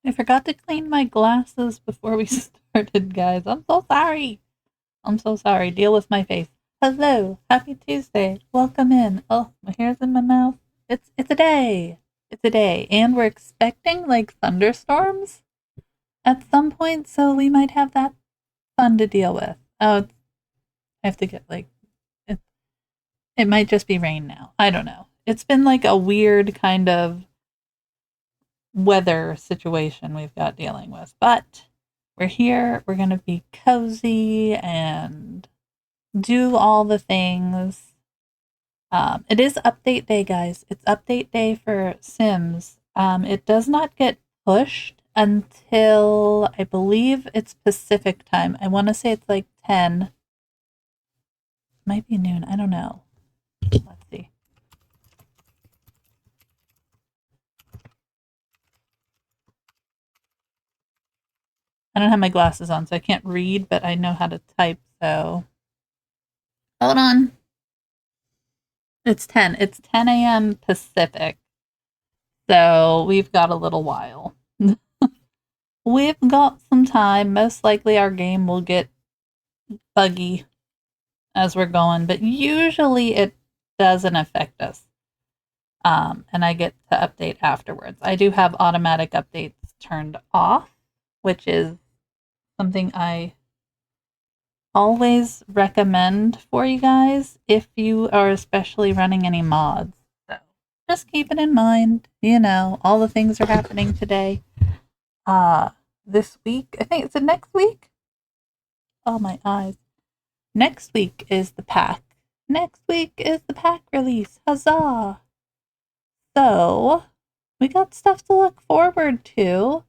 I forgot to clean my glasses before we started, guys. I'm so sorry. I'm so sorry. Deal with my face. Hello. Happy Tuesday. Welcome in. Oh, my hair's in my mouth. It's a day. It's a day. And we're expecting like thunderstorms at some point, so we might have that fun to deal with. Oh, I have to get like it, it might just be rain now. I don't know. It's been like a weird kind of weather situation we've got dealing with. But we're here. We're going to be cozy and do all the things. It is update day, guys. It's update day for Sims. It does not get pushed until I believe it's Pacific time. I want to say it's like 10. Might be noon. I don't know. Let's see. I don't have my glasses on, so I can't read, but I know how to type, so hold on. It's 10. It's 10 a.m. Pacific. So we've got a little while. We've got some time. Most likely our game will get buggy as we're going, but usually it doesn't affect us. And I get to update afterwards. I do have automatic updates turned off, which is something I always recommend for you guys if you are especially running any mods. So just keep it in mind. You know, all the things are happening today. This week, I think it's next week. Oh, my eyes. Next week is the pack. Next week is the pack release. Huzzah! So we got stuff to look forward to.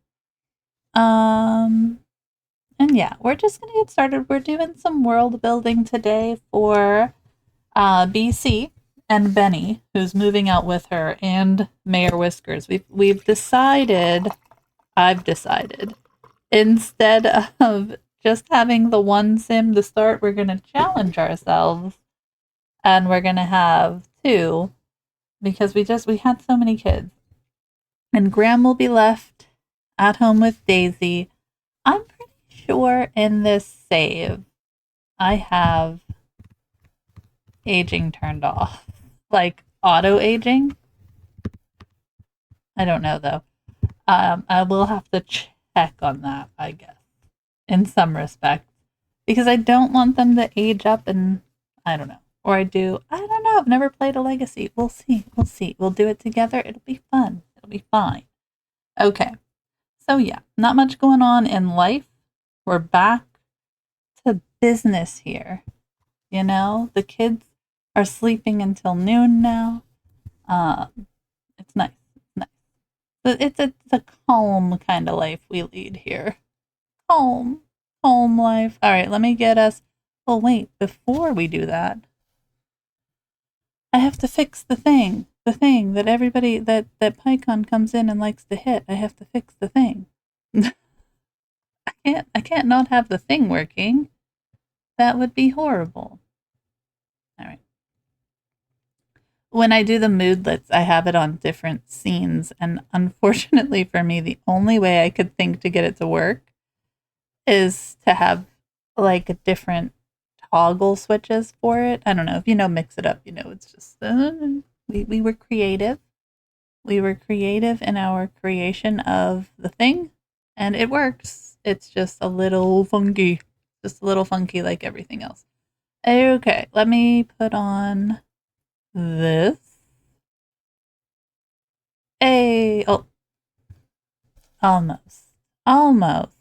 And yeah, we're just gonna get started. We're doing some world building today for BC and Benny, who's moving out with her, and Mayor Whiskers. We've decided, I've decided, instead of just having the one sim to start, we're gonna challenge ourselves, and we're gonna have two because we had so many kids, and Graham will be left at home with Daisy. I'm pretty sure in this save I have aging turned off. Like auto aging. I don't know though. I will have to check on that, I guess, in some respects. Because I don't want them to age up and I don't know. Or I do. I don't know. I've never played a legacy. We'll see. We'll see. We'll do it together. It'll be fun. It'll be fine. Okay. So yeah, not much going on in life. We're back to business here. You know, the kids are sleeping until noon now. It's nice. It's nice. But it's a calm kind of life we lead here. Calm. Calm life. All right, let me get us. Oh, wait. Before we do that, I have to fix the thing. The thing that everybody, that PyCon comes in and likes to hit. I have to fix the thing. I can't not have the thing working. That would be horrible. All right. When I do the moodlets, I have it on different scenes, and unfortunately for me, the only way I could think to get it to work is to have like a different toggle switches for it. I don't know if you know Mix It Up, you know, it's just we were creative. We were creative in our creation of the thing, and it works. It's just a little funky. Just a little funky like everything else. Okay, let me put on this. Oh, almost. Almost.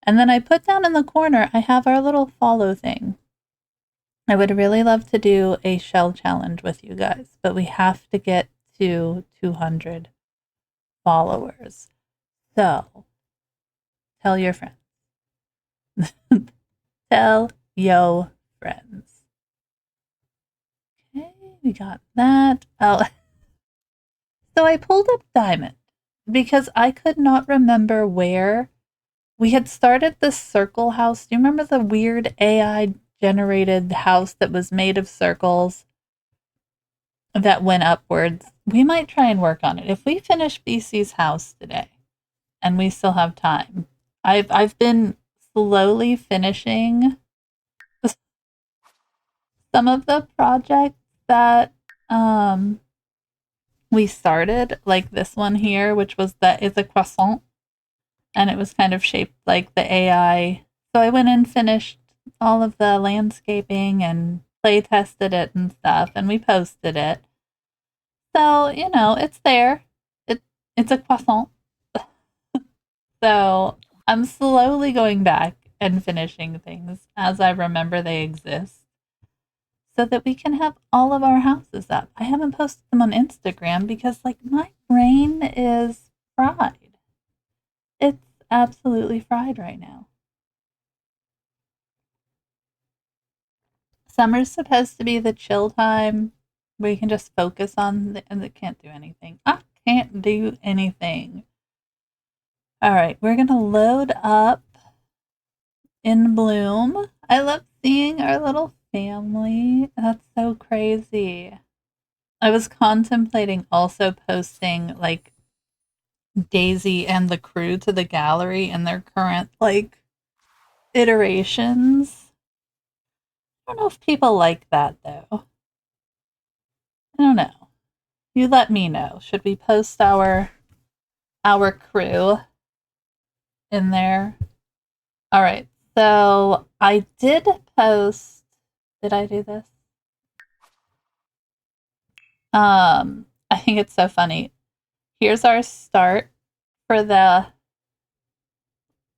And then I put down in the corner, I have our little follow thing. I would really love to do a shell challenge with you guys, but we have to get to 200 followers. So, tell your friends. Tell your friends. Okay, we got that. Oh, so I pulled up Diamond because I could not remember where we had started the circle house. Do you remember the weird AI generated house that was made of circles that went upwards? We might try and work on it. If we finish BC's house today and we still have time. I've been slowly finishing some of the projects that we started, like this one here, which was that is a croissant, and it was kind of shaped like the AI. So I went and finished all of the landscaping and play tested it and stuff, and we posted it. So, it's there. It's a croissant. So I'm slowly going back and finishing things as I remember they exist so that we can have all of our houses up. I haven't posted them on Instagram because, like, my brain is fried. It's absolutely fried right now. Summer's supposed to be the chill time where you can just focus on and it can't do anything. I can't do anything. All right, we're going to load up in Bloom. I love seeing our little family. That's so crazy. I was contemplating also posting like Daisy and the crew to the gallery in their current like iterations. I don't know if people like that though. I don't know. You let me know. Should we post our crew in there? All right. So I did post. Did I do this? I think it's so funny. Here's our start for the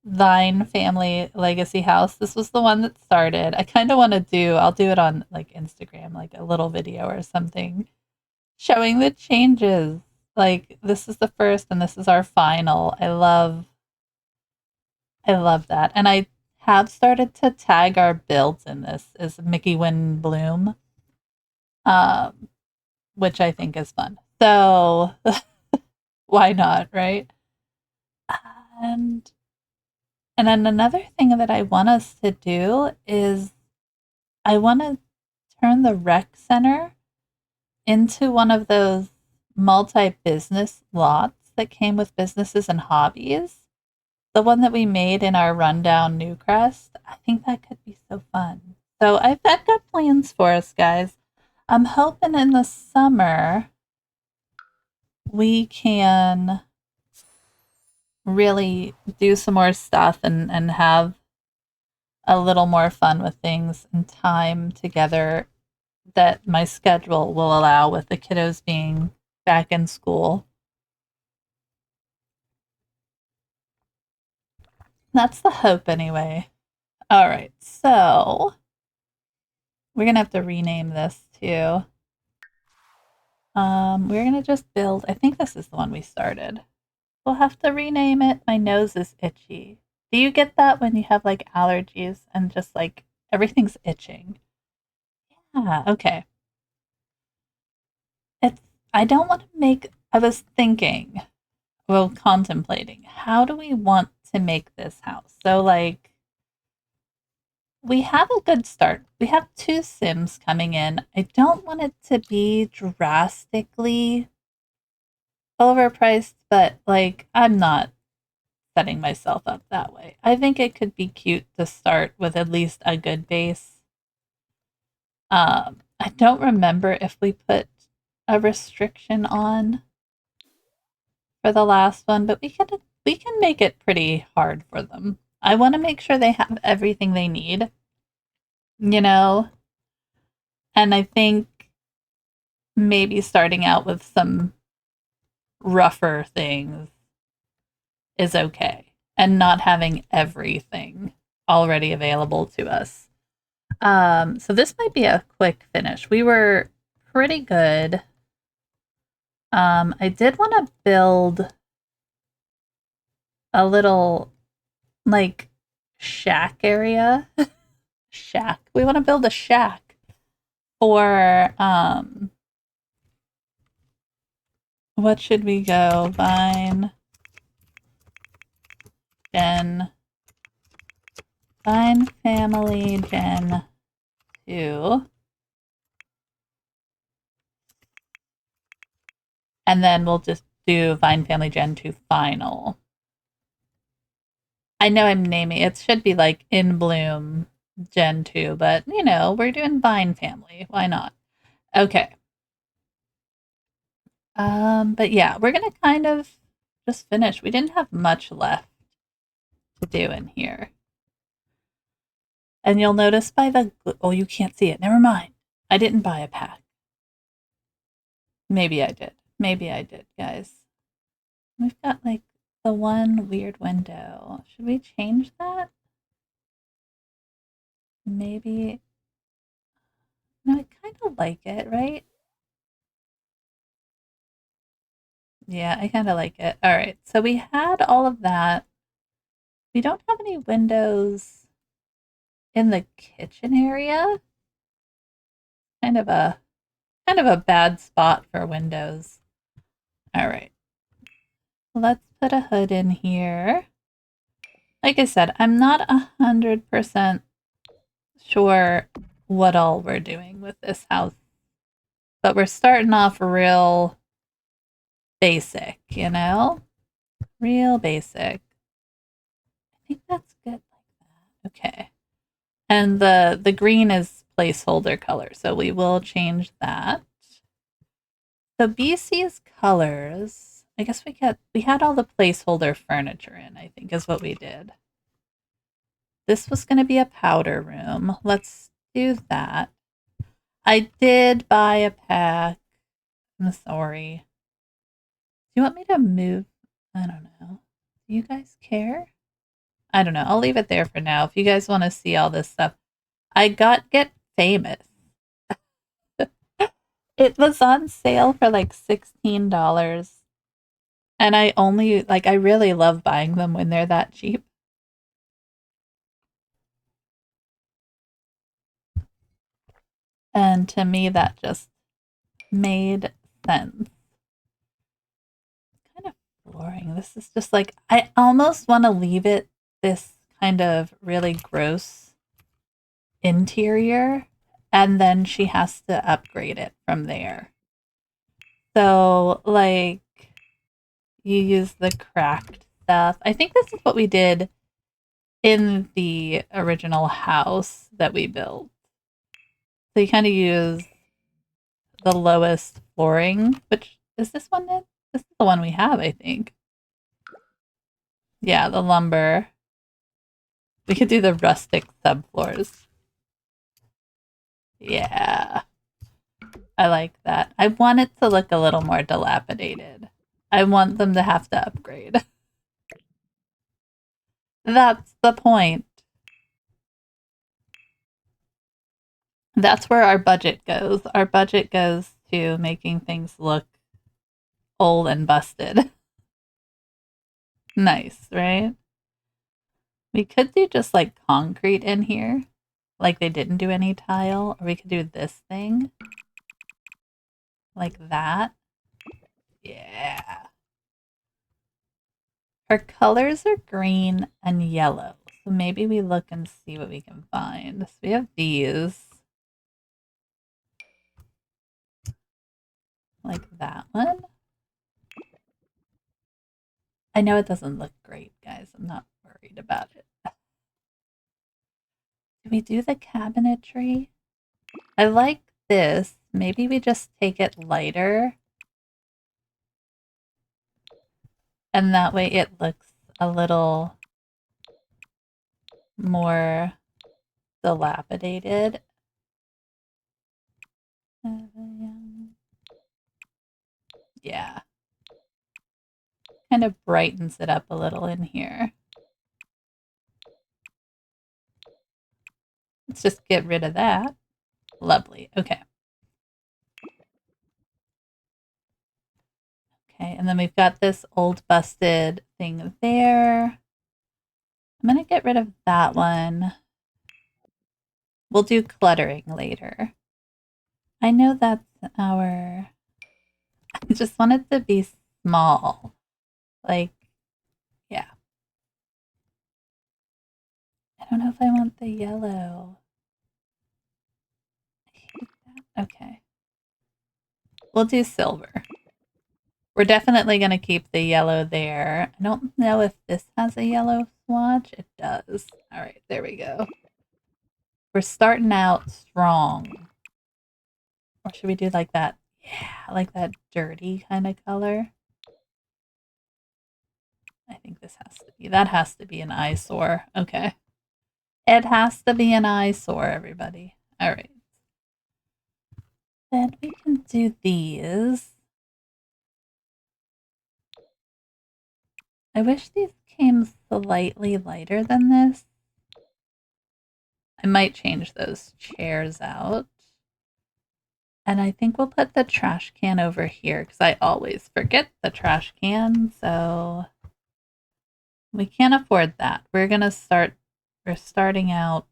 Thine Family Legacy House. This was the one that started. I kind of want to I'll do it on like Instagram, like a little video or something showing the changes. Like this is the first and this is our final. I love that. And I have started to tag our builds in this as Mickey Win Bloom, um, which I think is fun. So why not, right? And and then another thing that I want us to do is I want to turn the rec center into one of those multi-business lots that came with businesses and hobbies. The one that we made in our rundown Newcrest. I think that could be so fun. So I've got plans for us, guys. I'm hoping in the summer we can really do some more stuff and have a little more fun with things and time together that my schedule will allow with the kiddos being back in school. That's the hope, anyway. All right, so we're gonna have to rename this too. We're gonna just build. I think this is the one we started. We'll have to rename it. My nose is itchy. Do you get that when you have like allergies and just like everything's itching? Yeah, okay. It's I don't want to make I was thinking, well, contemplating, how do we want to make this house? So like we have a good start. We have two Sims coming in. I don't want it to be drastically overpriced, but like I'm not setting myself up that way. I think it could be cute to start with at least a good base. I don't remember if we put a restriction on for the last one, but we can make it pretty hard for them. I want to make sure they have everything they need, you know? And I think maybe starting out with some rougher things is okay and not having everything already available to us. So this might be a quick finish. We were pretty good. I did want to build a little like shack area. Shack. We want to build a shack for what should we go? Vine Gen Vine Family Gen 2. And then we'll just do Vine Family Gen 2 Final. I know I'm naming it should be like In Bloom Gen 2, but you know, we're doing Vine Family. Why not? Okay. But yeah, we're gonna kind of just finish. We didn't have much left to do in here. And you'll notice by the oh, you can't see it. Never mind. I didn't buy a pack. Maybe I did. Maybe I did, guys. We've got like the one weird window. Should we change that? Maybe. No, I kind of like it, right? Yeah, I kind of like it. All right. So we had all of that. We don't have any windows in the kitchen area. Kind of a bad spot for windows. All right. Let's put a hood in here. Like I said, I'm not 100% sure what all we're doing with this house, but we're starting off real basic, you know? Real basic. I think that's good like that. Okay. And the green is placeholder color, so we will change that. So BC's colors, I guess we had all the placeholder furniture in, I think is what we did. This was going to be a powder room. Let's do that. I did buy a pack. I'm sorry. Do you want me to move? I don't know. Do you guys care? I don't know. I'll leave it there for now. If you guys want to see all this stuff, I got Get Famous. It was on sale for like $16. And I only, like, I really love buying them when they're that cheap. And to me, that just made sense. Kind of boring. This is just like, I almost want to leave it this kind of really gross interior, and then she has to upgrade it from there. So, like, you use the cracked stuff. I think this is what we did in the original house that we built. So you kind of use the lowest flooring, which is this one then? This is the one we have, I think. Yeah, the lumber. We could do the rustic subfloors. Yeah. I like that. I want it to look a little more dilapidated. I want them to have to upgrade. That's the point. That's where our budget goes. Our budget goes to making things look old and busted. Nice, right? We could do just like concrete in here, like they didn't do any tile, or we could do this thing like that. Yeah. Our colors are green and yellow, so maybe we look and see what we can find. So we have these, like that one. I know it doesn't look great, guys. I'm not worried about it. Do we do the cabinetry? I like this. Maybe we just take it lighter. And that way it looks a little more dilapidated. Yeah. Kind of brightens it up a little in here. Let's just get rid of that. Lovely. Okay. Okay, and then we've got this old busted thing there. I'm going to get rid of that one. We'll do cluttering later. I know that's our... I just want it to be small. Like, yeah. I don't know if I want the yellow. I hate that. Okay. We'll do silver. We're definitely going to keep the yellow there. I don't know if this has a yellow swatch. It does. All right, there we go. We're starting out strong. Or should we do like that? Yeah, like that dirty kind of color. I think this has to be. That has to be an eyesore. Okay. It has to be an eyesore, everybody. All right. Then we can do these. I wish these came slightly lighter than this. I might change those chairs out. And I think we'll put the trash can over here because I always forget the trash can. So we can't afford that. We're starting out.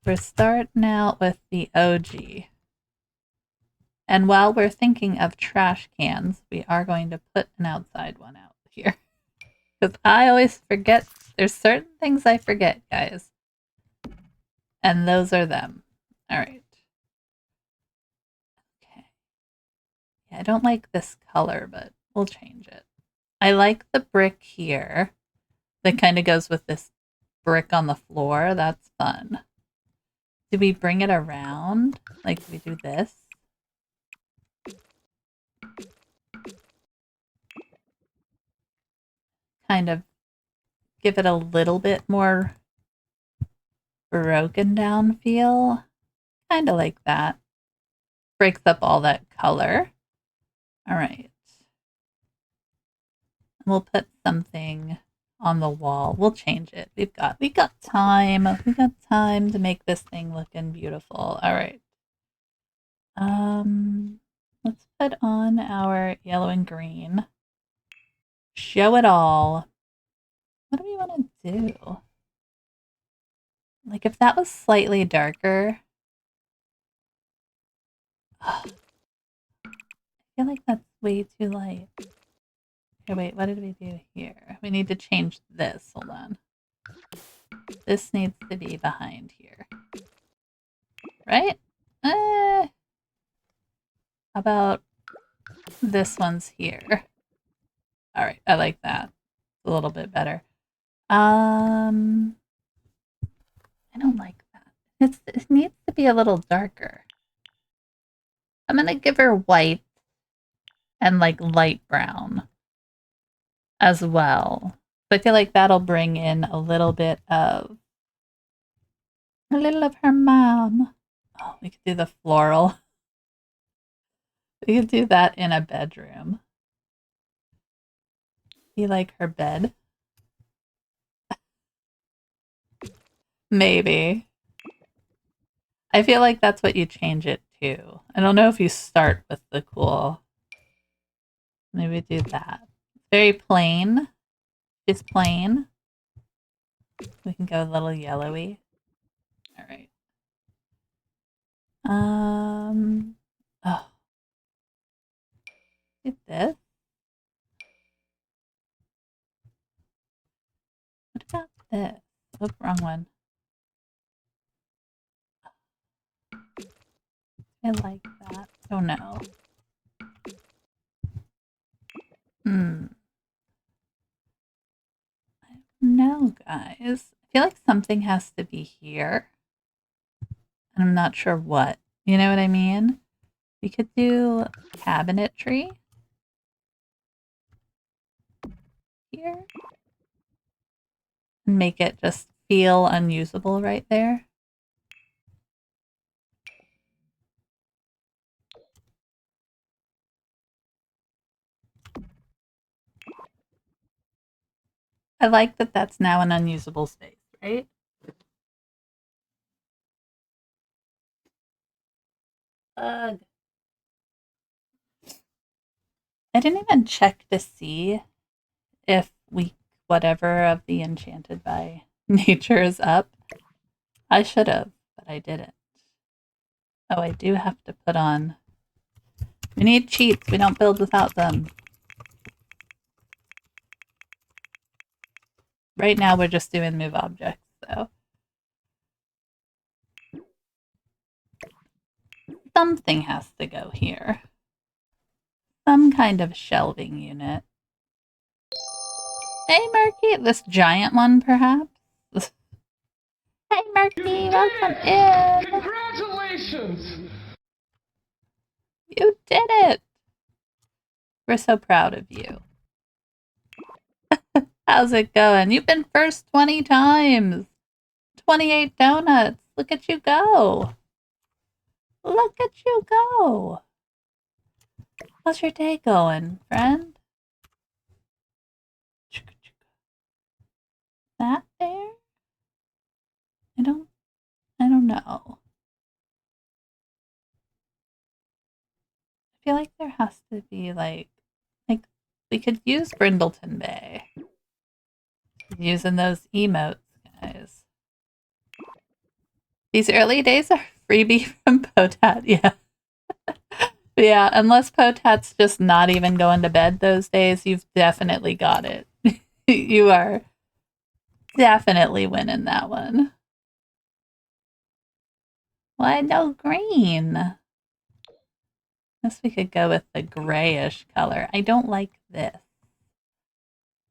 We're starting out with the OG. And while we're thinking of trash cans, we are going to put an outside one out here. Because I always forget. There's certain things I forget, guys. And those are them. All right. Okay. Yeah, I don't like this color, but we'll change it. I like the brick here that kind of goes with this brick on the floor. That's fun. Do we bring it around? Like, do we do this? Kind of give it a little bit more broken down feel. Kind of like that. Breaks up all that color. All right. We'll put something on the wall. We'll change it. We got time. We got time to make this thing looking beautiful. All right. Let's put on our yellow and green. Show it all. What do we want to do? Like if that was slightly darker. Oh, I feel like that's way too light. Okay, wait, what did we do here? We need to change this. Hold on. This needs to be behind here. Right? How about this one's here? All right, I like that. It's a little bit better. I don't like that. It needs to be a little darker. I'm gonna give her white and like light brown as well. So I feel like that'll bring in a little of her mom. Oh, we could do the floral. We could do that in a bedroom. You like her bed? Maybe. I feel like that's what you change it to. I don't know if you start with the cool. Maybe do that. Very plain. Just plain. We can go a little yellowy. All right. Oh. Get this. What about this? Oh, wrong one. I like that. Oh no. I don't know, guys. I feel like something has to be here. And I'm not sure what. You know what I mean? We could do cabinetry here. And make it just feel unusable right there. I like that that's now an unusable space, right? Ugh. I didn't even check to see if whatever of the Enchanted by Nature is up. I should have, but I didn't. Oh, I do have to put on. We need cheats. We don't build without them. Right now, we're just doing move objects, so. Something has to go here. some kind of shelving unit. Hey, Murky, this giant one, perhaps? Hey, Murky, welcome in! Congratulations! You did it! We're so proud of you. How's it going? You've been first 20 times! 28 donuts! Look at you go! Look at you go! How's your day going, friend? That there? I don't know. I feel like there has to be like we could use Brindleton Bay. Using those emotes, guys. These early days are freebie from Potat, yeah. Yeah, unless Potat's just not even going to bed those days, you've definitely got it. You are definitely winning that one. Why no green? Guess we could go with the grayish color. I don't like this.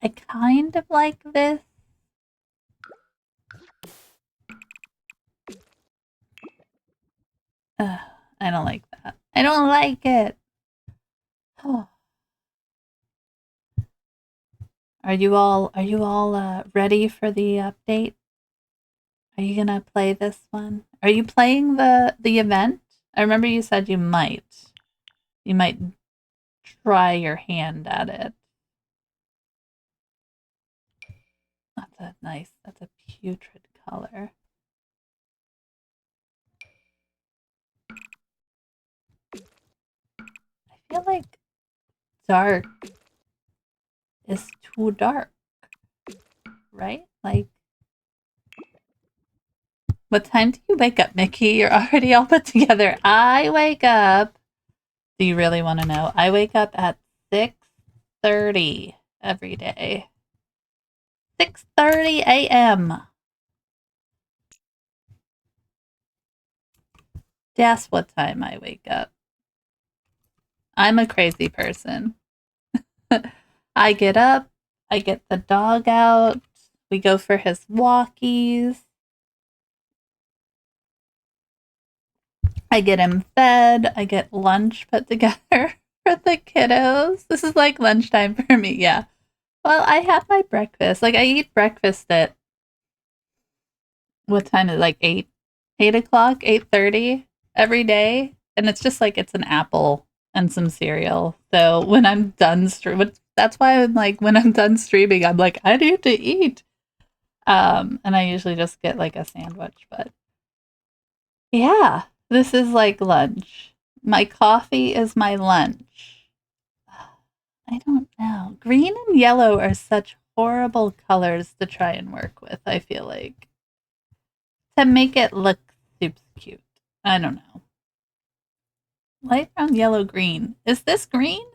I kind of like this. Ugh, I don't like that. I don't like it. Are you all ready for the update? Are you gonna play this one? Are you playing the event? I remember you said you might. You might try your hand at it. That's a putrid color. I feel like dark is too dark, right? Like, what time do you wake up, Mickey? You're already all put together. I wake up. Do you really want to know? I wake up at 6:30 every day. 6:30 a.m. Guess what time I wake up? I'm a crazy person. I get up, I get the dog out, we go for his walkies, I get him fed, I get lunch put together for the kiddos. This is like lunchtime for me, yeah. Well, I have my breakfast. Like, I eat breakfast at what time is it? Like 8 o'clock, 8:30 every day. And it's just like it's an apple and some cereal. So when I'm done that's why I'm like when I'm done streaming, I'm like, I need to eat. And I usually just get like a sandwich, but yeah, this is like lunch. My coffee is my lunch. I don't know. Green and yellow are such horrible colors to try and work with, I feel like. To make it look super cute. I don't know. Light brown, yellow, green. Is this green?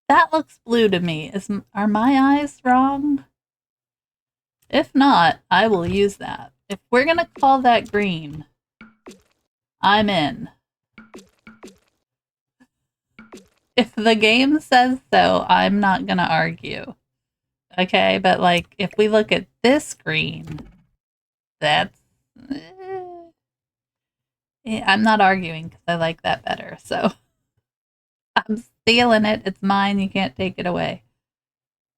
That looks blue to me. Are my eyes wrong? If not, I will use that. If we're gonna call that green, I'm in. If the game says so, I'm not gonna argue. Okay, but like if we look at this green, that's I'm not arguing because I like that better. So I'm stealing it. It's mine. You can't take it away.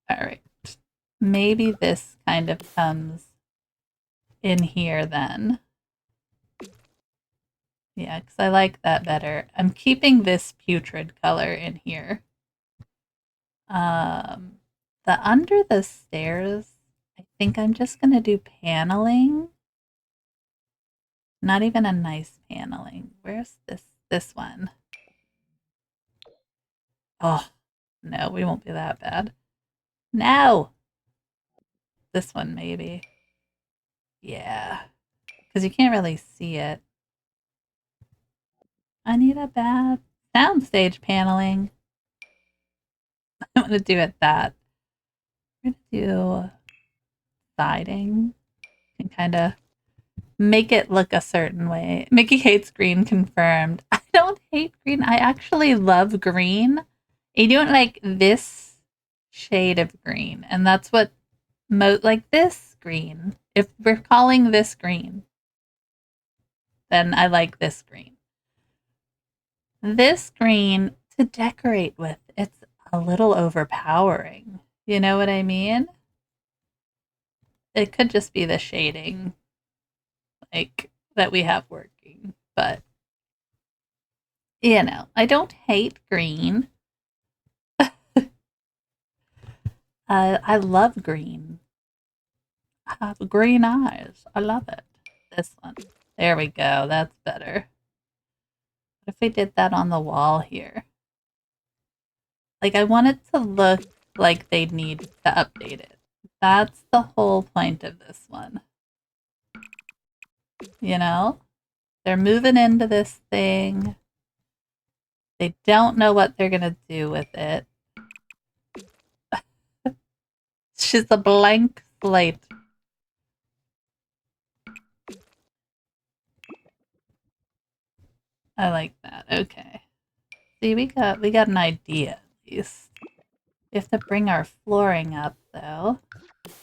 All right. Maybe this kind of comes in here then. Yeah, because I like that better. I'm keeping this putrid color in here. The under the stairs, I think I'm just going to do paneling. Not even a nice paneling. Where's this one? Oh, no, we won't be that bad. No! This one, maybe. Yeah. Because you can't really see it. I need a bad soundstage paneling. I want to do it that. We're going to do siding. And kind of make it look a certain way. Mickey hates green confirmed. don't hate green. I actually love green. I don't like this shade of green, and that's what like this green. If we're calling this green, then I like this green. This green to decorate with, it's a little overpowering. You know what I mean? It could just be the shading, like that we have working, but I don't hate green. I love green. I have green eyes. I love it. This one. There we go. That's better. What if we did that on the wall here? Like, I want it to look like they need to update it. That's the whole point of this one. You know? They're moving into this thing. They don't know what they're going to do with it. She's a blank slate. I like that. Okay. See, we got an idea at least. We have to bring our flooring up though. Is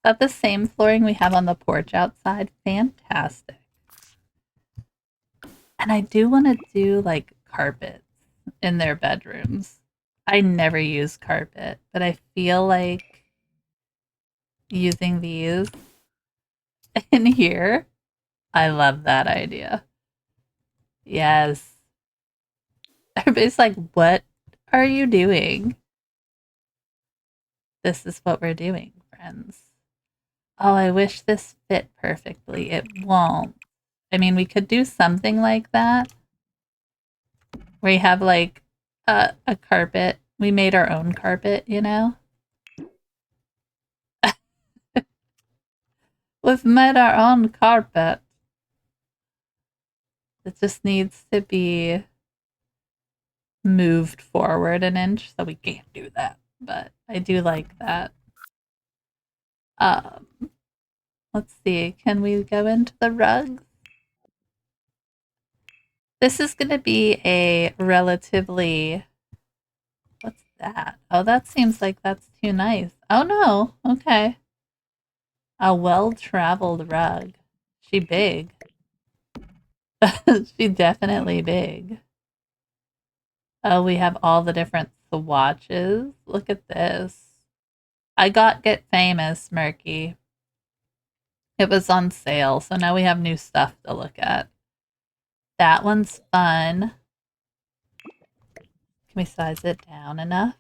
that the same flooring we have on the porch outside? Fantastic. And I do want to do like carpets in their bedrooms. I never use carpet, but I feel like using these in here. I love that idea. Yes. Everybody's like, what are you doing? This is what we're doing, friends. Oh, I wish this fit perfectly. It won't. I mean, we could do something like that where you have like a carpet. We made our own carpet, you know? We've made our own carpet. It just needs to be moved forward an inch, so we can't do that. But I do like that. Um, let's see. Can we go into the rugs? This is going to be a relatively. What's that? Oh, that seems like that's too nice. Oh no. Okay. A well-traveled rug. She big. She definitely big. Oh, we have all the different swatches. Look at this. I got Get Famous, Murky. It was on sale, so now we have new stuff to look at. That one's fun. Can we size it down enough?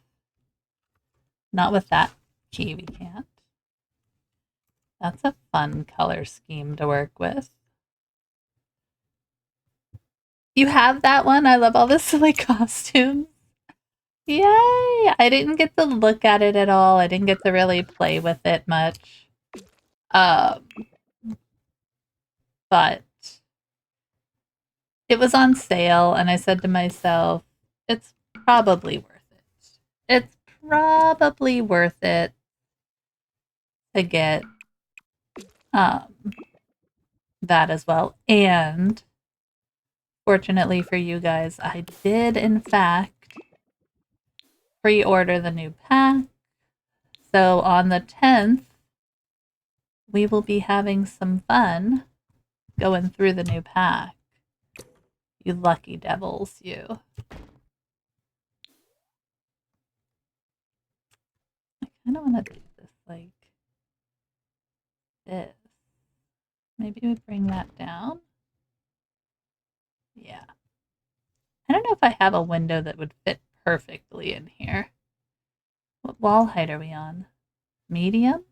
Not with that key, we can't. That's a fun color scheme to work with. You have that one? I love all the silly costumes. Yay! I didn't get to look at it at all. I didn't get to really play with it much. Um, but it was on sale, and I said to myself, it's probably worth it. It's probably worth it to get um, that as well. And fortunately for you guys, I did, in fact, pre order the new pack. So on the 10th, we will be having some fun going through the new pack. You lucky devils, you. I kind of want to do this like this. Maybe we bring that down. Yeah. I don't know if I have a window that would fit perfectly in here. What wall height are we on? Medium?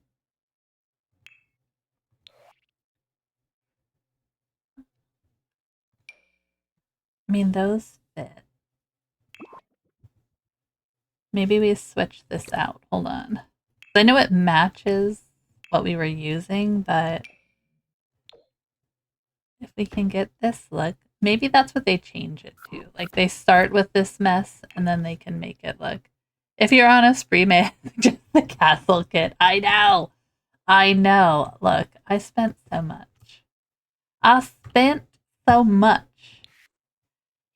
I mean, those fit. Maybe we switch this out. Hold on. I know it matches what we were using, but if we can get this look, maybe that's what they change it to. Like they start with this mess and then they can make it look. If you're on a spree, man, just the castle kit. I know. I know. Look, I spent so much. I spent so much.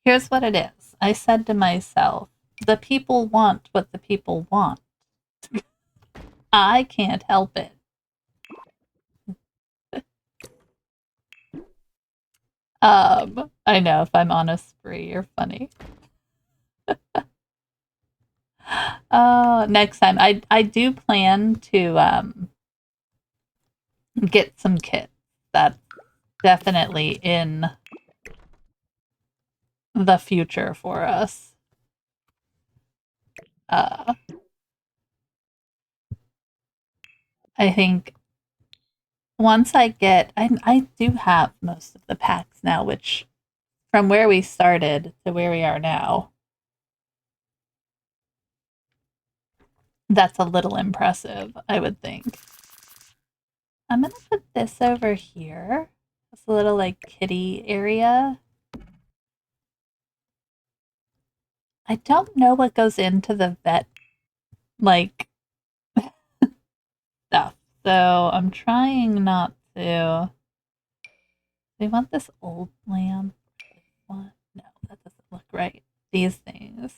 Here's what it is. I said to myself, the people want what the people want. I can't help it. I know if I'm on a spree, you're funny. Next time I do plan to get some kits. That's definitely in the future for us. Uh, I think once I do have most of the packs now, which from where we started to where we are now, that's a little impressive, I would think. I'm gonna put this over here. This little like kitty area. I don't know what goes into the vet like stuff, so I'm trying not to. We want this old lamp. What? No, that doesn't look right. These things.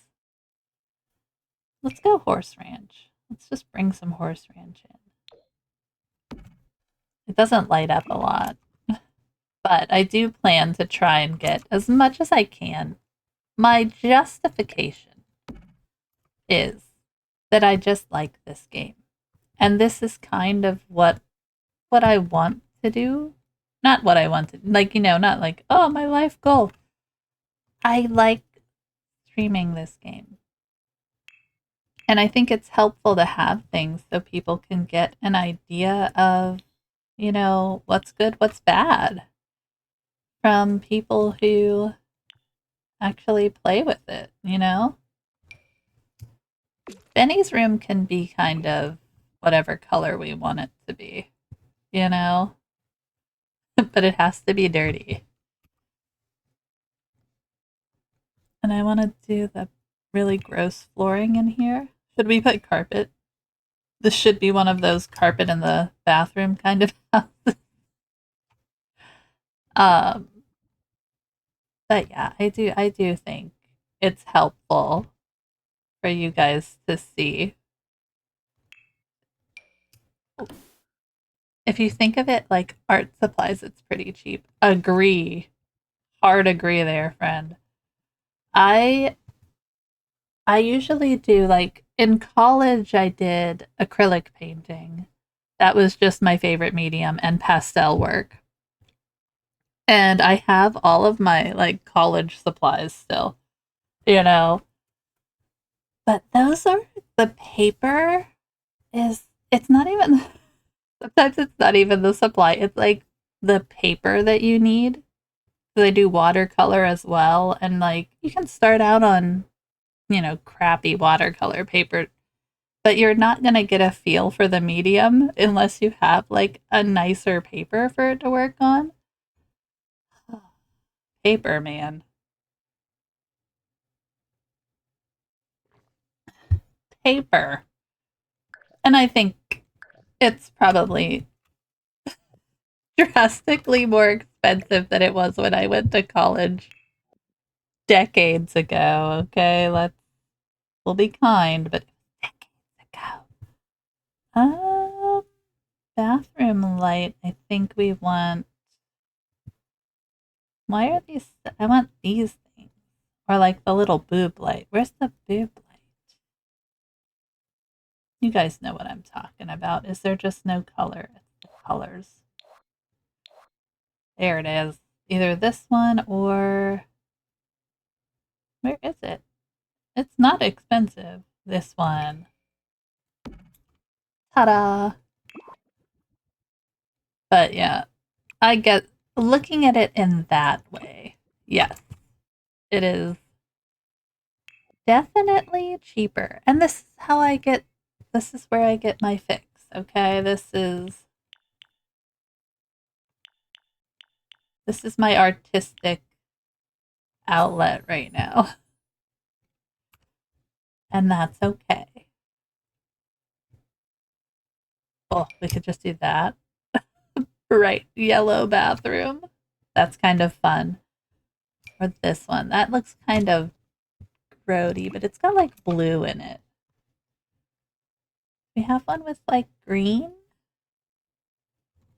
Let's go horse ranch. Let's just bring some horse ranch in. It doesn't light up a lot, but I do plan to try and get as much as I can. My justification is that I just like this game. And this is kind of what I want to do. Not what I want to like, not like, oh, my life goal. I like streaming this game. And I think it's helpful to have things so people can get an idea of, what's good, what's bad from people who actually play with it. Benny's room can be kind of whatever color we want it to be, you know? But it has to be dirty. And I want to do the really gross flooring in here. Should we put carpet? This should be one of those carpet in the bathroom kind of houses. Um, but yeah, I do think it's helpful for you guys to see. If you think of it like art supplies, it's pretty cheap. Agree. Hard agree there, friend. I I usually do like in college I did acrylic painting. That was just my favorite medium and pastel work. And I have all of my like college supplies still, you know. But those are the paper is it's not even sometimes it's not even the supply. It's like the paper that you need. So they do watercolor as well and like you can start out on, crappy watercolor paper, but you're not going to get a feel for the medium unless you have like a nicer paper for it to work on. Paper, man. Paper. And I think it's probably drastically more expensive than it was when I went to college decades ago. Okay, we'll be kind, but decades ago. Um, bathroom light. I think we want. Why are these? I want these things, or like the little boob light. Where's the boob light? You guys know what I'm talking about. Is there just no color? It's the colors. There it is. Either this one or where is it? It's not expensive. This one. Ta-da! But yeah, I get looking at it in that way. Yes, it is definitely cheaper. And this is where I get my fix, okay? This is my artistic outlet right now. And that's okay. Oh, we could just do that. Bright yellow bathroom. That's kind of fun. Or this one. That looks kind of roady, but it's got like blue in it. We have one with like green.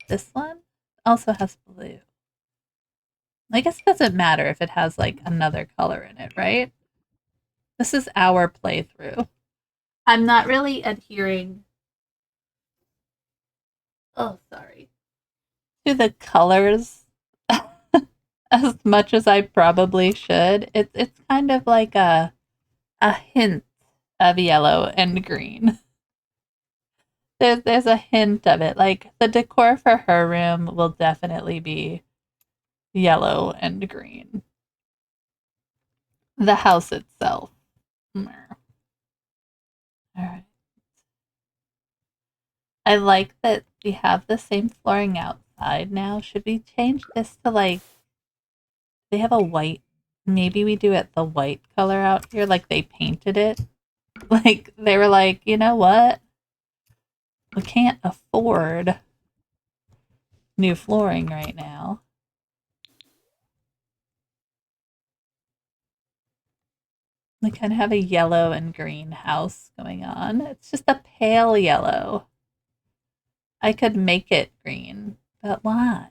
This one also has blue. I guess it doesn't matter if it has like another color in it, right? This is our playthrough. I'm not really adhering. Oh, sorry. To the colors as much as I probably should. It's kind of like a hint of yellow and green. There's a hint of it. Like the decor for her room will definitely be yellow and green. The house itself. All right. I like that we have the same flooring outside now. Should we change this to like they have a white? Maybe we do it the white color out here, like they painted it. Like they were like, you know what? We can't afford new flooring right now. We kind of have a yellow and green house going on. It's just a pale yellow. I could make it green, but why?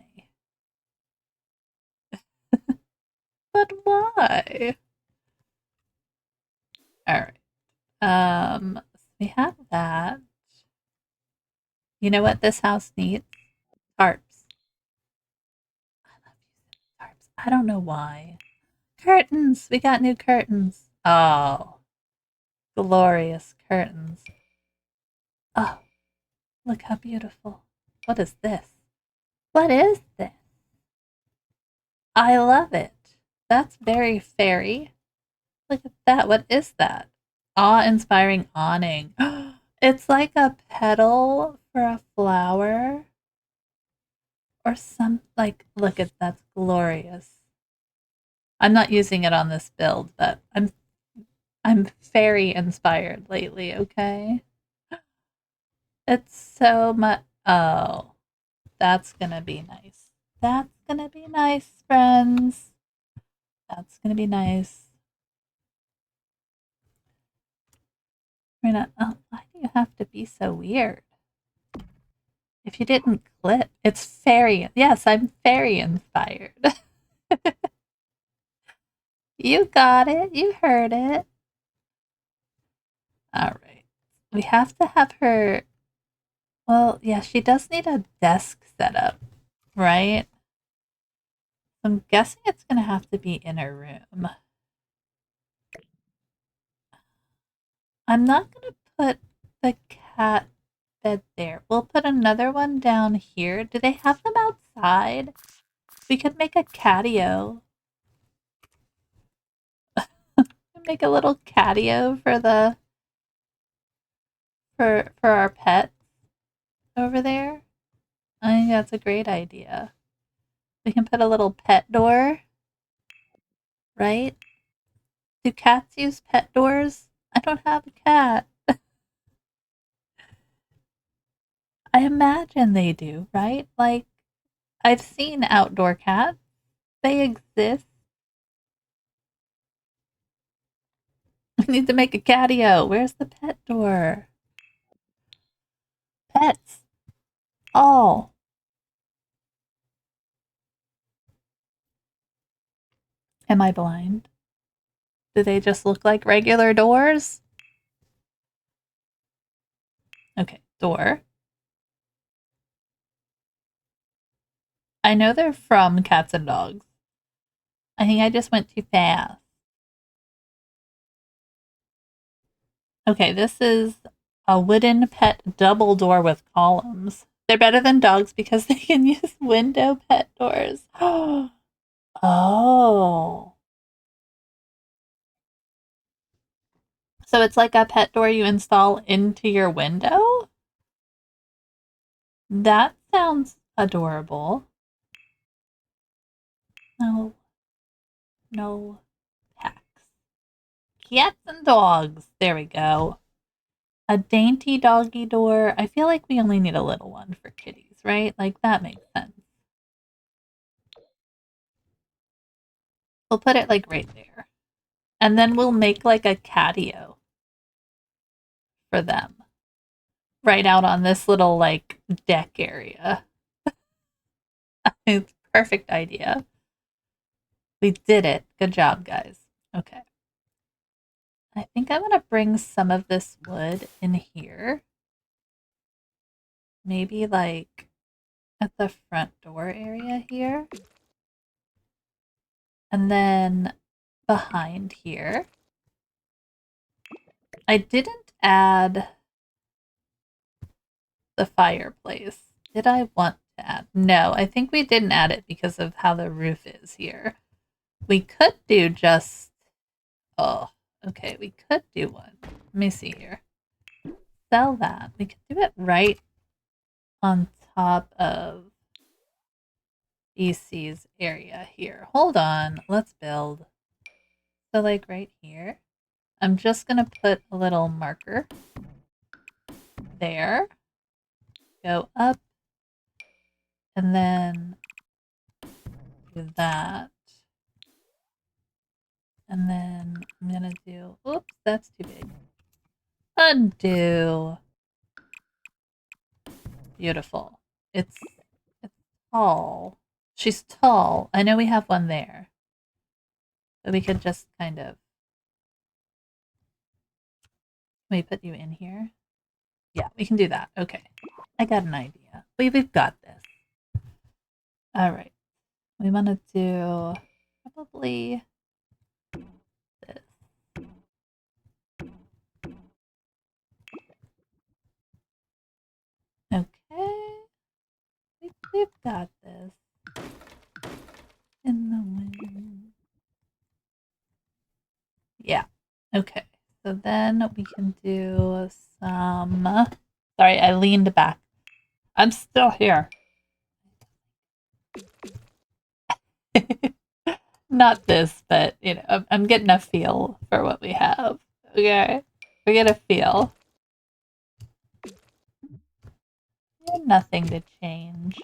But why? All right. So we have that. You know what this house needs? Tarps. I love using tarps. I don't know why. Curtains. We got new curtains. Oh, glorious curtains. Oh, look how beautiful. What is this? What is this? I love it. That's very fairy. Look at that. What is that? Awe-inspiring awning. It's like a petal for a flower or some like look at that's glorious. I'm not using it on this build, but I'm fairy inspired lately, okay? It's so much oh, that's gonna be nice. That's gonna be nice, friends. That's gonna be nice. We're not oh, why do you have to be so weird? If you didn't clip, it's fairy. Yes, I'm fairy inspired. You got it. You heard it. All right. We have to have her. Well, yeah, she does need a desk set up, right? I'm guessing it's going to have to be in her room. I'm not going to put the cat bed there. We'll put another one down here. Do they have them outside? We could make a catio. Make a little catio for the for our pets over there. I think that's a great idea. We can put a little pet door, right? Do cats use pet doors? I don't have a cat. I imagine they do, right? Like, I've seen outdoor cats. They exist. We need to make a catio. Where's the pet door? Pets. Oh. Am I blind? Do they just look like regular doors? Okay, door. I know they're from cats and dogs. I think I just went too fast. Okay, this is a wooden pet double door with columns. They're better than dogs because they can use window pet doors. Oh. So it's like a pet door you install into your window? That sounds adorable. No. No packs. Cats and dogs. There we go. A dainty doggy door. I feel like we only need a little one for kitties, right? Like that makes sense. we'll put it like right there. And then we'll make like a catio for them. Right out on this little like deck area. It's a perfect idea. We did it. Good job, guys. Okay. I think I'm going to bring some of this wood in here. Maybe like at the front door area here. And then behind here. I didn't add the fireplace. Did I want to add? No, I think we didn't add it because of how the roof is here. We could do just... Oh, okay, we could do one. Let me see here. Sell that. We could do it right on top of EC's area here. Hold on, let's build. So like right here, I'm just gonna put a little marker there. Go up, and then do that. And then I'm gonna do, oops, that's too big. Undo. Beautiful. It's tall. She's tall. I know we have one there. But we could just kind of... Can we put you in here? Yeah, we can do that. Okay. I got an idea. We've got this. All right. We want to do probably this. Okay. We've got this. In the wind. Yeah. Okay. So then we can do some... Sorry, I leaned back. I'm still here. Not this, but you know, I'm getting a feel for what we have. Okay, we get a feel. Nothing to change.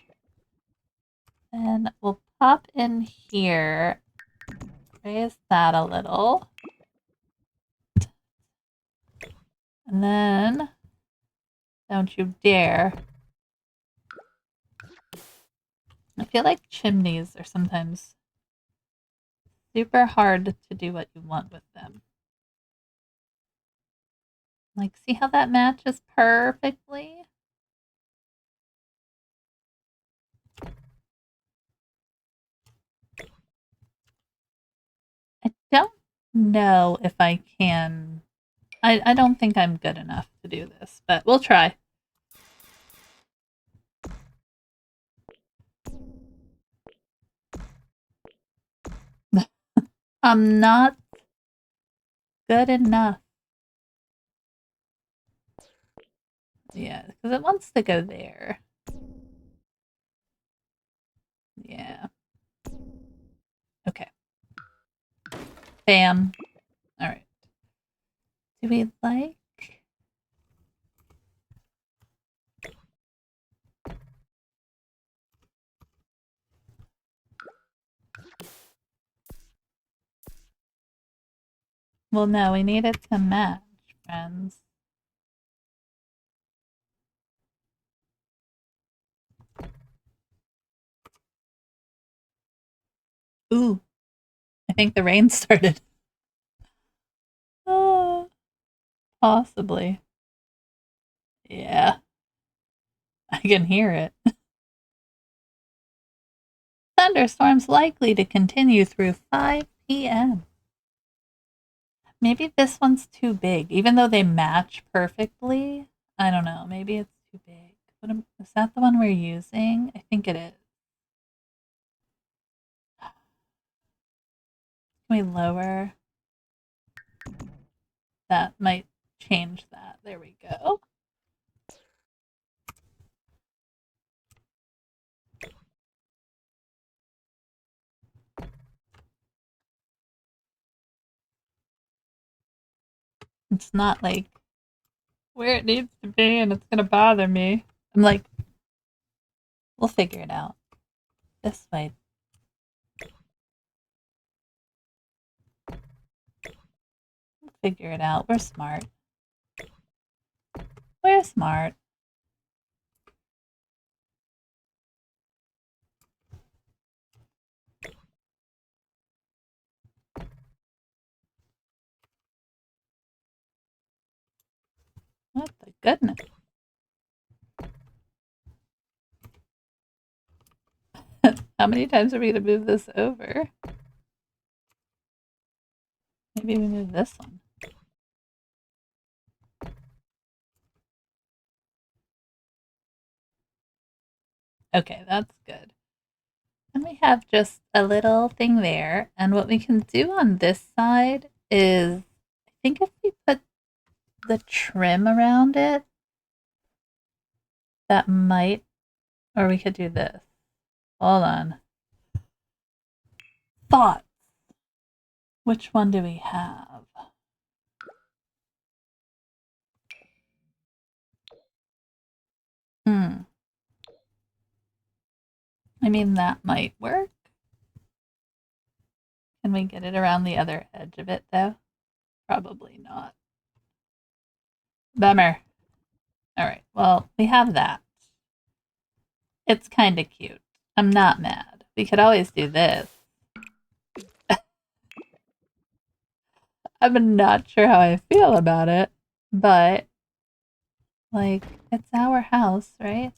Then we'll pop in here, raise that a little, and then don't you dare. I feel like chimneys are sometimes super hard to do what you want with them. Like, see how that matches perfectly? I don't know if I can. I don't think I'm good enough to do this, but we'll try. I'm not good enough. Yeah, because it wants to go there. Yeah. Okay. Bam. All right. Do we like... Well, no, we need it to match, friends. Ooh. I think the rain started. Oh, possibly. Yeah. I can hear it. Thunderstorms likely to continue through 5 p.m. Maybe this one's too big, even though they match perfectly. I don't know. Maybe it's too big. Is that the one we're using? I think it is. Can we lower? That might change that. There we go. It's not like where it needs to be and it's gonna bother me. I'm like, we'll figure it out. This way. figure it out. We're smart. We're smart. What the goodness? How many times are we going to move this over? Maybe we move this one. Okay, that's good. And we have just a little thing there. And what we can do on this side is, I think if we put the trim around it, that might, or we could do this. Hold on. Thoughts. Which one do we have? I mean, that might work. Can we get it around the other edge of it, though? Probably not. Bummer. All right, well, we have that. It's kind of cute. I'm not mad. We could always do this. I'm not sure how I feel about it, but, like, it's our house, right?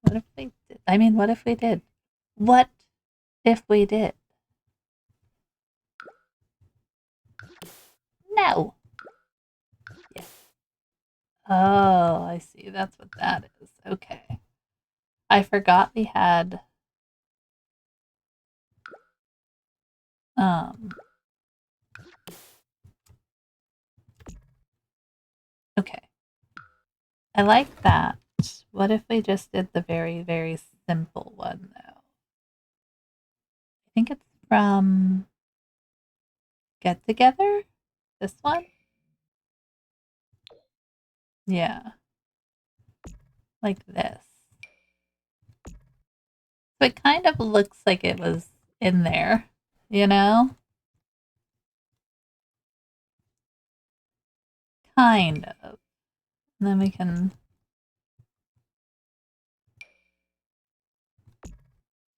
What if we did? I mean, what if we did? What if we did? No. Yes. Oh, I see. That's what that is. Okay. I forgot we had okay. I like that. What if we just did the very, very simple one though? I think it's from Get Together? This one? Yeah. Like this. So it kind of looks like it was in there, you know? Kind of. And then we can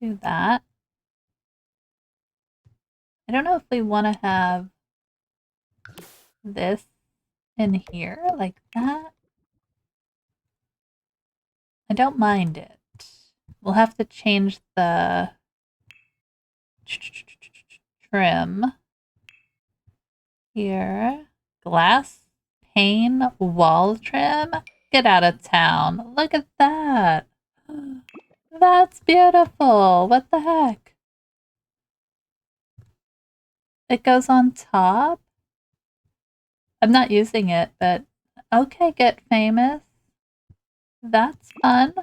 do that. I don't know if we want to have this in here like that. I don't mind it. We'll have to change the trim here. Glass pane wall trim. Get out of town. Look at that. That's beautiful. What the heck? It goes on top. I'm not using it, but okay, Get Famous. That's fun.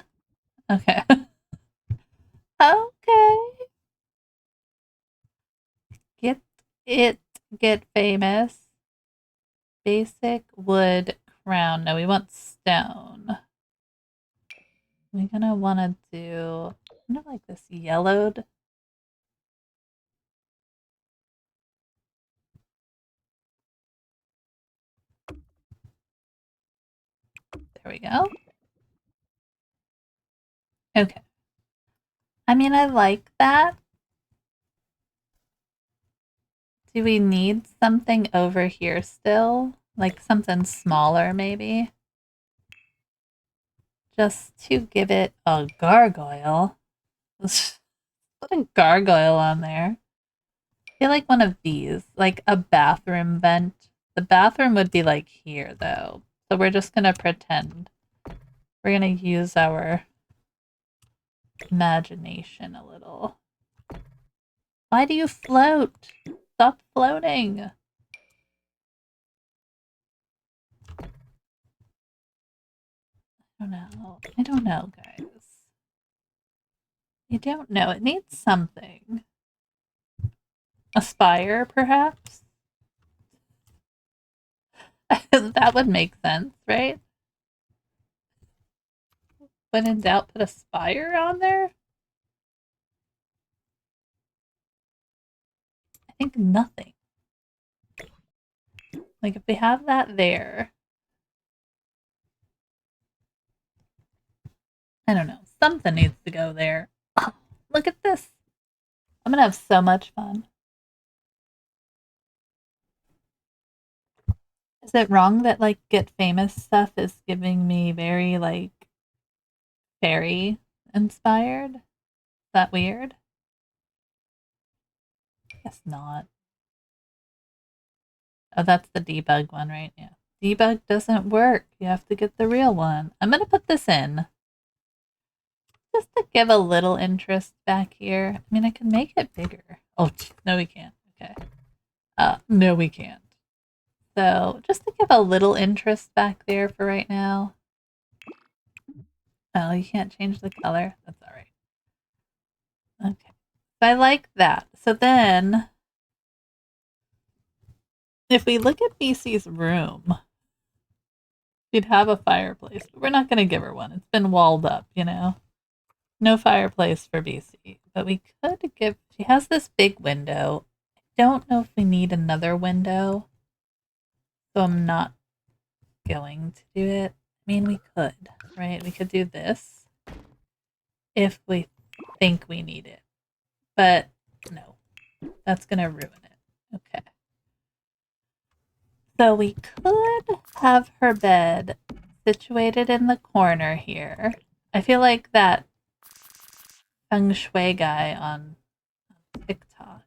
Okay. Okay. Get it. Get Famous. Basic wood crown. No, we want stone. We're gonna want to do kind of like this yellowed. There we go. Okay. I mean, I like that. Do we need something over here still? Like something smaller, maybe? Just to give it a gargoyle. Let's put a gargoyle on there. I feel like one of these, like a bathroom vent. The bathroom would be like here, though. So we're just gonna pretend. We're gonna use our imagination a little. Why do you float? Stop floating. I don't know. I don't know, guys. You don't know. It needs something. A spire, perhaps? That would make sense, right? When in doubt, put a spire on there? I think nothing. Like if we have that there, I don't know. Something needs to go there. Oh, look at this. I'm gonna have so much fun. Is it wrong that like Get Famous stuff is giving me very like fairy inspired? Is that weird? Guess not. Oh, that's the debug one, right? Yeah. Debug doesn't work. You have to get the real one. I'm gonna put this in just to give a little interest back here. I mean, I can make it bigger. Oh, no, we can't. Okay. No, we can't. So just to give a little interest back there for right now. Oh, you can't change the color. That's all right. Okay. So I like that. So then, if we look at BC's room, she'd have a fireplace, but we're not going to give her one. It's been walled up, you know? No fireplace for BC. But we could give, she has this big window. I don't know if we need another window, so I'm not going to do it. I mean, we could, right? We could do this if we think we need it. But no, that's going to ruin it. Okay. So we could have her bed situated in the corner here. I feel like that feng shui guy on TikTok.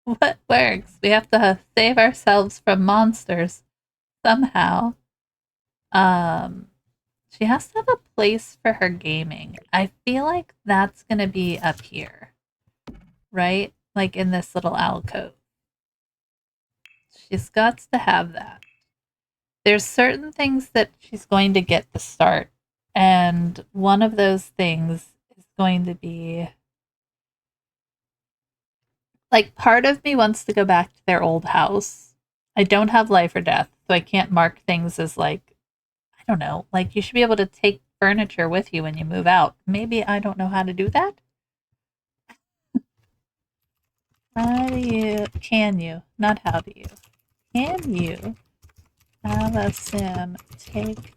What works? We have to save ourselves from monsters somehow. Um, she has to have a place for her gaming. I feel like that's gonna be up here, right? Like in this little alcove. She's got to have that. There's certain things that she's going to get to start, and one of those things is going to be like part of me wants to go back to their old house. I don't have life or death, so I can't mark things as like, I don't know, like you should be able to take furniture with you when you move out. Maybe I don't know how to do that. How do you, can you, not how do you, can you have a sim take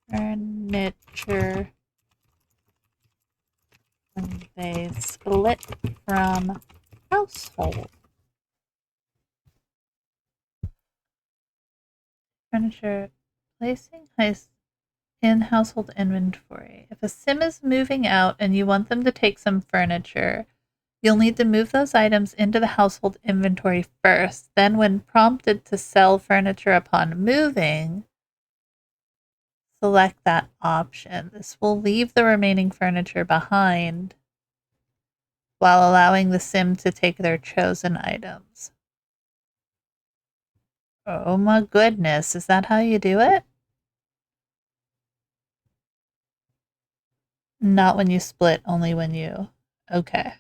furniture when they split from household? Furniture placing in household inventory. If a sim is moving out and you want them to take some furniture, you'll need to move those items into the household inventory first. Then, when prompted to sell furniture upon moving, select that option. This will leave the remaining furniture behind while allowing the sim to take their chosen items. Oh my goodness, is that how you do it? Not when you split, only when you. Okay.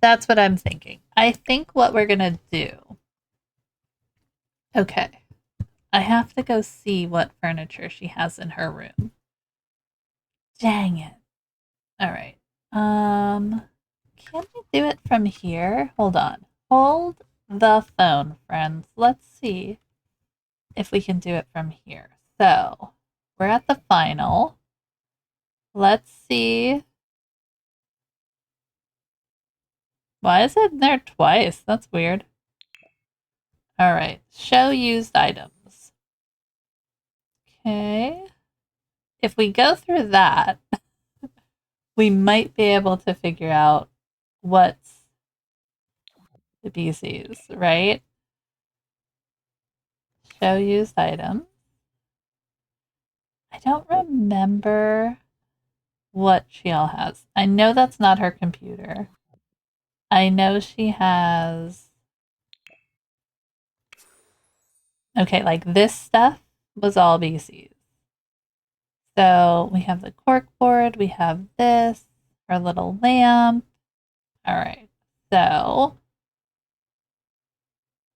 That's what I'm thinking. I think what we're going to do. Okay. I have to go see what furniture she has in her room. Dang it. All right. Can we do it from here? Hold on. Hold the phone, friends. Let's see if we can do it from here. So, we're at the final. Let's see. Why is it in there twice? That's weird. All right. Show used items. Okay. If we go through that, we might be able to figure out what's the BCs, right? Show used items. I don't remember what she all has. I know that's not her computer. I know she has. Okay, like this stuff was all BCs. So we have the cork board, we have this, our little lamp. All right. So, all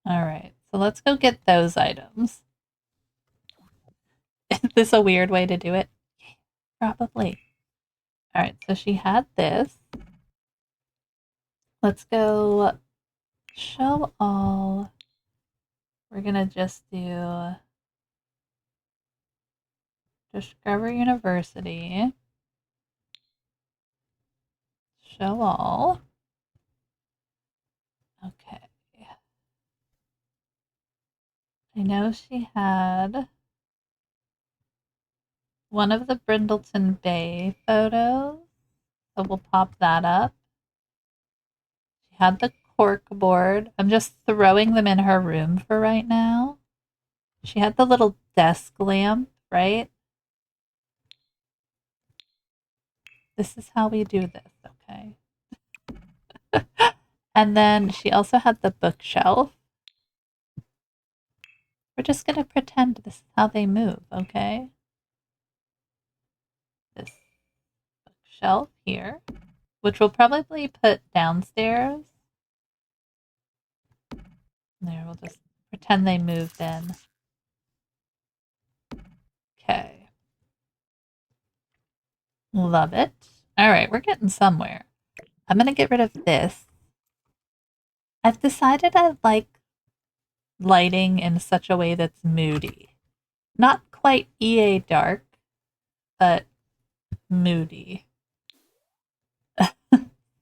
right. So let's go get those items. Is this a weird way to do it? Probably. All right. So she had this. Let's go show all. We're gonna just do Discover University. Show all. Okay. I know she had one of the Brindleton Bay photos, so we'll pop that up. She had the cork board. I'm just throwing them in her room for right now. She had the little desk lamp, right? This is how we do this, okay? And then she also had the bookshelf. We're just going to pretend this is how they move, okay? This bookshelf here, which we'll probably put downstairs. There, we'll just pretend they moved in. Okay. Love it. All right, we're getting somewhere. I'm going to get rid of this. I've decided I like lighting in such a way that's moody. Not quite EA dark, but moody.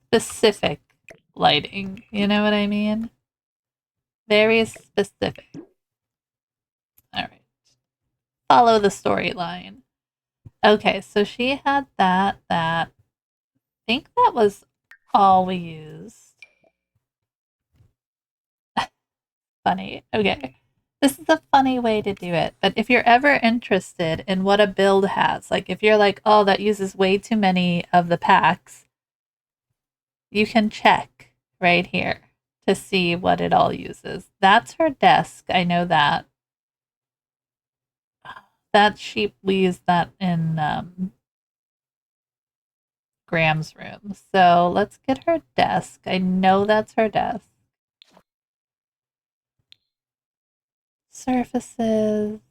Specific lighting. You know what I mean? Very specific. All right. Follow the storyline. Okay, so she had that. I think that was all we used. Funny. Okay. This is a funny way to do it. But if you're ever interested in what a build has, like if you're like, oh, that uses way too many of the packs, you can check right here to see what it all uses. That's her desk. I know that. That sheep, we used that in Graham's room. So let's get her desk. I know that's her desk. Surfaces,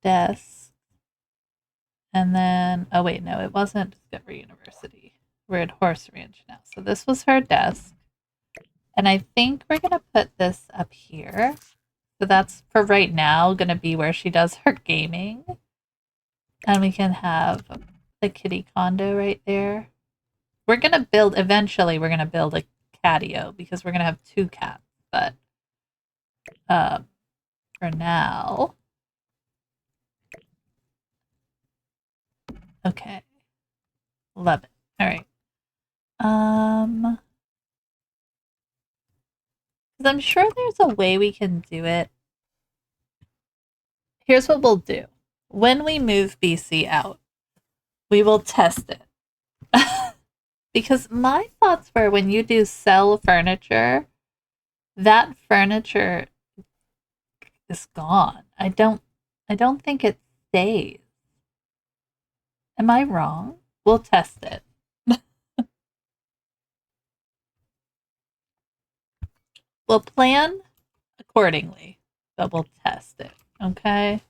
desk, and then, oh wait, no, it wasn't Discovery University. We're at Horse Ranch now. So this was her desk. And I think we're going to put this up here. So that's for right now going to be where she does her gaming. And we can have the kitty condo right there. We're going to build, eventually, we're going to build a catio because we're going to have 2 cats. But for now, okay. Love it. All right. Because I'm sure there's a way we can do it. Here's what we'll do. When we move BC out, we will test it. Because my thoughts were when you do sell furniture, that furniture is gone. I don't think it stays. Am I wrong? We'll test it. We'll plan accordingly, but we'll test it. Okay?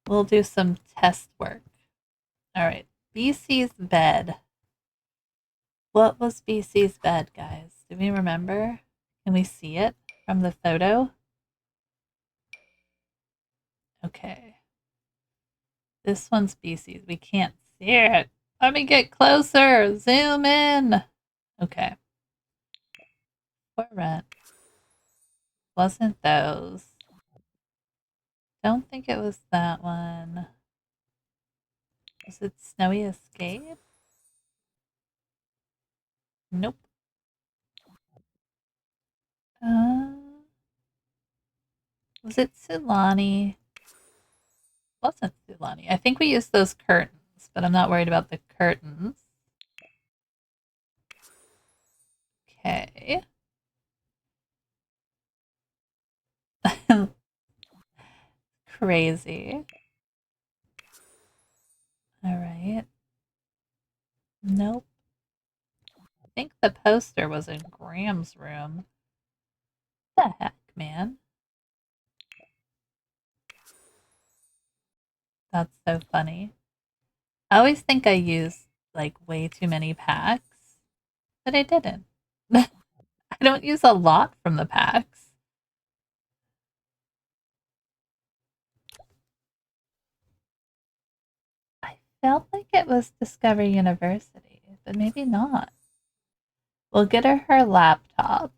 We'll do some test work. All right. BC's bed. What was BC's bed, guys? Do we remember? Can we see it from the photo? Okay. This one's BC's. We can't see it. Let me get closer. Zoom in. Okay. For rent. Wasn't those. Don't think it was that one. Was it Snowy Escape? Nope. Uh, was it Sulani? Wasn't Sulani. I think we used those curtains, but I'm not worried about the curtains. Okay. Crazy. All right. Nope. I think the poster was in Graham's room. What the heck, man? That's so funny. I always think I use like way too many packs. but I didn't. I don't use a lot from the packs. I felt like it was Discover University, but maybe not. We'll get her laptop.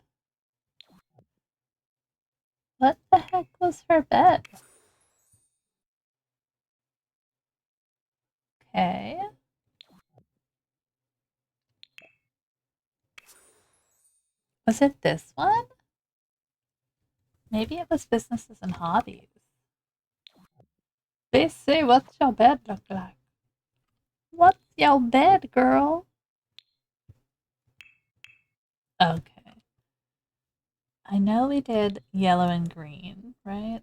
What the heck was her bed? Okay. Was it this one? Maybe it was Businesses and Hobbies. BC, what's your bed look like? What's your bed, girl? Okay. I know we did yellow and green, right?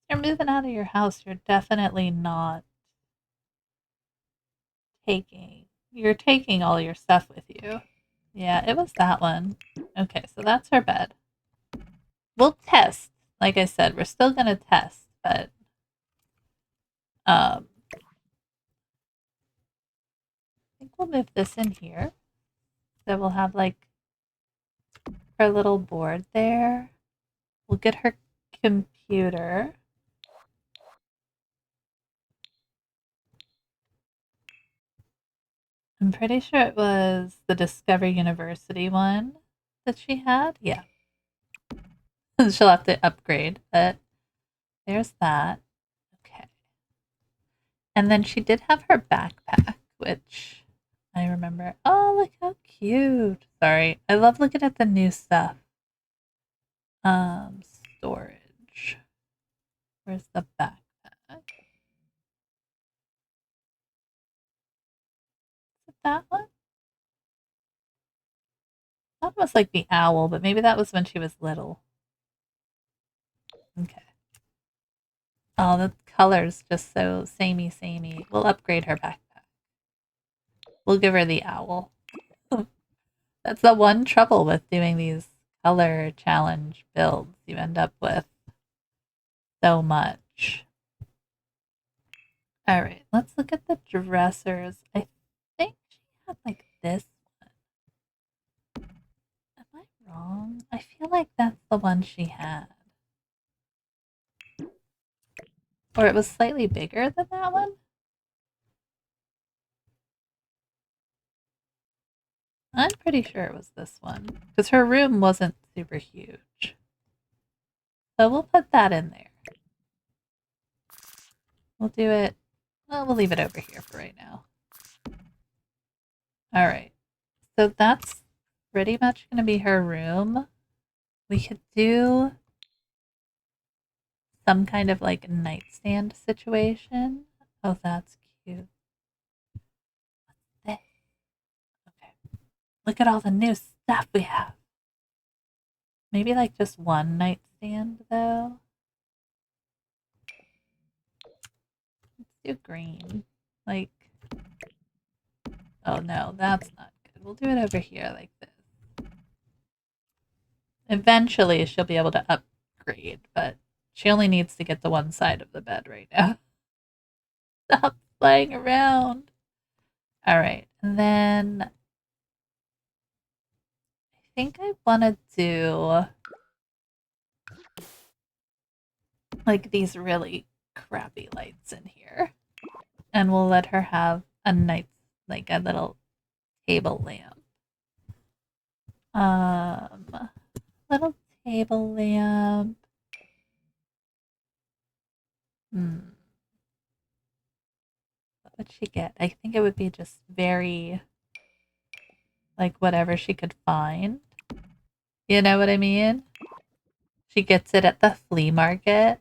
You're moving out of your house. You're definitely not taking. You're taking all your stuff with you. Yeah, it was that one. Okay, so that's her bed. We'll test. Like I said, we're still gonna test, but I think we'll move this in here. So we'll have like her little board there. We'll get her computer. I'm pretty sure it was the Discover University one that she had. Yeah. She'll have to upgrade, but there's that. Okay. And then she did have her backpack, which I remember. Oh, look how cute. Sorry. I love looking at the new stuff. Storage. Where's the backpack? Is it that one? That was like the owl, but maybe that was when she was little. Okay. Oh, the color's just so samey. We'll upgrade her backpack. We'll give her the owl. That's the one trouble with doing these color challenge builds. You end up with so much. All right, let's look at the dressers. I think she had like this one. Am I wrong? I feel like that's the one she had. Or it was slightly bigger than that one? I'm pretty sure it was this one. Because her room wasn't super huge. So we'll put that in there. We'll do it. Well, we'll leave it over here for right now. All right. So that's pretty much going to be her room. We could do some kind of like nightstand situation. Oh, that's cute. Okay. Look at all the new stuff we have. Maybe like just one nightstand though. Let's do green. Like, oh no, that's not good. We'll do it over here like this. Eventually she'll be able to upgrade, but she only needs to get to one side of the bed right now. Stop playing around. All right, and then I think I want to do like these really crappy lights in here, and we'll let her have a nice, like a little table lamp. Little table lamp. Hmm. What would she get? I think it would be just very like whatever she could find. You know what I mean? She gets it at the flea market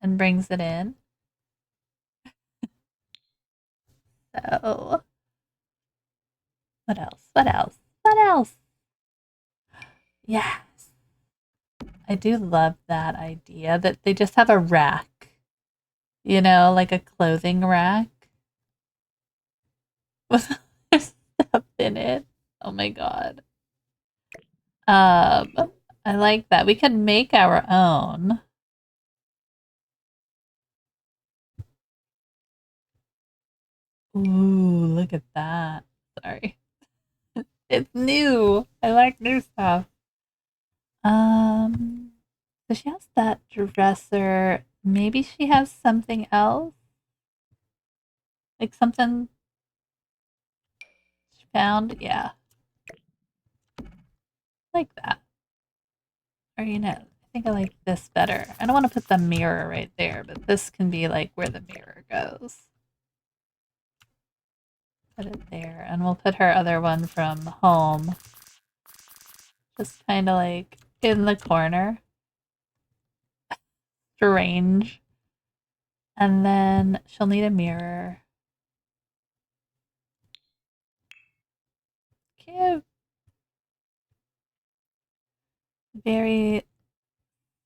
and brings it in. So, what else? What else? What else? Yes. I do love that idea that they just have a rack, like a clothing rack with their stuff in it. Oh my god. I like that. We could make our own. Ooh, look at that. Sorry. It's new. I like new stuff. So she has that dresser. Maybe she has something else? Like something she found? Yeah. Like that. Or I think I like this better. I don't want to put the mirror right there, but this can be like where the mirror goes. Put it there. And we'll put her other one from home. Just kind of like in the corner. Strange. And then she'll need a mirror. Cute. Very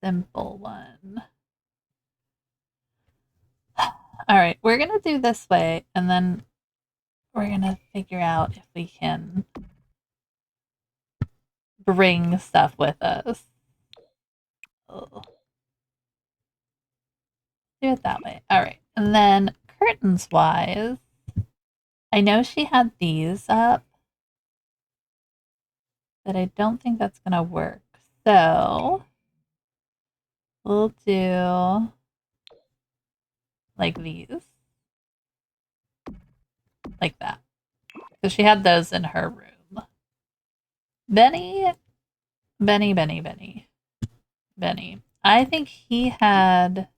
simple one. All right, we're going to do this way, and then we're going to figure out if we can bring stuff with us. Oh. Do it that way. All right. And then curtains wise, I know she had these up, but I don't think that's going to work. So we'll do like these, like that. So she had those in her room. Benny. I think he had,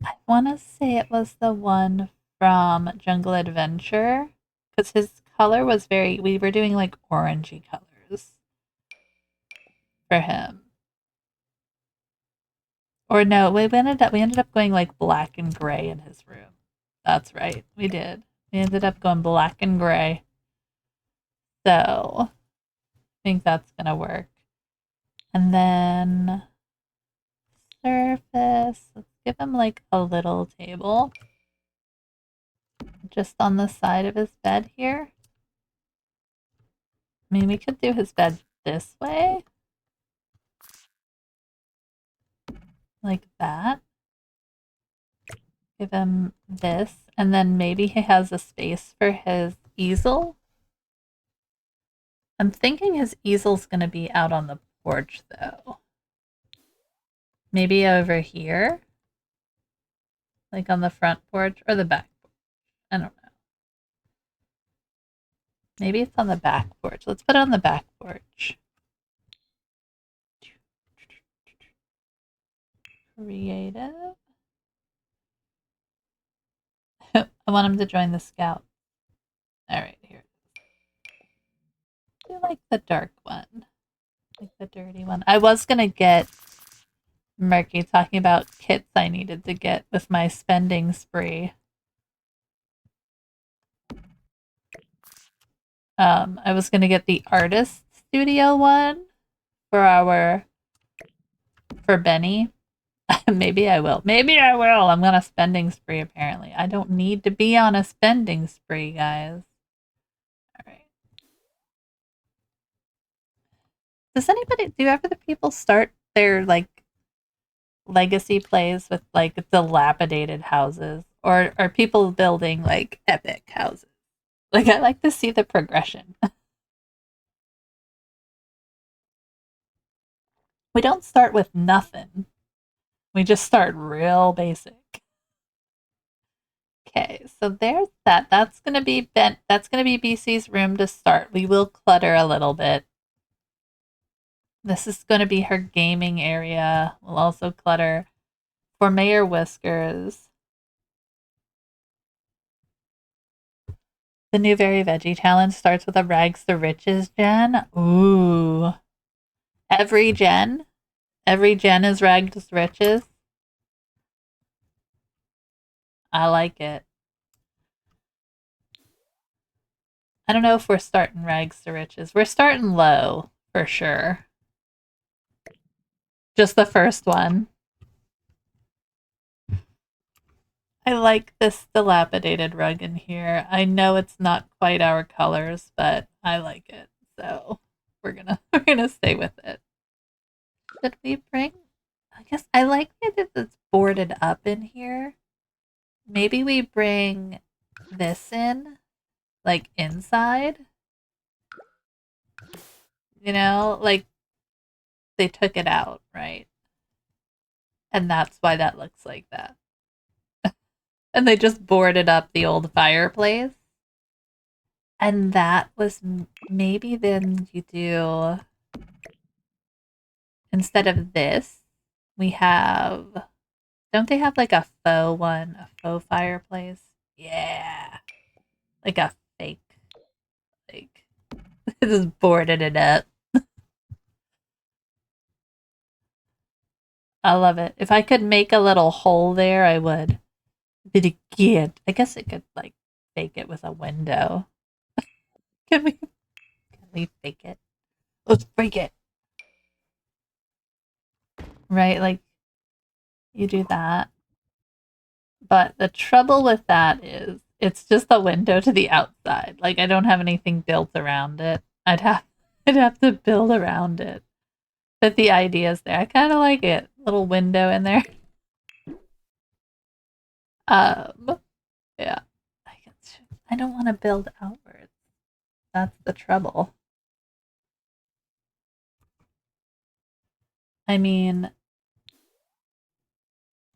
I want to say it was the one from Jungle Adventure because his color was we were doing like orangey colors for him. Or no, we ended up going like black and gray in his room. That's right, we did. We ended up going black and gray. So I think that's gonna work. And then surface. Let's give him like a little table. Just on the side of his bed here. I mean, we could do his bed this way. Like that. Give him this. And then maybe he has a space for his easel. I'm thinking his easel's going to be out on the porch, though. Maybe over here? Like on the front porch or the back porch? I don't know. Maybe it's on the back porch. Let's put it on the back porch. Creative. I want him to join the scout. Alright, here. I like the dark one. Like the dirty one. I was going to get Murky talking about kits I needed to get with my spending spree. I was going to get the artist studio one for Benny. Maybe I will. I'm on a spending spree apparently. I don't need to be on a spending spree, guys. All right. Do ever the people start their like legacy plays with like dilapidated houses, or are people building like epic houses? Like I like to see the progression. We don't start with nothing. We just start real basic. Okay, so there's that. That's gonna be BC's room to start. We will clutter a little bit. This is gonna be her gaming area. We'll also clutter for Mayor Whiskers. The new Very Veggie challenge starts with a Rags to Riches gen. Ooh. Every gen? Every gen is Rags to Riches? I like it. I don't know if we're starting Rags to Riches. We're starting low, for sure. Just the first one. I like this dilapidated rug in here. I know it's not quite our colors, but I like it. So we're gonna stay with it. Should we bring, I guess I like the idea that's boarded up in here. Maybe we bring this in, like inside. You know, like they took it out, right? And that's why that looks like that. And they just boarded up the old fireplace. And that was maybe then you do, instead of this, we have, don't they have like a faux one, a faux fireplace? Yeah. Like a fake, like, just boarded it up. I love it. If I could make a little hole there, I would. But again, I guess it could like fake it with a window. Can we? Can we fake it? Let's break it. Right? Like you do that. But the trouble with that is it's just a window to the outside. Like I don't have anything built around it. I'd have to build around it. But the idea is there. I kind of like it. Little window in there. Um, yeah. I don't want to build outwards. That's the trouble. I mean,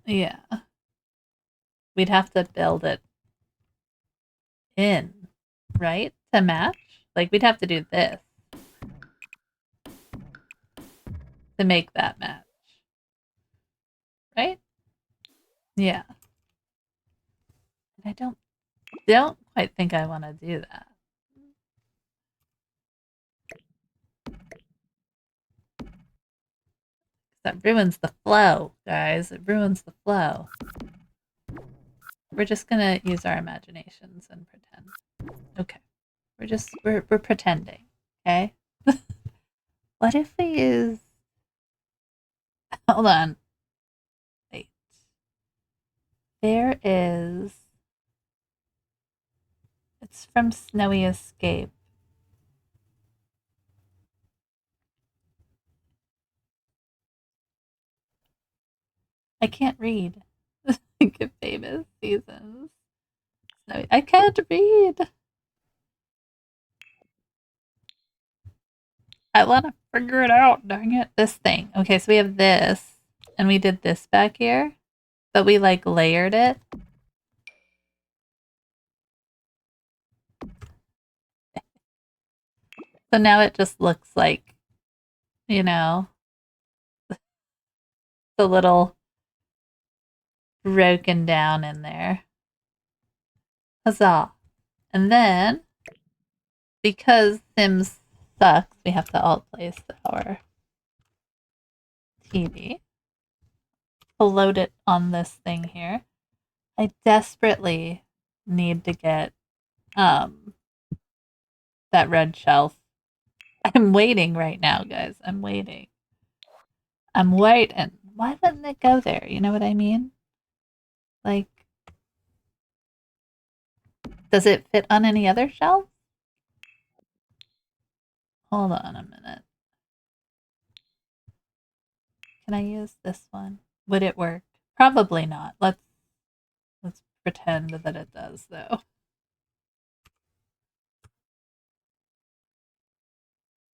yeah. We'd have to build it in, right? To match? Like we'd have to do this to make that match. Right? Yeah. I don't quite think I want to do that. That ruins the flow, guys. It ruins the flow. We're just gonna use our imaginations and pretend. Okay. We're pretending. Okay? What if we use, hold on. Wait. There is, it's from Snowy Escape. I can't read. Think of famous seasons. Snowy. I can't read. I want to figure it out. Dang it. This thing. Okay, so we have this, and we did this back here, but we like layered it. So now it just looks like, you know, the little broken down in there. Huzzah. And then, because Sims sucks, we have to alt place our TV. We'll load it on this thing here. I desperately need to get that red shelf. I'm waiting right now, guys. I'm waiting. I'm waiting. Why wouldn't it go there? You know what I mean? Like, does it fit on any other shelf? Hold on a minute. Can I use this one? Would it work? Probably not. Let's pretend that it does though.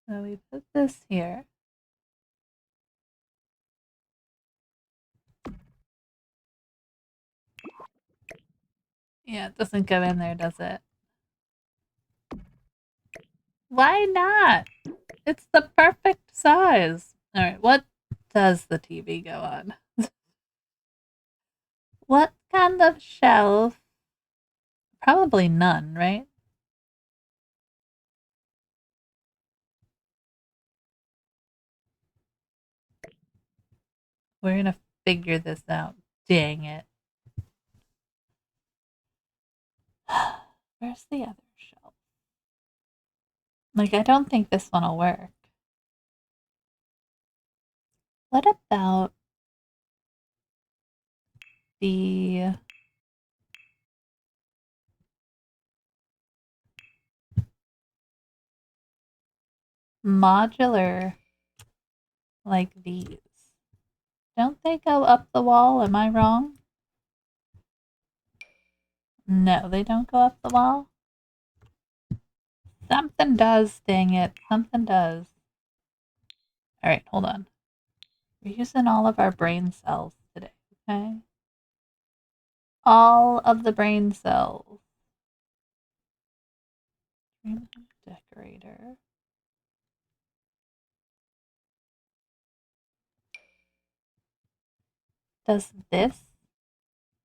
So we put this here. Yeah, it doesn't go in there, does it? Why not? It's the perfect size. All right, what does the TV go on? What kind of shelf? Probably none, right? We're gonna figure this out. Dang it. Where's the other shelf? Like, I don't think this one will work. What about the modular like these? Don't they go up the wall? Am I wrong? No, they don't go up the wall. Something does, dang it. Something does. Alright, hold on. We're using all of our brain cells today, okay? All of the brain cells. Decorator. Does this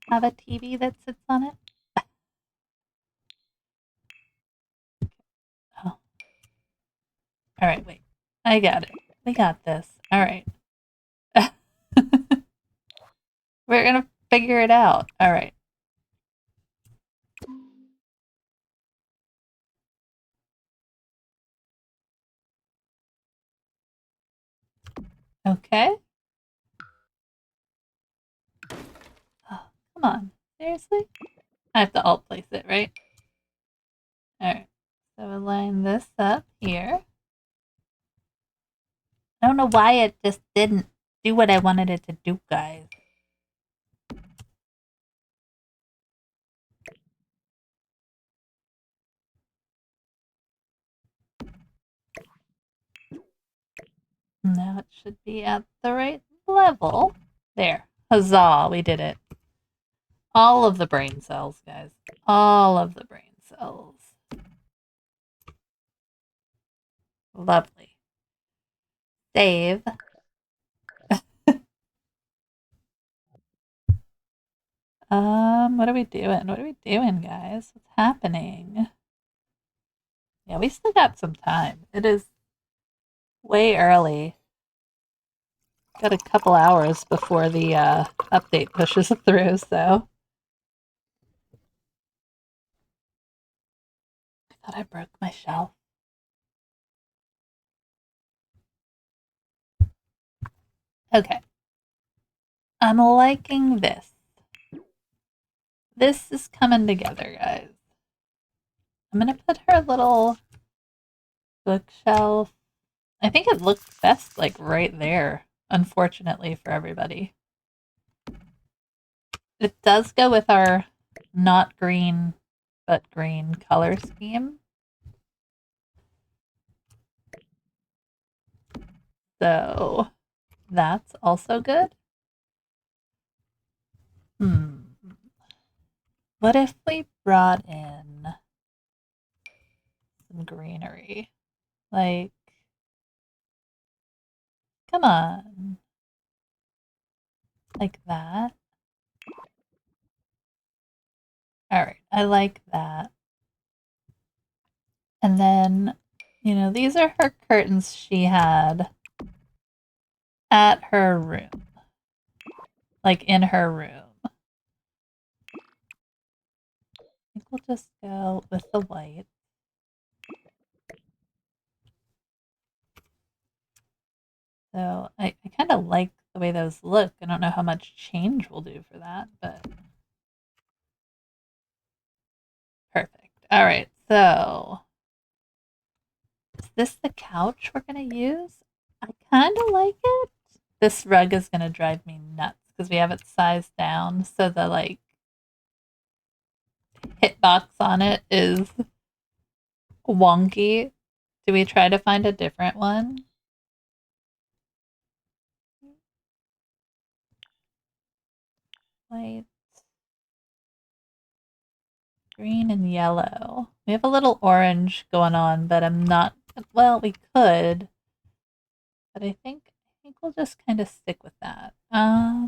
have a TV that sits on it? Oh. Alright, wait. I got it. We got this. Alright. We're gonna figure it out. Alright. Okay. Oh, come on. Seriously? I have to alt place it, right? Alright. So we'll line this up here. I don't know why it just didn't do what I wanted it to do, guys. Now it should be at the right level. There. Huzzah, we did it. All of the brain cells, guys. All of the brain cells. Lovely. Save. What are we doing? What are we doing, guys? What's happening? Yeah, we still got some time. It is way early. Got a couple hours before the update pushes through, so. I thought I broke my shelf. Okay. I'm liking this. This is coming together, guys. I'm gonna put her little bookshelf. I think it looks best like right there, unfortunately for everybody. It does go with our not green but green color scheme. So that's also good. What if we brought in some greenery? Like, come on. Like that. Alright, I like that. And then, these are her curtains she had at her room. Like in her room. I think we'll just go with the white. So I kind of like the way those look. I don't know how much change we'll do for that, but perfect. All right, so is this the couch we're going to use? I kind of like it. This rug is going to drive me nuts because we have it sized down so the hitbox on it is wonky. Do we try to find a different one? White, green, and yellow. We have a little orange going on, but I'm not. Well, we could, but I think we'll just kind of stick with that. I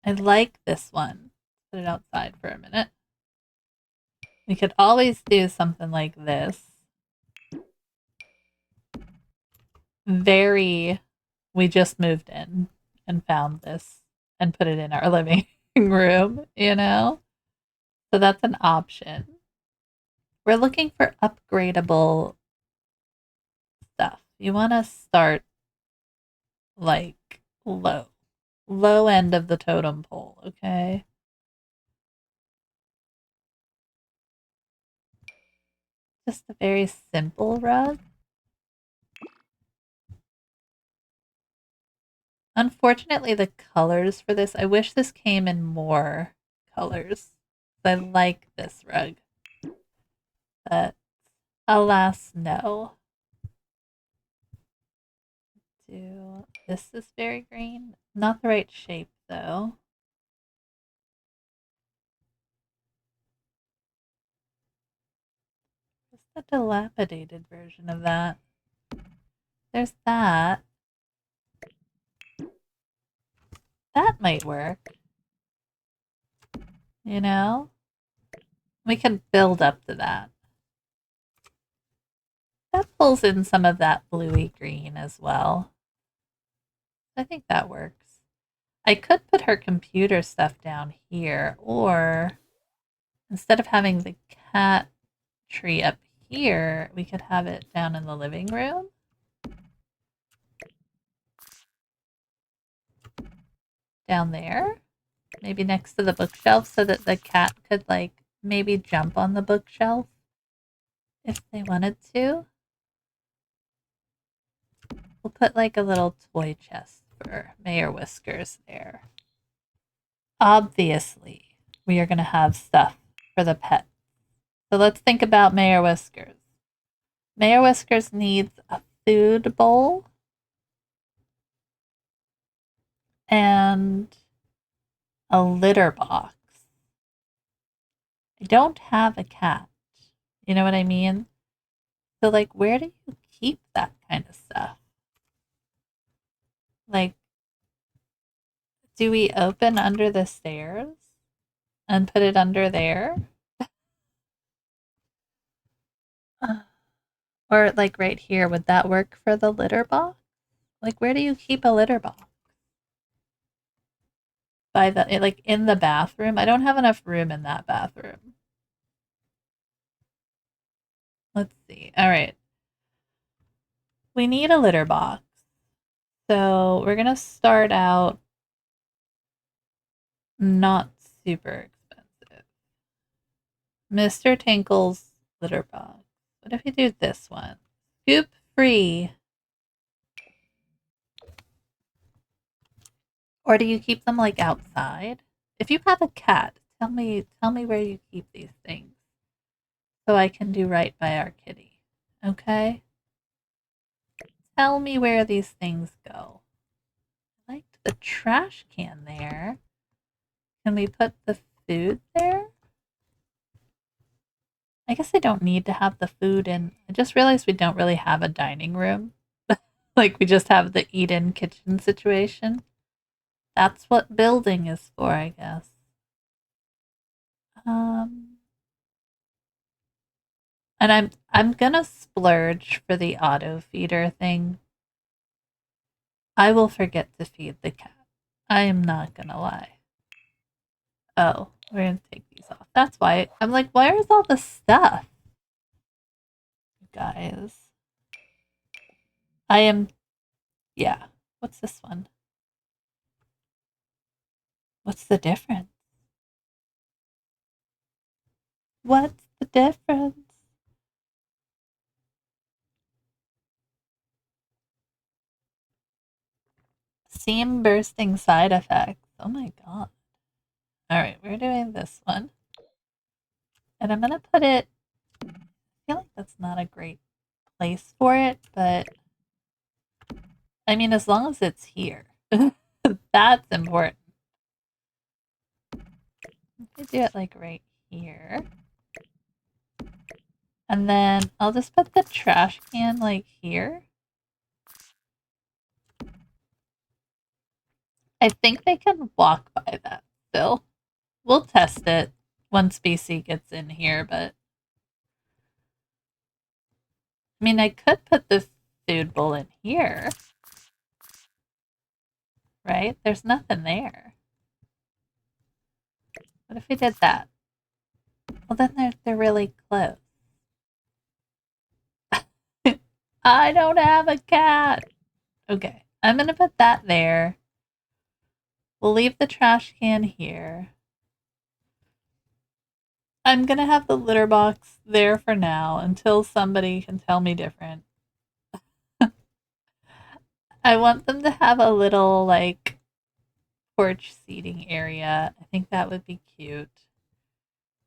like this one. Put it outside for a minute. We could always do something like this. We just moved in and found this and put it in our living room, So that's an option. We're looking for upgradable stuff. You want to start like low end of the totem pole, okay? Just a very simple rug. Unfortunately, the colors for this, I wish this came in more colors. I like this rug. But alas, no. This is very green. Not the right shape, though. What's the dilapidated version of that? There's that. That might work. You know? We can build up to that. That pulls in some of that bluey green as well. I think that works. I could put her computer stuff down here, or instead of having the cat tree up here, we could have it down in the living room. Down there. Maybe next to the bookshelf so that the cat could, like, maybe jump on the bookshelf if they wanted to. We'll put, like, a little toy chest for Mayor Whiskers there. Obviously, we are going to have stuff for the pet. So let's think about Mayor Whiskers. Mayor Whiskers needs a food bowl and a litter box. I don't have a cat. You know what I mean? So, like, where do you keep that kind of stuff? Like, do we open under the stairs and put it under there? Or, like, right here, would that work for the litter box? Like, where do you keep a litter box? By the, like, in the bathroom? I don't have enough room in that bathroom. Let's see. All right. We need a litter box. So we're going to start out not super expensive. Mr. Tinkle's litter box. What if we do this one? Scoop free. Or do you keep them, like, outside? If you have a cat, tell me where you keep these things so I can do right by our kitty. Okay? Tell me where these things go. I liked the trash can there. Can we put the food there? I guess I don't need to have the food in. I just realized we don't really have a dining room. Like, we just have the eat-in kitchen situation. That's what building is for, I guess. Um, and I'm gonna splurge for the auto feeder thing. I will forget to feed the cat. I am not gonna lie. Oh, we're gonna take these off. That's why I'm like, where is all the stuff? Guys. I am, yeah. What's this one? What's the difference? What's the difference? Seam bursting side effects. Oh my god. Alright, we're doing this one. And I'm gonna put it, I feel like that's not a great place for it, but I mean, as long as it's here. That's important. I do it, like, right here. And then I'll just put the trash can, like, here. I think they can walk by that still. We'll test it once BC gets in here, but I mean, I could put the food bowl in here, right? There's nothing there. What if we did that? Well, then they're really close. I don't have a cat. Okay, I'm gonna put that there. We'll leave the trash can here. I'm gonna have the litter box there for now until somebody can tell me different. I want them to have a little, like, porch seating area. I think that would be cute.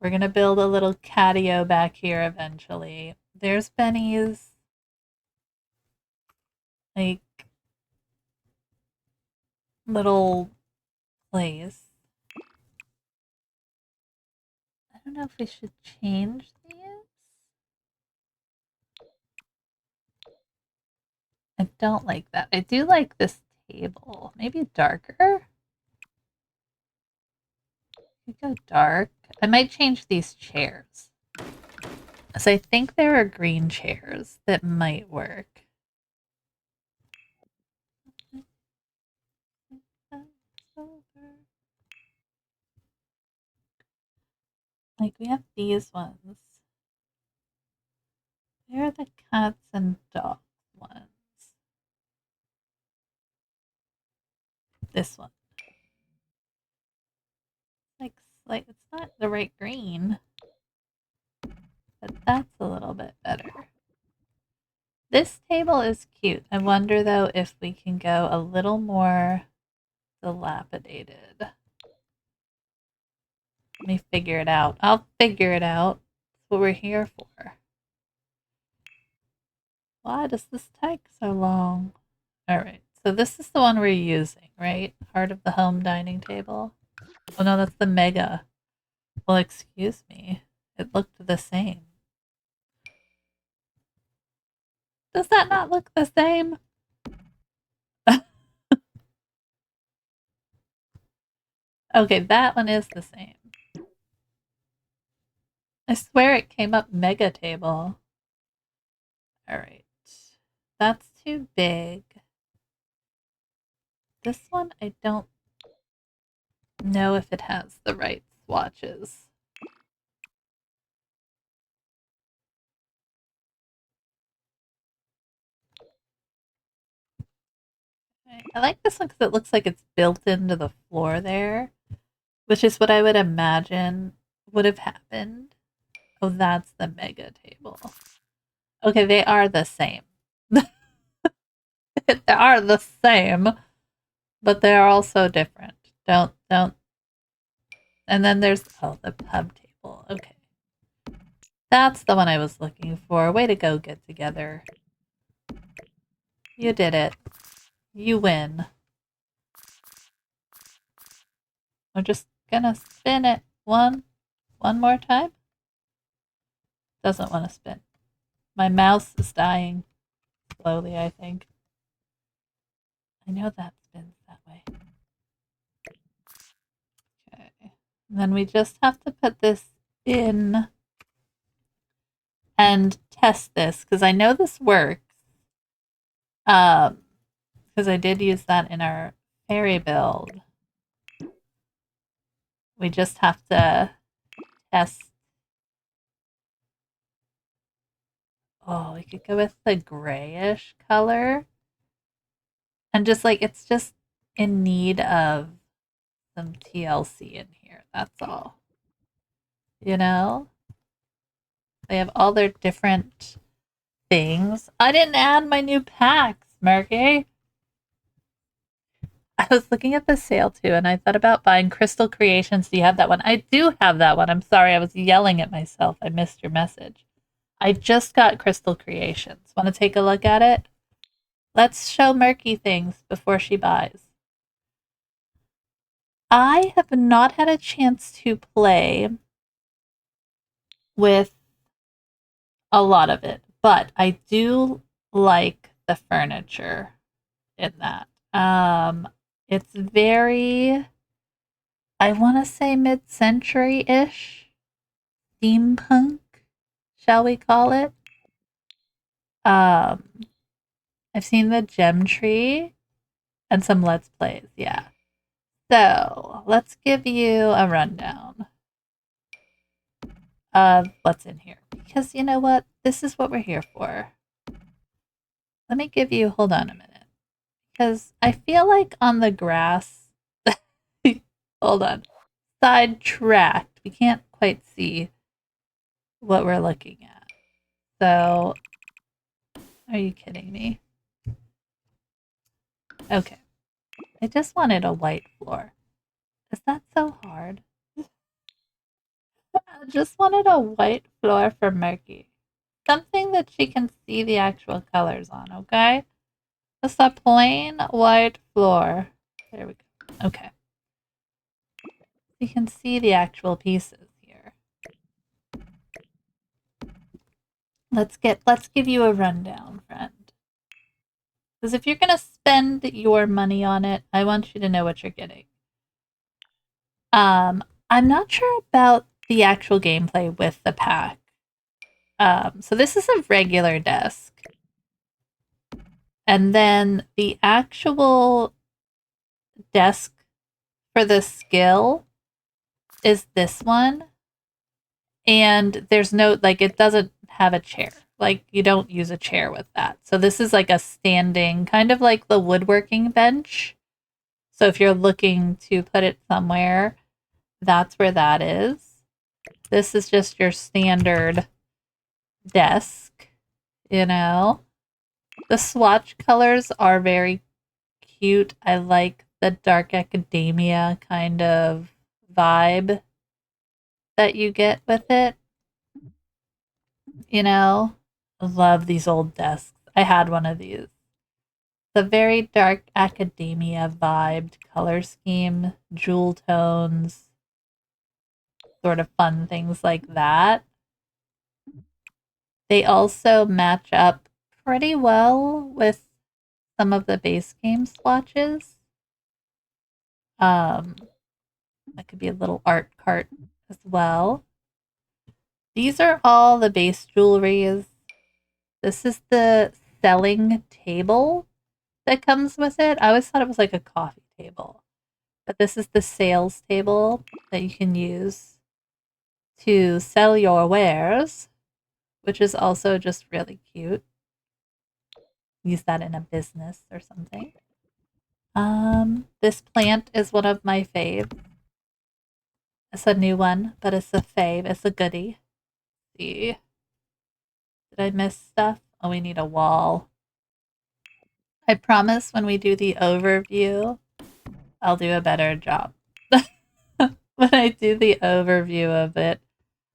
We're gonna build a little catio back here eventually. There's Benny's, like, little place. I don't know if we should change these. I don't like that. I do like this table. Maybe darker? We go dark. I might change these chairs. So I think there are green chairs that might work. Like we have these ones. Where are the cats and dog ones? This one. Like it's not the right green, but that's a little bit better. This table is cute. I wonder though if we can go a little more dilapidated. Let me figure it out. I'll figure it out. That's what we're here for. Why does this take so long? Alright, so this is the one we're using, right? Heart of the home dining table. Oh no, that's the mega. Well, excuse me. It looked the same. Does that not look the same? Okay, that one is the same. I swear it came up mega table. Alright. That's too big. This one, I don't know if it has the right swatches. I like this one because it looks like it's built into the floor there, which is what I would imagine would have happened. Oh, that's the mega table. Okay, they are the same. They are the same, but they are also different. Don't. And then there's, oh, the pub table. Okay. That's the one I was looking for. Way to go, get together. You did it. You win. We're just gonna spin it one more time. Doesn't want to spin. My mouse is dying slowly, I think. I know that spins that way. Okay. And then we just have to put this in and test this because I know this works. Because I did use that in our fairy build. We just have to test. Oh, we could go with the grayish color. And just like, it's just in need of some TLC in here. That's all. You know? They have all their different things. I didn't add my new packs, Murky. I was looking at the sale too, and I thought about buying Crystal Creations. Do you have that one? I do have that one. I'm sorry, I was yelling at myself. I missed your message. I just got Crystal Creations. Want to take a look at it? Let's show Murky things before she buys. I have not had a chance to play with a lot of it, but I do like the furniture in that. It's very, I want to say mid-century ish, steampunk, shall we call it? Um, I've seen the gem tree and some let's plays, yeah. So let's give you a rundown of what's in here because you know what? This is what we're here for. Let me give you, hold on a minute, because I feel like on the grass, hold on, sidetracked. We can't quite see what we're looking at. So, are you kidding me? Okay. I just wanted a white floor. Is that so hard? I just wanted a white floor for Murky. Something that she can see the actual colors on, okay? Just a plain white floor. There we go. Okay. You can see the actual pieces here. Let's give you a rundown, friend. Because if you're gonna spend your money on it, I want you to know what you're getting. I'm not sure about the actual gameplay with the pack. So this is a regular desk. And then the actual desk for the skill is this one. And there's no, like, it doesn't have a chair. Like, you don't use a chair with that. So this is like a standing, kind of like the woodworking bench. So if you're looking to put it somewhere, that's where that is. This is just your standard desk, you know. The swatch colors are very cute. I like the dark academia kind of vibe that you get with it. You know, I love these old desks. I had one of these. The very dark academia vibed color scheme, jewel tones, sort of fun things like that. They also match up pretty well with some of the base game swatches. Um, that could be a little art cart as well. These are all the base jewelries. This is the selling table that comes with it. I always thought it was like a coffee table, but this is the sales table that you can use to sell your wares, which is also just really cute. Use that in a business or something. This plant is one of my faves. It's a new one, but it's a fave. It's a goodie. Let's see. Did I miss stuff? Oh, we need a wall. I promise when we do the overview, I'll do a better job. When I do the overview of it,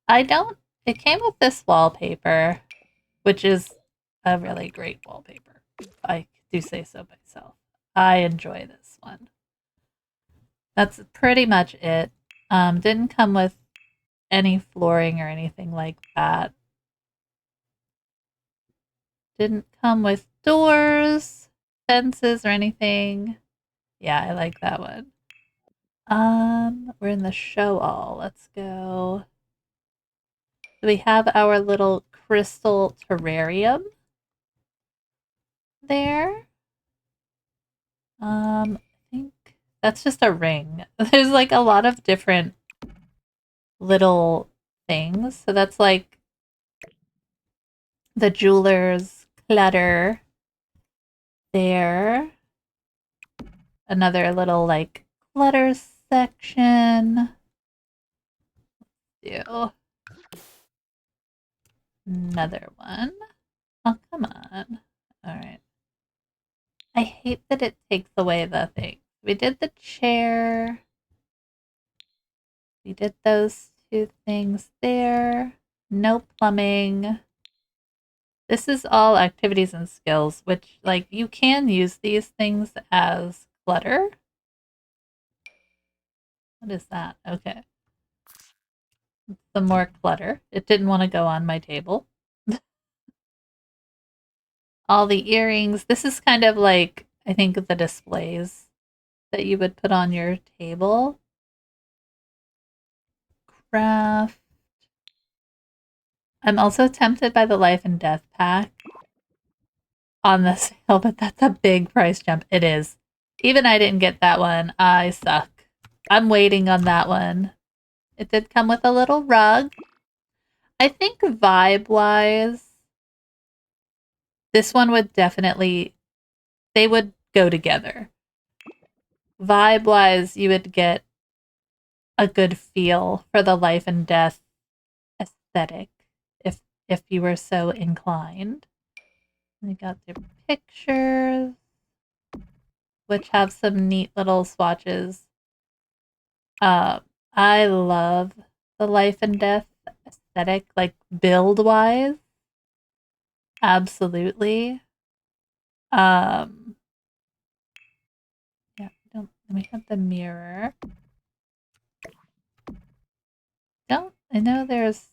I don't. It came with this wallpaper, which is a really great wallpaper. I do say so myself. I enjoy this one. That's pretty much it. Didn't come with any flooring or anything like that. Didn't come with doors, fences, or anything. Yeah, I like that one. We're in the show all. Let's go. So we have our little crystal terrarium there. I think that's just a ring. There's like a lot of different little things. So that's like the jeweler's clutter there. Another little like clutter section. Do another one. Oh, come on. All right. I hate that it takes away the thing. We did the chair. We did those two things there. No plumbing. This is all activities and skills, which, like, you can use these things as clutter. What is that? Okay. Some more clutter. It didn't want to go on my table. All the earrings. This is kind of like, I think, the displays that you would put on your table. Craft. I'm also tempted by the life and death pack on the sale, but that's a big price jump. It is. Even I didn't get that one. I suck. I'm waiting on that one. It did come with a little rug. I think vibe wise, this one would definitely, they would go together. Vibe wise, you would get a good feel for the life and death aesthetic if you were so inclined. We got the pictures. which have some neat little swatches. I love the Life and Death aesthetic, like build wise. Absolutely. Um, yeah, don't let me have the mirror. Don't I know there's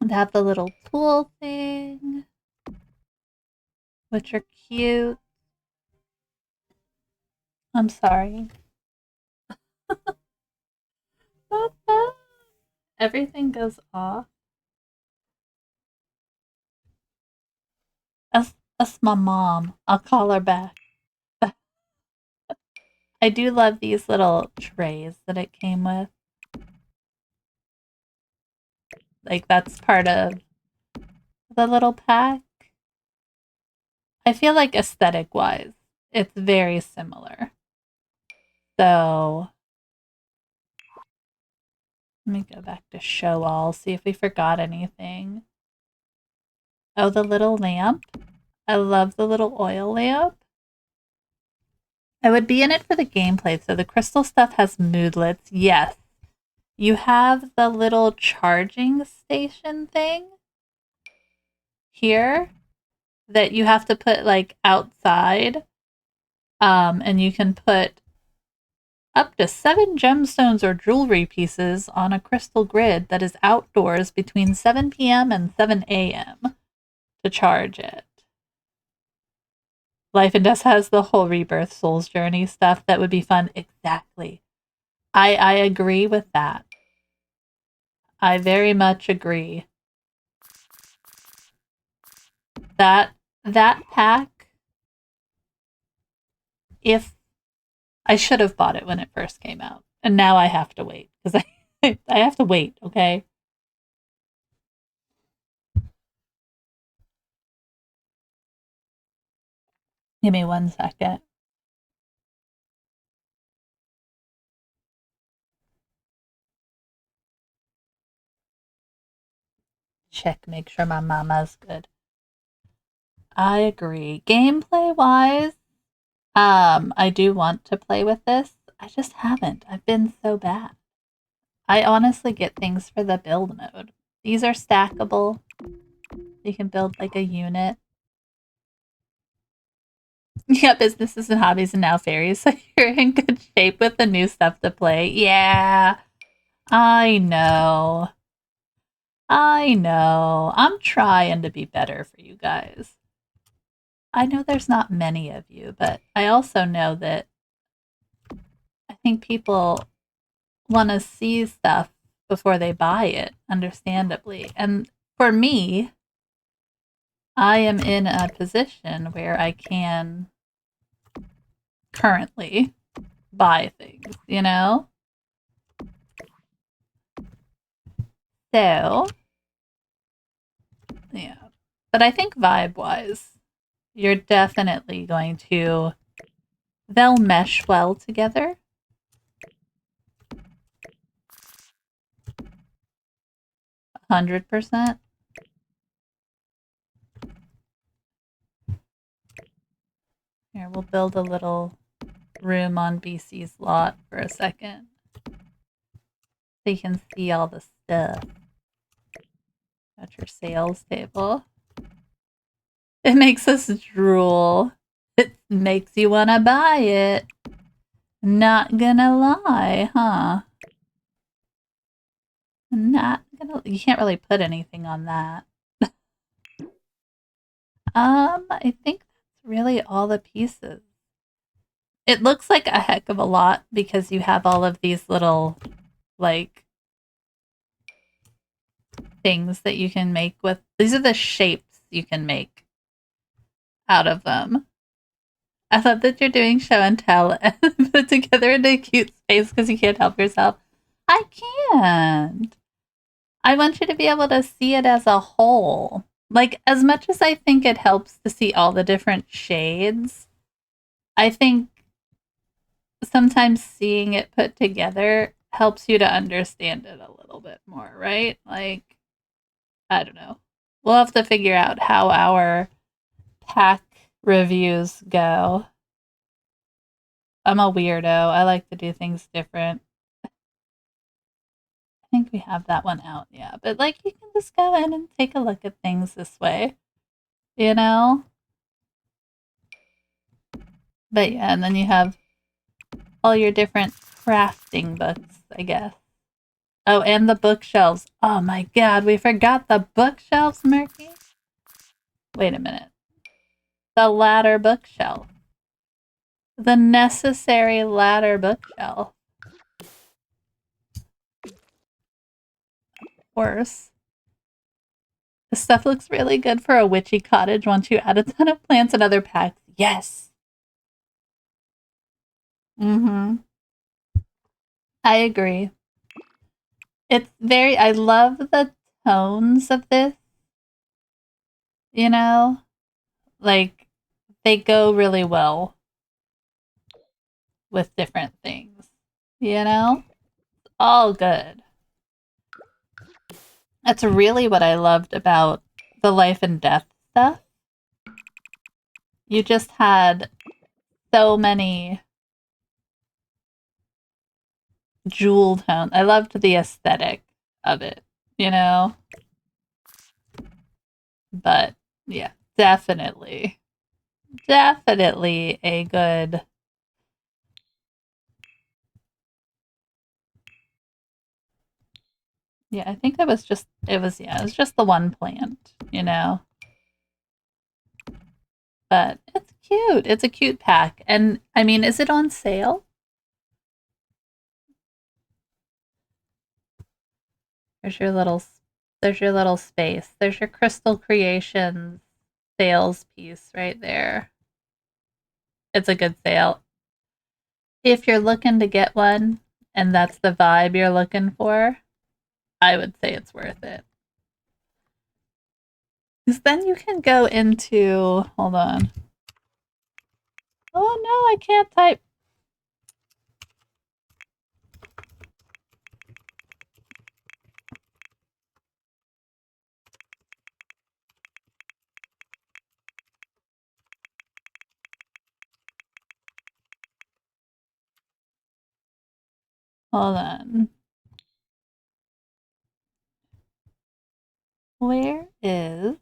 have the little tool thing, which are cute. I'm sorry. Everything goes off. That's my mom. I'll call her back. I do love these little trays that it came with. Like, that's part of the little pack. I feel like aesthetic wise, it's very similar. So, let me go back to show all, see if we forgot anything. Oh, the little lamp. I love the little oil lamp. I would be in it for the gameplay. So the crystal stuff has moodlets. Yes. You have the little charging station thing here that you have to put like outside. And you can put up to 7 gemstones or jewelry pieces on a crystal grid that is outdoors between 7 p.m. and 7 a.m. to charge it. Life and Death has the whole rebirth soul's journey stuff that would be fun. Exactly. I agree with that. I very much agree. That pack, if I should have bought it when it first came out, and now I have to wait because I have to wait. Okay. Give me 1 second. Check, make sure my mama's good. I agree. Gameplay wise, I do want to play with this. I just haven't. I've been so bad. I honestly get things for the build mode. These are stackable. You can build like a unit. Yeah, businesses and hobbies and now fairies. So you're in good shape with the new stuff to play. Yeah, I know. I know. I'm trying to be better for you guys. I know there's not many of you, but I also know that I think people want to see stuff before they buy it, understandably. And for me, I am in a position where I can currently buy things, you know? So, yeah. But I think vibe wise, you're definitely going to, they'll mesh well together. 100%. Here, we'll build a little room on BC's lot for a second. So you can see all the stuff. Got your sales table. It makes us drool. It makes you want to buy it. Not gonna lie, huh? Not gonna. You can't really put anything on that. I think that's really all the pieces. It looks like a heck of a lot because you have all of these little, like, things that you can make with. These are the shapes you can make out of them. I love that you're doing show and tell and put together in a cute space because you can't help yourself. I can't. I want you to be able to see it as a whole. Like, as much as I think it helps to see all the different shades, I think sometimes seeing it put together helps you to understand it a little bit more, right? Like, I don't know. We'll have to figure out how our pack reviews go. I'm a weirdo. I like to do things different. I think we have that one out, yeah. But like you can just go in and take a look at things this way, you know? But yeah, and then you have all your different crafting books, I guess. Oh, and the bookshelves. Oh my god, we forgot the bookshelves, Murky. Wait a minute. The ladder bookshelf. The necessary ladder bookshelf. Worse. This stuff looks really good for a witchy cottage once you add a ton of plants and other packs. Yes. Mm-hmm. I agree. It's very, I love the tones of this, you know? Like, they go really well with different things, you know? All good. That's really what I loved about the life and death stuff. You just had so many jewel tones. I loved the aesthetic of it, you know? But yeah, definitely. Definitely a good. Yeah, I think it was just the one plant, you know? But it's cute. It's a cute pack. And I mean, is it on sale? There's your little there's your little space. There's your Crystal Creations sales piece right there. It's a good sale. If you're looking to get one and that's the vibe you're looking for, I would say it's worth it. Because then you can go into, hold on. Oh no, I can't type. Hold on. Where is.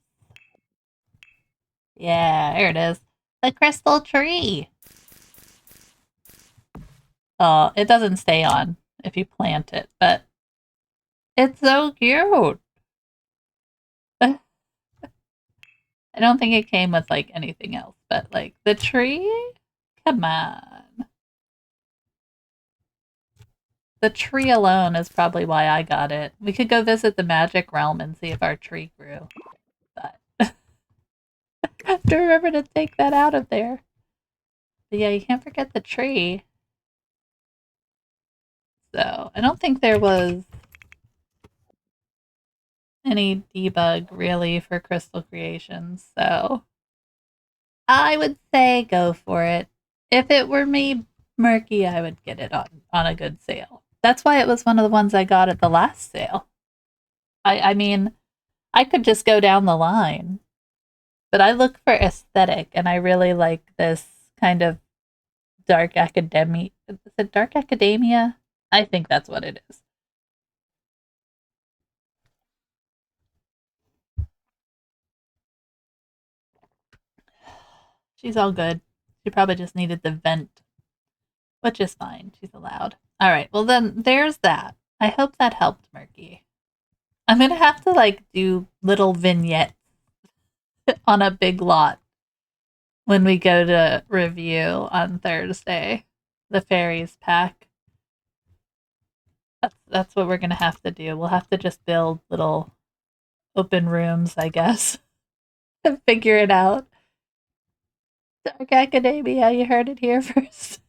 Yeah, here it is. The crystal tree. Oh, it doesn't stay on if you plant it, but it's so cute. I don't think it came with like anything else, but like the tree? Come on. The tree alone is probably why I got it. We could go visit the magic realm and see if our tree grew. But I have to remember to take that out of there. But yeah, you can't forget the tree. So I don't think there was any debug really for Crystal Creations. So I would say go for it. If it were me, Murky, I would get it on a good sale. That's why it was one of the ones I got at the last sale. I mean, I could just go down the line, but I look for aesthetic, and I really like this kind of dark academia. Is it dark academia? I think that's what it is. She's all good. She probably just needed the vent, which is fine. She's allowed. All right. Well, then there's that. I hope that helped, Murky. I'm gonna have to like do little vignettes on a big lot when we go to review on Thursday. The fairies pack. That's what we're gonna have to do. We'll have to just build little open rooms, I guess, and figure it out. Dark Academia, you heard it here first.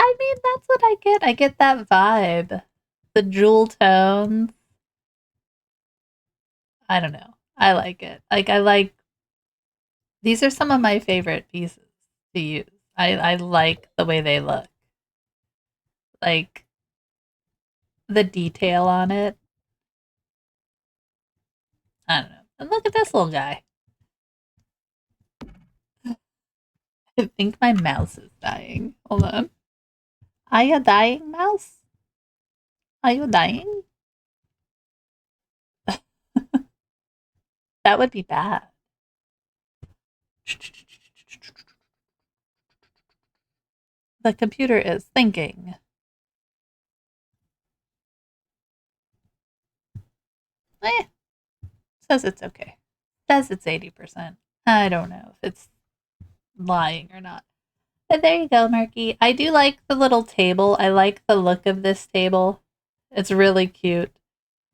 I mean, that's what I get. I get that vibe. The jewel tones. I don't know. I like it. Like I like these are some of my favorite pieces to use. I like the way they look. Like the detail on it. I don't know. And look at this little guy. I think my mouse is dying. Hold on. Are you dying, mouse? Are you dying? That would be bad. The computer is thinking. Eh, says it's okay. Says it's 80%. I don't know if it's lying or not. But there you go, Murky. I do like the little table. I like the look of this table. It's really cute.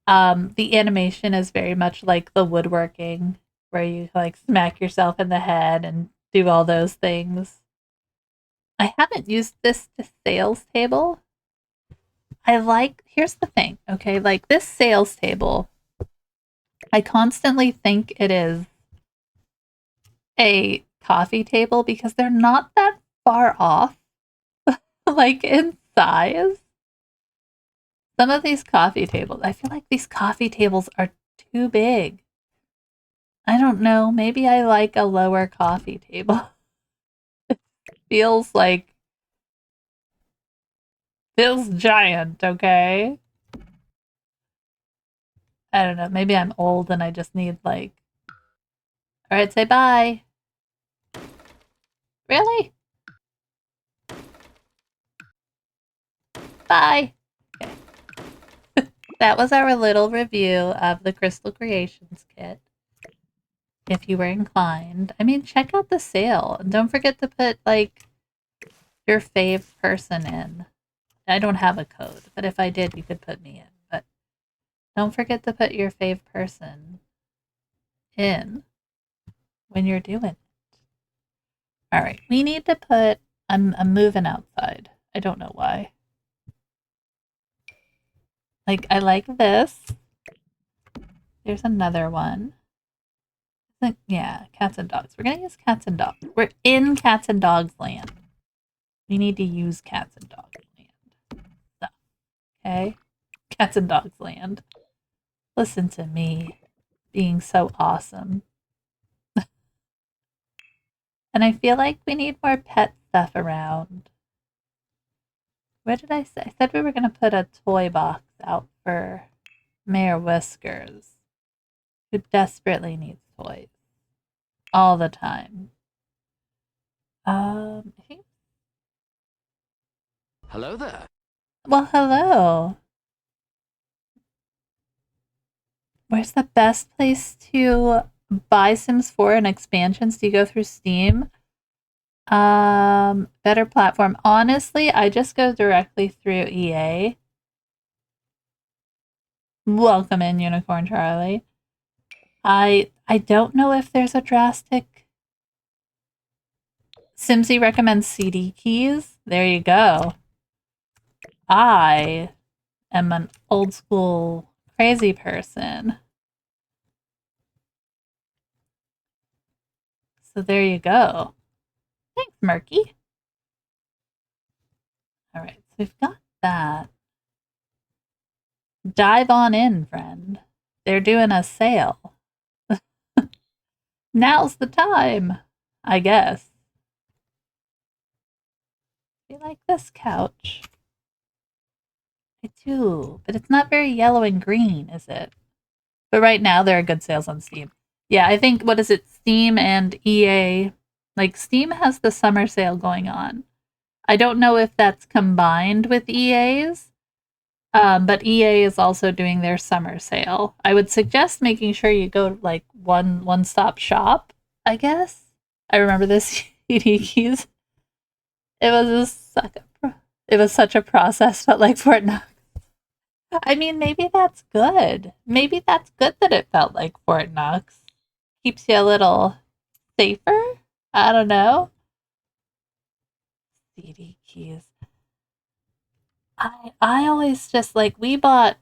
The animation is very much like the woodworking, where you like smack yourself in the head and do all those things. I haven't used this to sales table. Here's the thing, okay? Like this sales table, I constantly think it is a coffee table because they're not that far off, like in size. Some of these coffee tables, I feel like these coffee tables are too big. I don't know. Maybe I like a lower coffee table. feels like feels giant, okay? I don't know. Maybe I'm old and I just need like all right, say bye. Really? Bye. Okay. That was our little review of the Crystal Creations kit. If you were inclined. I mean, check out the sale. And don't forget to put like your fave person in. I don't have a code, but if I did, you could put me in. But don't forget to put your fave person in when you're doing it. All right, we need to put. I'm moving outside. I don't know why. Like I like this. There's another one. Yeah, cats and dogs. We're gonna use cats and dogs. We're in cats and dogs land. We need to use cats and dogs land. So, okay, cats and dogs land. Listen to me being so awesome. And I feel like we need more pet stuff around. What did I say? I said we were going to put a toy box out for Mayor Whiskers, who desperately needs toys all the time. I think. Hello there. Well, hello. Where's the best place to buy Sims 4 and expansions? Do you go through Steam? Better platform. Honestly, I just go directly through EA. Welcome in, Unicorn Charlie. I don't know if there's a drastic. Simsy recommends CD keys. There you go. I am an old school crazy person. So there you go. Thanks, Murky. All right, so we've got that. Dive on in, friend. They're doing a sale. Now's the time, I guess. You like this couch? I do, but it's not very yellow and green, is it? But right now, there are good sales on Steam. Yeah, I think, what is it, Steam and EA? Like, Steam has the summer sale going on. I don't know if that's combined with EA's, but EA is also doing their summer sale. I would suggest making sure you go like one stop shop, I guess. I remember this CD keys. It was such a process, but like Fort Knox. I mean, maybe that's good. Maybe that's good that it felt like Fort Knox. Keeps you a little safer. I don't know. CD keys. I always just like we bought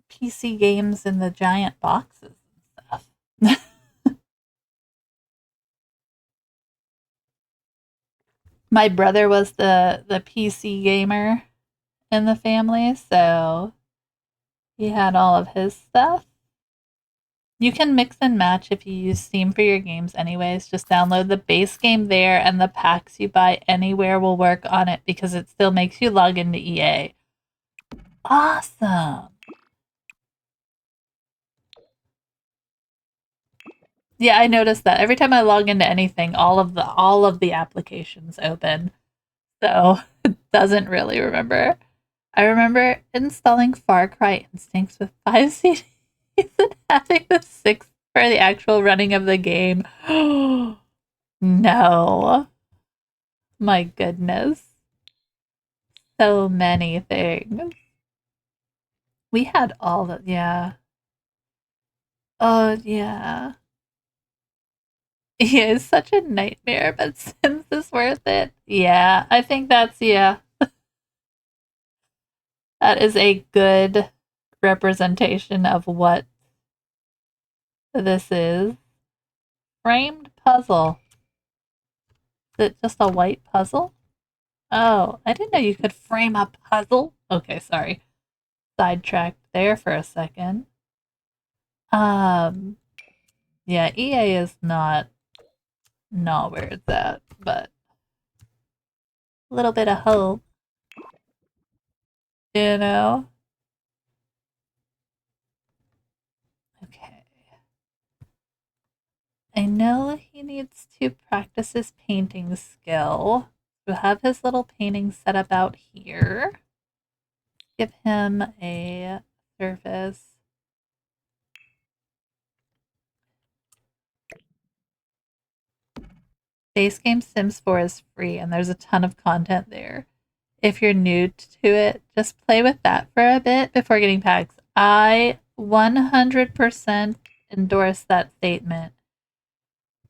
PC games in the giant boxes and stuff. My brother was the PC gamer in the family, so he had all of his stuff. You can mix and match if you use Steam for your games, anyways. Just download the base game there, and the packs you buy anywhere will work on it because it still makes you log into EA. Awesome. Yeah, I noticed that every time I log into anything, all of the applications open. So it doesn't really remember. I remember installing Far Cry Instincts with 5 CDs and having the sixth for the actual running of the game. No. My goodness. So many things. We had all the, yeah. Oh, yeah. Yeah, it's such a nightmare, but Sims is worth it. Yeah, I think yeah, that is a good representation of what this is. Framed puzzle. Is it just a white puzzle? Oh, I didn't know you could frame a puzzle. Okay, sorry. Sidetracked there for a second. Um, yeah, EA is not where it's at, but a little bit of hope, you know? Okay. I know he needs to practice his painting skill. We'll have his little painting set up out here. Give him a surface. Base game Sims 4 is free, and there's a ton of content there. If you're new to it, just play with that for a bit before getting packs. I 100% endorse that statement.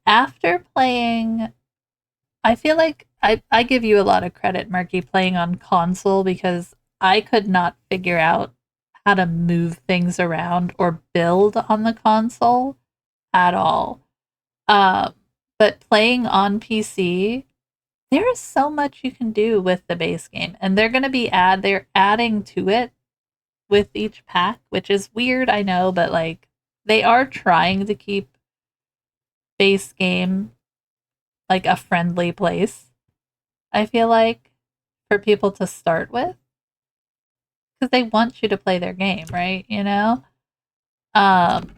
After playing, I feel like I give you a lot of credit, Marky, playing on console because I could not figure out how to move things around or build on the console at all. Um, but playing on PC, there is so much you can do with the base game, and they're adding to it with each pack, which is weird, I know, but like they are trying to keep base game like a friendly place. I feel like for people to start with because they want you to play their game, right? Um,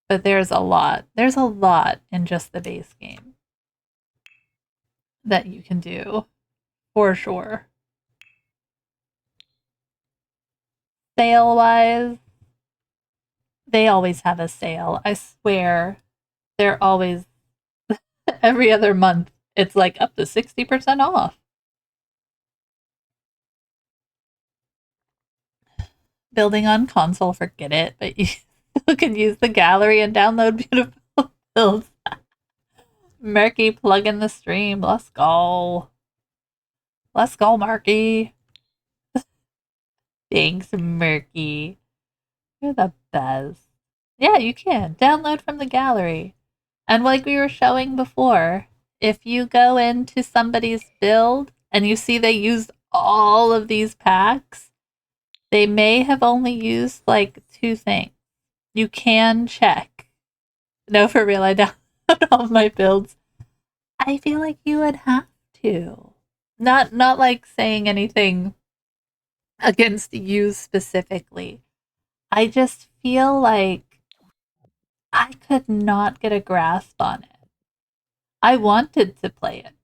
but there's a lot. There's a lot in just the base game that you can do for sure. Sale wise, they always have a sale. I swear, they're always every other month. It's like up to 60% off. Building on console, forget it, but you can use the gallery and download beautiful builds. Murky, plug in the stream. Let's go. Let's go, Murky. Thanks, Murky. You're the best. Yeah, you can. Download from the gallery. And like we were showing before, if you go into somebody's build and you see they used all of these packs, they may have only used like two things. You can check. No, for real, I download all my builds. I feel like you would have to. Not like saying anything against you specifically. I just feel like I could not get a grasp on it. I wanted to play it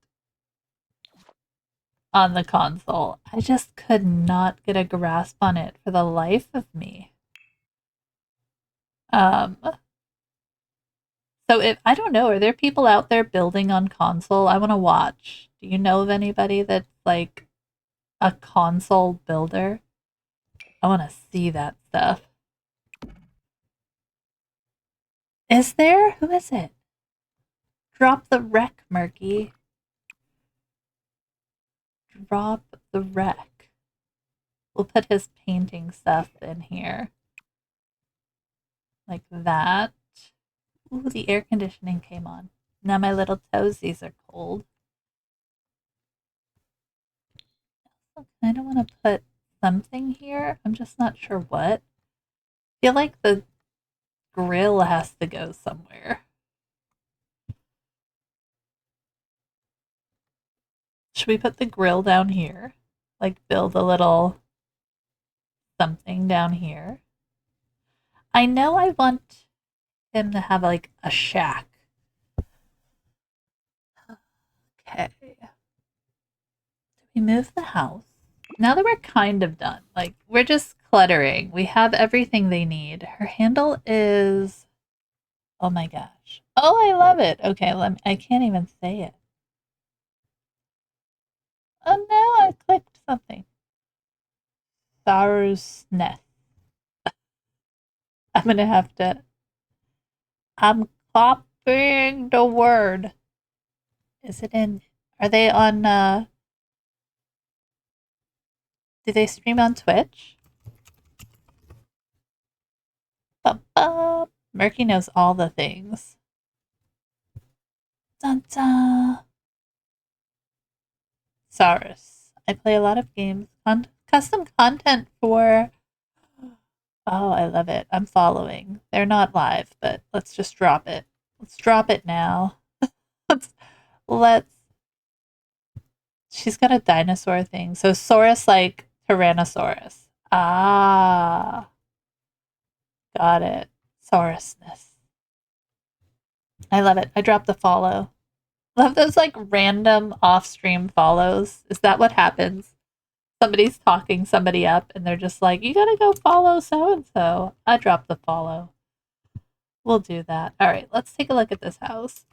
on the console. I just could not get a grasp on it for the life of me. Um, so if I don't know, are there people out there building on console? I want to watch. Do you know of anybody that's like a console builder? I want to see that stuff. Is there? Who is it? Drop the wreck, Murky. Drop the wreck. We'll put his painting stuff in here. Like that. Ooh, the air conditioning came on. Now my little toesies are cold. I kind of want to put something here. I'm just not sure what. I feel like the grill has to go somewhere. Should we put the grill down here? Like build a little something down here? I know I want him to have like a shack. Okay. We move the house. Now that we're kind of done, like we're just cluttering. We have everything they need. Her handle is, oh my gosh. Oh, I love it. Okay, I can't even say it. Oh no, I clicked something. Sarus nest. I'm gonna have to. I'm copying the word. Is it in? Are they on? Do they stream on Twitch? Ba-ba. Murky knows all the things. Dun dun. Saurus. I play a lot of games. Custom content for. Oh, I love it. I'm following. They're not live, but let's just drop it. Let's drop it now. let's. Let's. She's got a dinosaur thing. So Saurus like Tyrannosaurus. Ah, got it. Saurusness. I love it. I dropped the follow. Love those like random off stream follows. Is that what happens? Somebody's talking somebody up and they're just like, you gotta go follow so and so. I dropped the follow. We'll do that. All right, let's take a look at this house.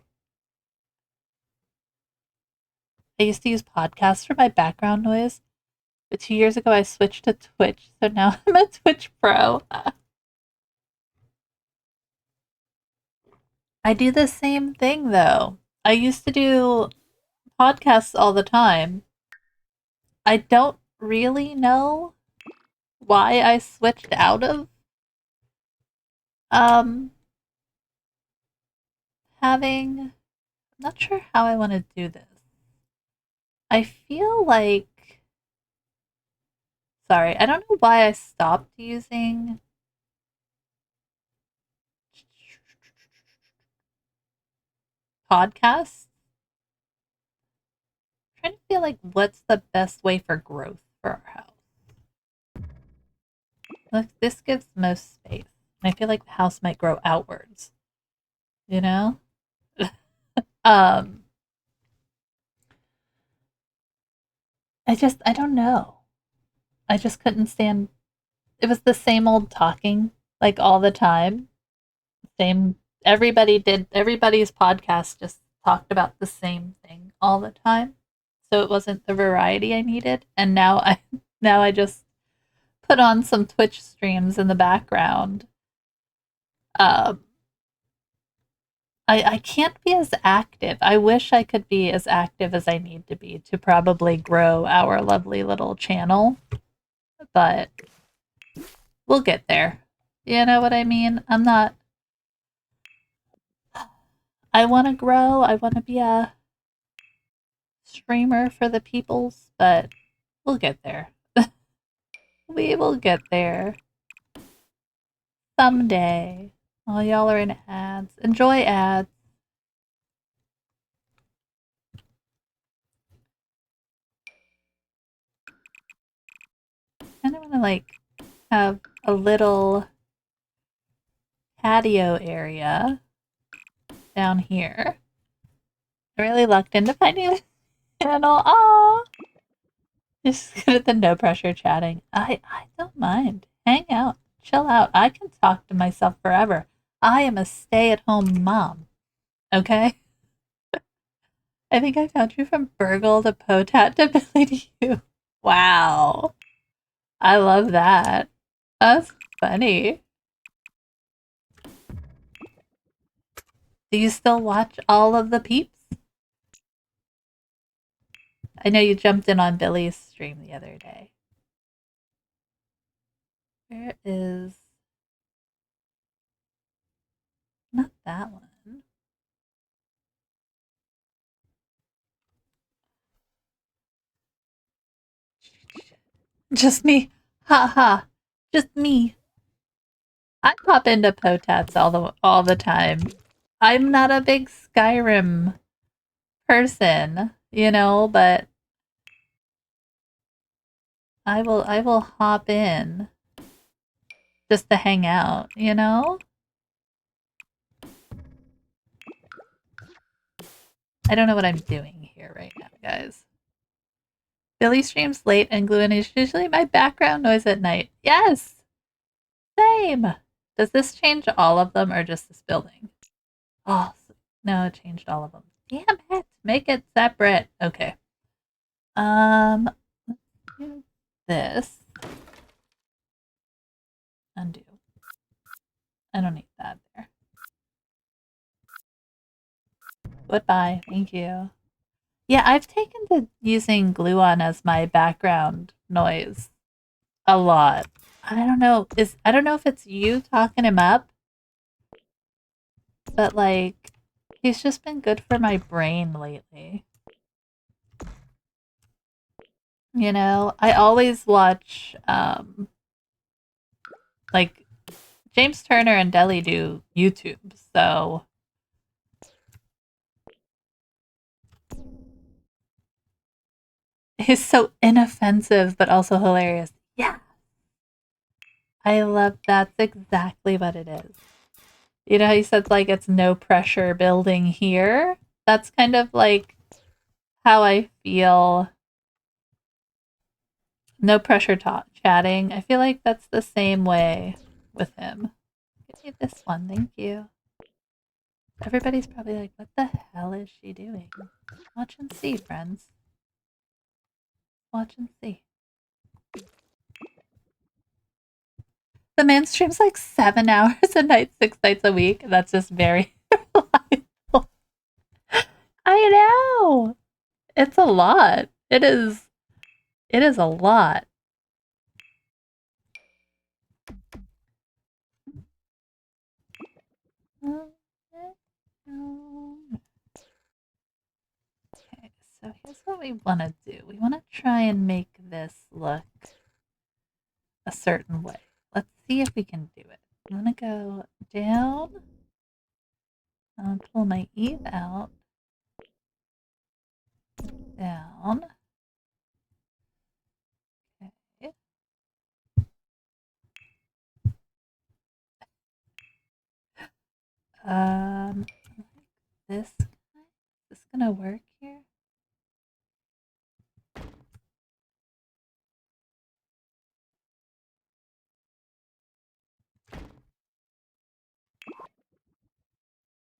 I used to use podcasts for my background noise, but 2 years ago I switched to Twitch, so now I'm a Twitch pro. I do the same thing though. I used to do podcasts all the time. I don't really know why I switched out of um having, I'm not sure how I want to do this. I feel like, sorry, I don't know why I stopped using podcasts. I'm trying to feel like what's the best way for growth for our house. Look, this gives most space. And I feel like the house might grow outwards, you know? um I don't know. I just couldn't stand, it was the same old talking like all the time. Same, everybody's podcast just talked about the same thing all the time. So it wasn't the variety I needed. And now I now I just put on some Twitch streams in the background. Um I can't be as active. I wish I could be as active as I need to be to probably grow our lovely little channel, but we'll get there. You know what I mean? I want to grow. I want to be a streamer for the peoples, but we'll get there. We will get there someday. While y'all are in ads, enjoy ads. And I want to like have a little patio area down here. I really lucked into finding this channel. Aw, just good at the no pressure chatting. I don't mind. Hang out, chill out. I can talk to myself forever. I am a stay at home mom. Okay. I think I found you from Burgle to Potat to Billy to you. Wow. I love that. That's funny. Do you still watch all of the peeps? I know you jumped in on Billy's stream the other day. Where is, not that one. Just me. Ha ha. Just me. I pop into Potats all the time. I'm not a big Skyrim person, you know, but I will hop in just to hang out, you know? I don't know what I'm doing here right now, guys. Billy streams late and Gluin is usually my background noise at night. Yes! Same! Does this change all of them or just this building? Oh, no, it changed all of them. Damn it! Make it separate. Okay. Let's do this. Undo. I don't need that there. Goodbye. Thank you. Yeah, I've taken to using Gluon as my background noise a lot. I don't know if it's you talking him up, but like he's just been good for my brain lately. You know, I always watch like James Turner and Deli do YouTube, so he's so inoffensive but also hilarious. Yeah, I love that's exactly what it is. You know, he said like it's no pressure building here. That's kind of like how I feel. No pressure chatting. I feel like that's the same way with him. Give me this one, thank you. Everybody's probably like, what the hell is she doing? Watch and see, friends. Watch and see. The man streams like 7 hours a night, 6 nights a week. That's just very reliable. I know. It's a lot. It is. It is a lot. Okay, so here's what we want to do. We want to try and make this look a certain way. Let's see if we can do it. I'm going to go down. I'll pull my Eve out. Down. Okay. This guy. Is this going to work here?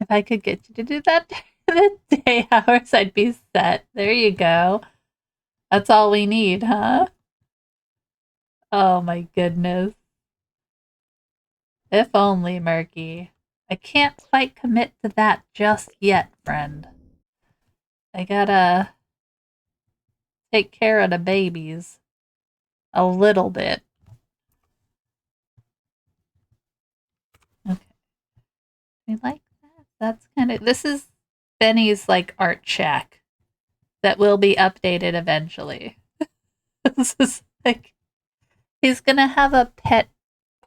If I could get you to do that the day hours, I'd be set. There you go. That's all we need, huh? Oh my goodness. If only, Murky. I can't quite commit to that just yet, friend. I gotta take care of the babies a little bit. Okay. We like that. That's kind of. This is Benny's like art shack that will be updated eventually. This is like. He's gonna have a pet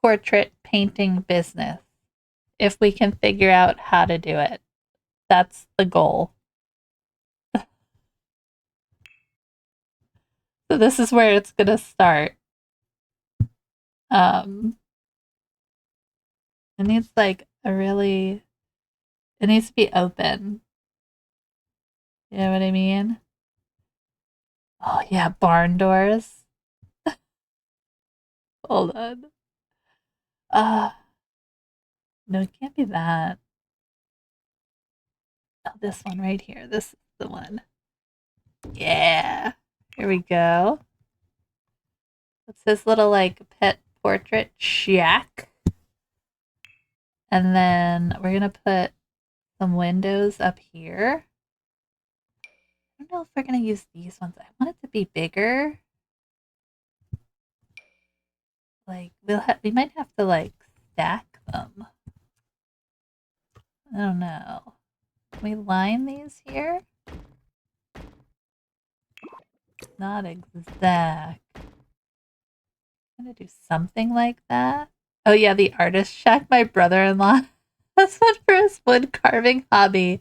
portrait painting business if we can figure out how to do it. That's the goal. So this is where it's gonna start. Um, it needs like a really. It needs to be open. You know what I mean? Oh yeah, barn doors. Hold on. No, it can't be that. Oh, this one right here. This is the one. Yeah. Here we go. It's this little like pet portrait shack. And then we're gonna put some windows up here. I don't know if we're gonna use these ones. I want it to be bigger. Like we might have to like stack them. I don't know. Can we line these here? Not exact. I'm gonna do something like that. Oh yeah, the artist shack. My brother-in-law has one for his wood carving hobby.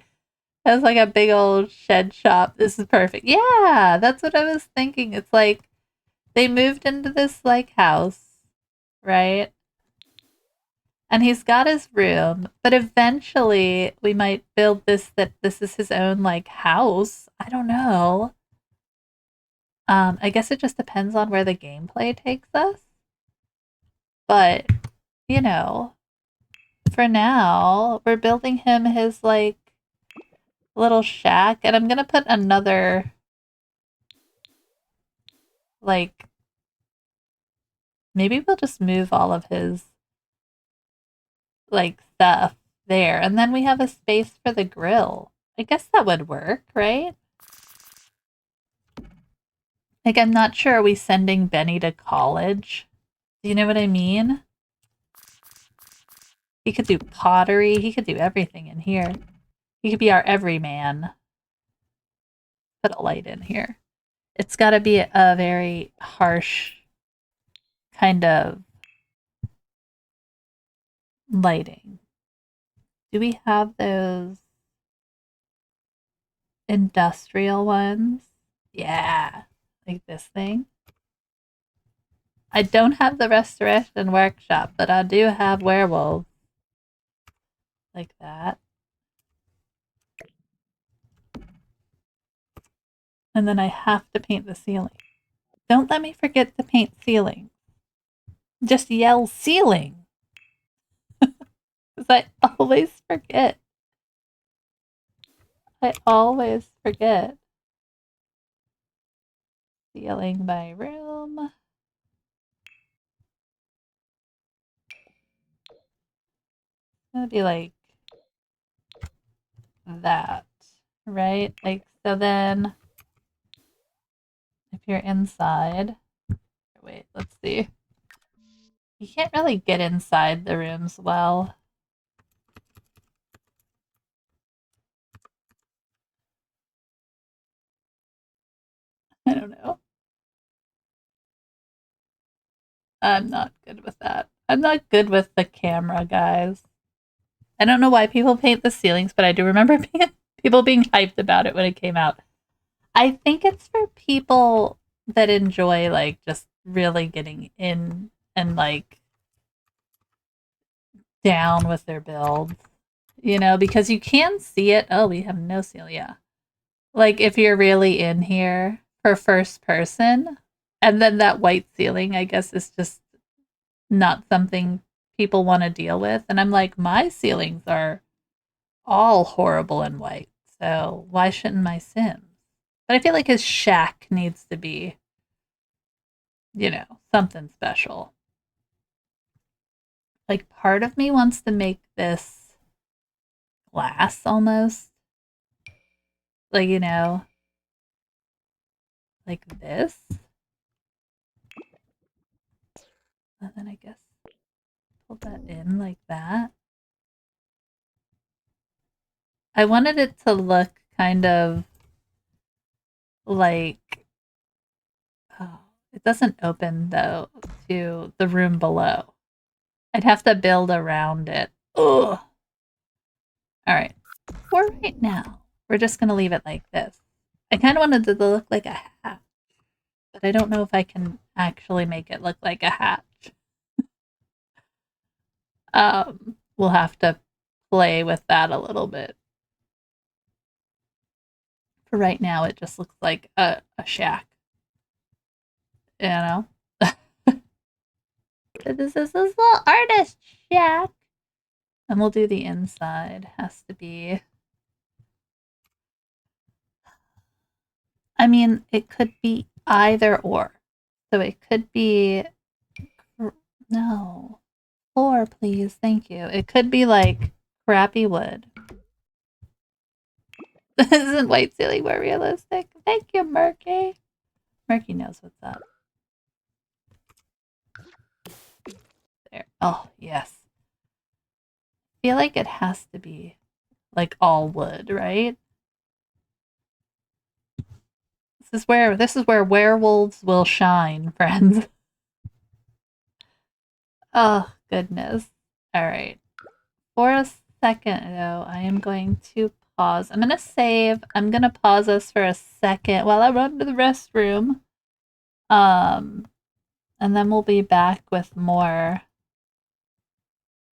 Has like a big old shed shop. This is perfect. Yeah, that's what I was thinking. It's like they moved into this like house, right? And he's got his room, but eventually we might build this that this is his own like house. I don't know. I guess it just depends on where the gameplay takes us. But, you know, for now, we're building him his like little shack, and I'm gonna put another like maybe we'll just move all of his like stuff there, and then we have a space for the grill. I guess that would work, right? Like, I'm not sure. Are we sending Benny to college? Do you know what I mean? He could do pottery. He could do everything in here. He could be our everyman. Put a light in here. It's got to be a very harsh kind of lighting. Do we have those industrial ones? Yeah, like this thing. I don't have the restoration workshop, but I do have werewolves. Like that. And then I have to paint the ceiling. Don't let me forget to paint ceiling. Just yell ceiling. Because I always forget. I always forget. Ceiling by room. It's gonna be like that, right? Like, so then if you're inside, wait, let's see. You can't really get inside the rooms well. I don't know. I'm not good with that. I'm not good with the camera, guys. I don't know why people paint the ceilings, but I do remember people being hyped about it when it came out. I think it's for people that enjoy like just really getting in and like down with their builds, because you can see it. Oh, we have no ceiling. Yeah. Like if you're really in here for first person, and then that white ceiling, I guess, is just not something people want to deal with. And I'm like, my ceilings are all horrible and white. So why shouldn't my Sims? But I feel like his shack needs to be, something special. Like part of me wants to make this glass almost. Like, like this. And then I guess pull that in like that. I wanted it to look kind of like, oh, it doesn't open though to the room below. I'd have to build around it. Ugh. All right. For right now, we're just going to leave it like this. I kind of wanted it to look like a hat, but I don't know if I can actually make it look like a hat. We'll have to play with that a little bit. For right now, it just looks like a shack. You know? This is this little artist shack. And we'll do the inside. Has to be. I mean, it could be either or. So it could be. No. Floor, please. Thank you. It could be like crappy wood. Isn't white ceiling more realistic? Thank you, Murky. Murky knows what's up. There. Oh, yes. I feel like it has to be like all wood, right? This is where werewolves will shine, friends. Oh Goodness. All right. For a second, though, I am going to pause. I'm going to save. I'm going to pause us for a second while I run to the restroom. And then we'll be back with more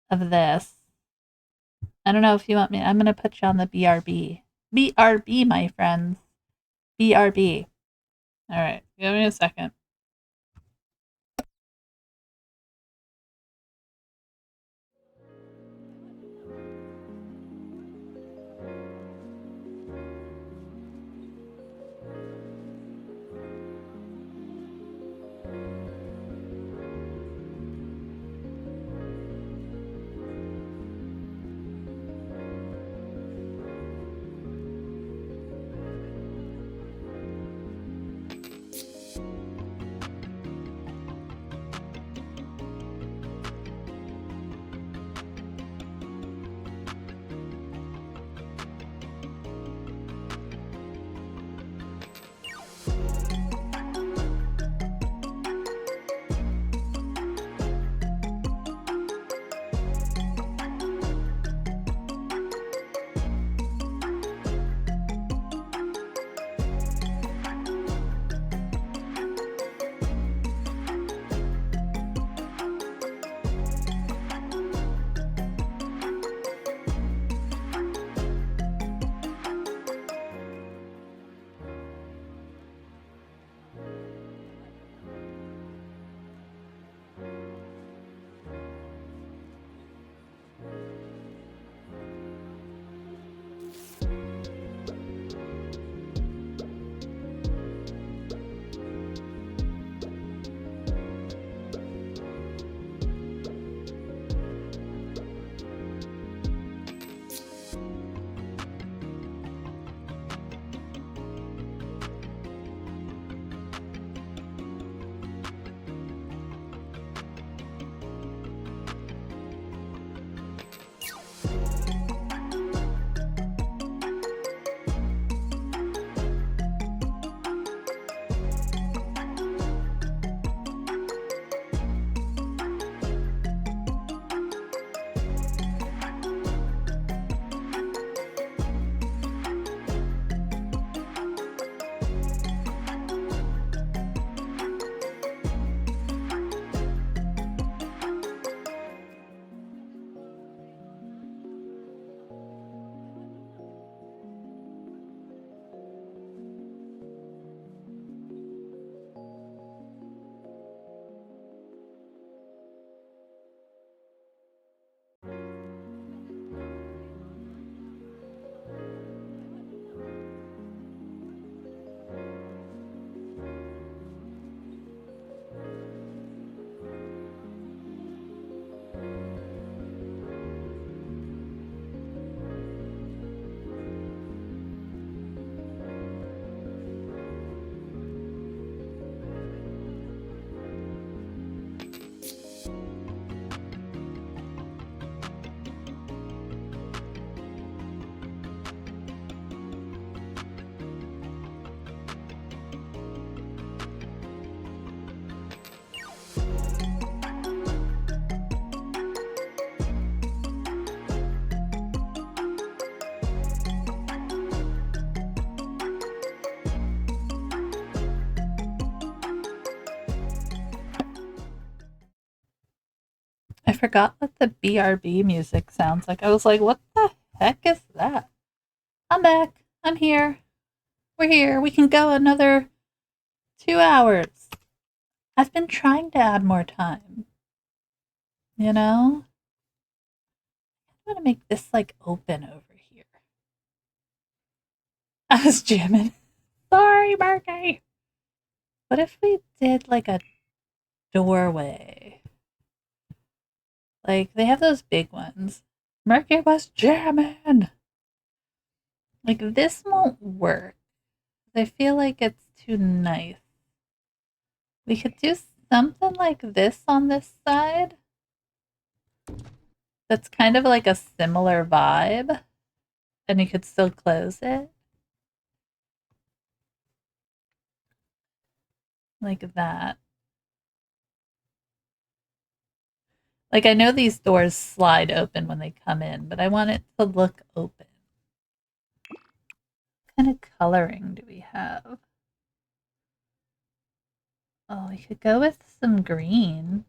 of this. I don't know if you want me. I'm going to put you on the BRB. BRB, my friends. BRB. All right. Give me a second. I forgot what the BRB music sounds like. I was like, what the heck is that? I'm back. I'm here. We're here. We can go another 2 hours. I've been trying to add more time. You know? I'm gonna make this like open over here. I was jamming. Sorry, Marky. What if we did like a doorway? Like they have those big ones. Murky was jamming. Like this won't work. I feel like it's too nice. We could do something like this on this side. That's kind of like a similar vibe. And you could still close it. Like that. Like, I know these doors slide open when they come in, but I want it to look open. What kind of coloring do we have? Oh, we could go with some green.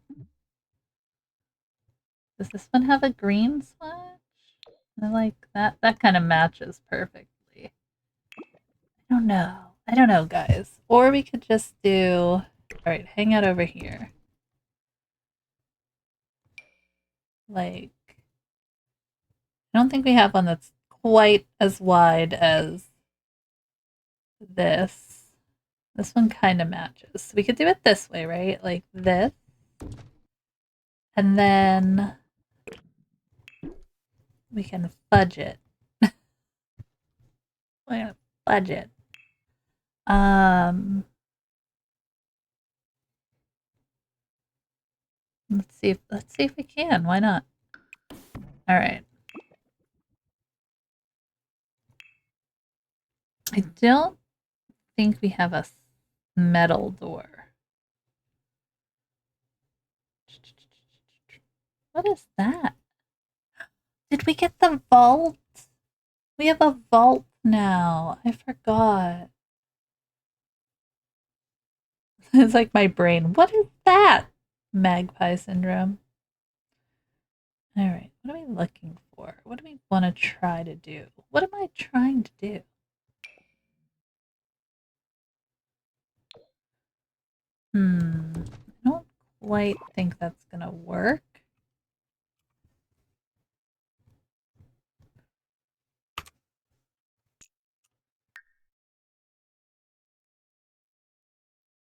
Does this one have a green swatch? I like that. That kind of matches perfectly. I don't know. I don't know, guys. Or we could just do... Alright, hang out over here. Like... I don't think we have one that's quite as wide as this. This one kind of matches. So we could do it this way, right? Like this. And then we can fudge it. We're gonna fudge it. Let's see if we can. Why not? All right. I don't think we have a metal door. What is that? Did we get the vault? We have a vault now. I forgot. It's like my brain. What is that? Magpie syndrome. All right. What are we looking for? What do we want to try to do? What am I trying to do? I don't quite think that's going to work.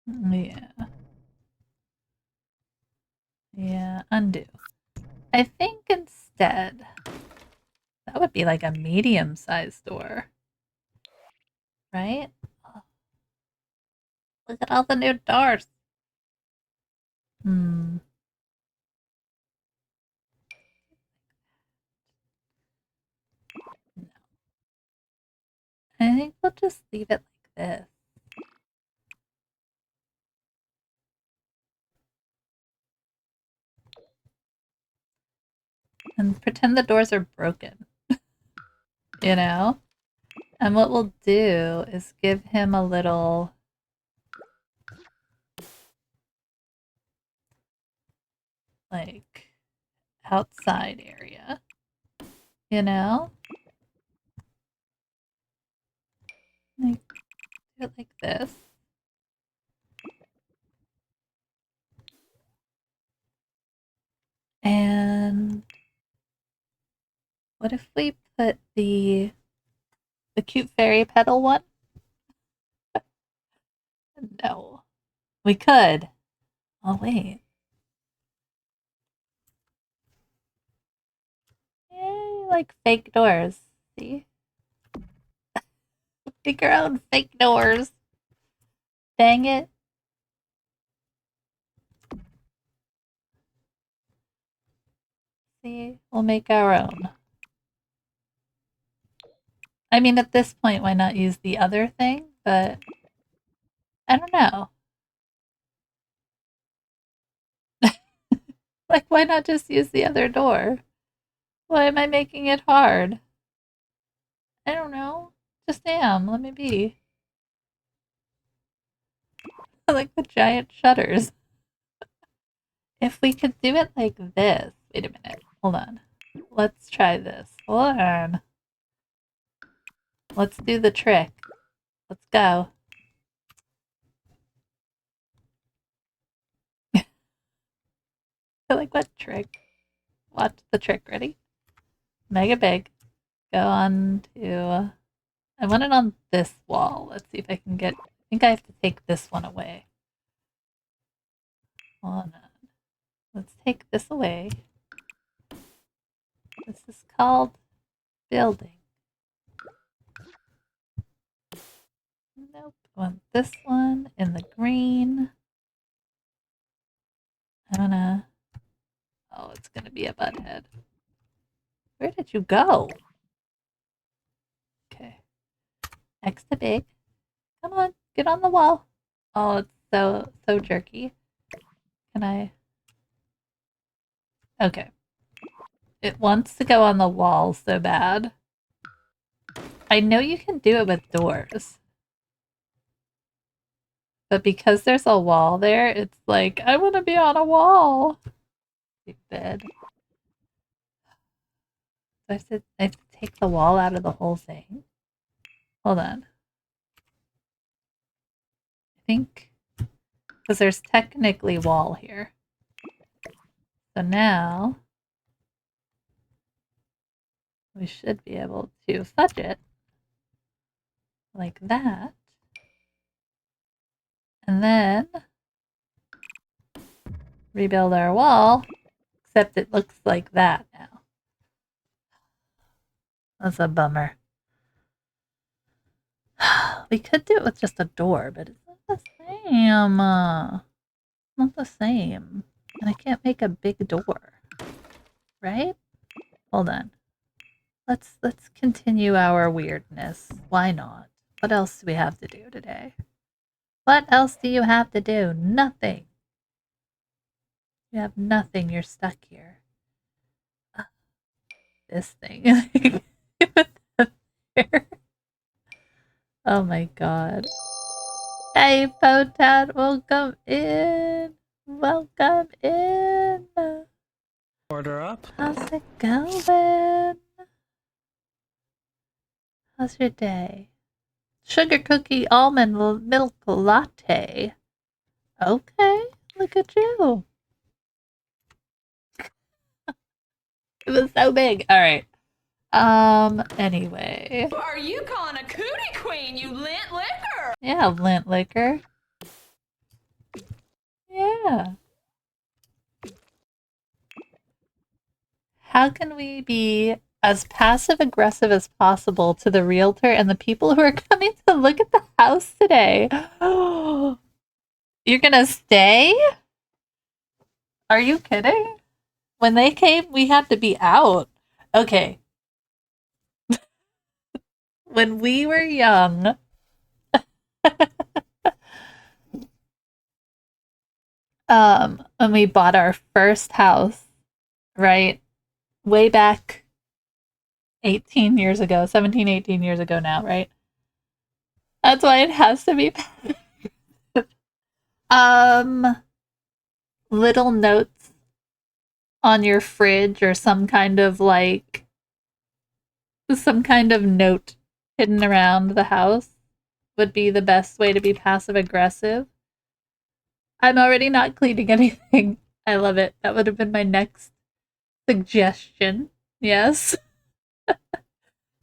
Yeah. Yeah, undo. I think instead, that would be like a medium-sized door. Right? Oh, look at all the new doors. Hmm. No. I think we'll just leave it like this. And pretend the doors are broken. You know? And what we'll do is give him a little... like, outside area. You know? Like, do it like this. And what if we put the cute fairy petal one? No. We could. Oh, wait. Yay, like fake doors. See? Make our own fake doors. Dang it. See? We'll make our own. I mean, at this point, why not use the other thing? But I don't know. Like, why not just use the other door? Why am I making it hard? I don't know. Just am. Let me be. I like the giant shutters. If we could do it like this. Wait a minute. Hold on. Let's try this. Hold on. Let's do the trick. Let's go. Like, what trick? Watch the trick. Ready? Mega big. Go on to... I want it on this wall. Let's see if I can get... I think I have to take this one away. Hold on. Let's take this away. This is called building. Nope. I want this one in the green. I don't know. Oh, it's gonna be a butthead. Where did you go? Okay. X to big. Come on, get on the wall. Oh, it's so jerky. Can I? Okay. It wants to go on the wall so bad. I know you can do it with doors. But because there's a wall there, it's like, I want to be on a wall. Stupid. I have to take the wall out of the whole thing. Hold on. I think because there's technically wall here. So now we should be able to fudge it like that. And then rebuild our wall, except it looks like that now. That's a bummer. We could do it with just a door, but it's not the same. Not the same. And I can't make a big door. Right? Hold on. Let's continue our weirdness. Why not? What else do we have to do today? What else do you have to do? Nothing. You have nothing. You're stuck here. This thing. Oh my god. Hey, Potat, welcome in. Welcome in. Order up. How's it going? How's your day? Sugar cookie almond milk latte. Okay, look at you. It was so big. All right. Anyway. Are you calling a cootie queen, you lint liquor? Yeah, lint liquor. Yeah. How can we be as passive aggressive as possible to the realtor and the people who are coming to look at the house today? You're gonna stay? Are you kidding? When they came, we had to be out. Okay. When we were young, when we bought our first house, right? Way back 18 years ago, 17, 18 years ago now, right? That's why it has to be. Little notes on your fridge or some kind of note hidden around the house would be the best way to be passive aggressive. I'm already not cleaning anything. I love it. That would have been my next suggestion. Yes.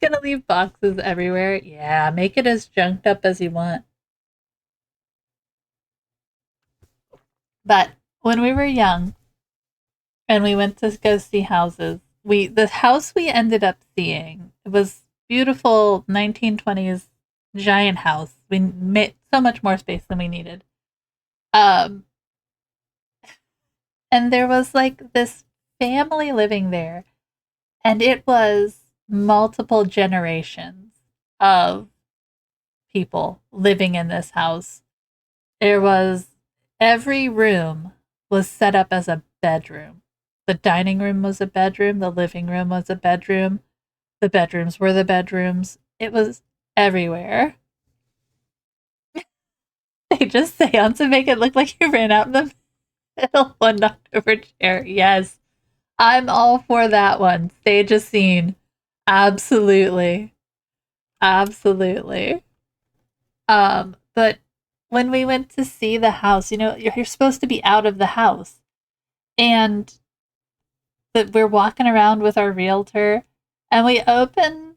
Gonna leave boxes everywhere. Yeah, make it as junked up as you want. But when we were young and we went to go see houses, the house we ended up seeing, it was beautiful 1920s giant house. We made so much more space than we needed. And there was like this family living there, and it was multiple generations of people living in this house. There was every room was set up as a bedroom. The dining room was a bedroom, the living room was a bedroom, the bedrooms were the bedrooms. It was everywhere. They just seance to make it look like you ran out in the middle one knocked over chair. Yes. I'm all for that one. Stage a scene. Absolutely. Absolutely. But when we went to see the house, you're supposed to be out of the house. And that we're walking around with our realtor and we open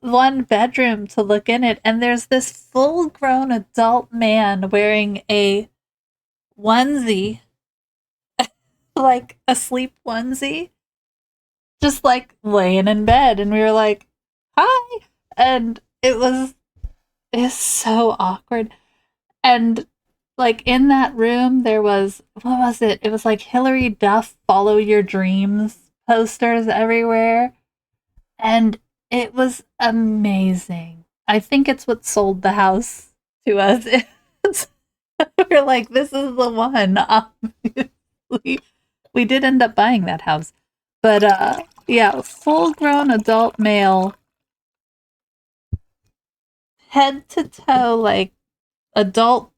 one bedroom to look in it, and there's this full-grown adult man wearing a onesie, like a sleep onesie, just like laying in bed, and we were like, hi. And it's so awkward. And like in that room there was, what was it? It was like Hillary Duff Follow Your Dreams posters everywhere. And it was amazing. I think it's what sold the house to us. We're like, this is the one, obviously. We did end up buying that house. But yeah, full grown adult male, head to toe, like adult,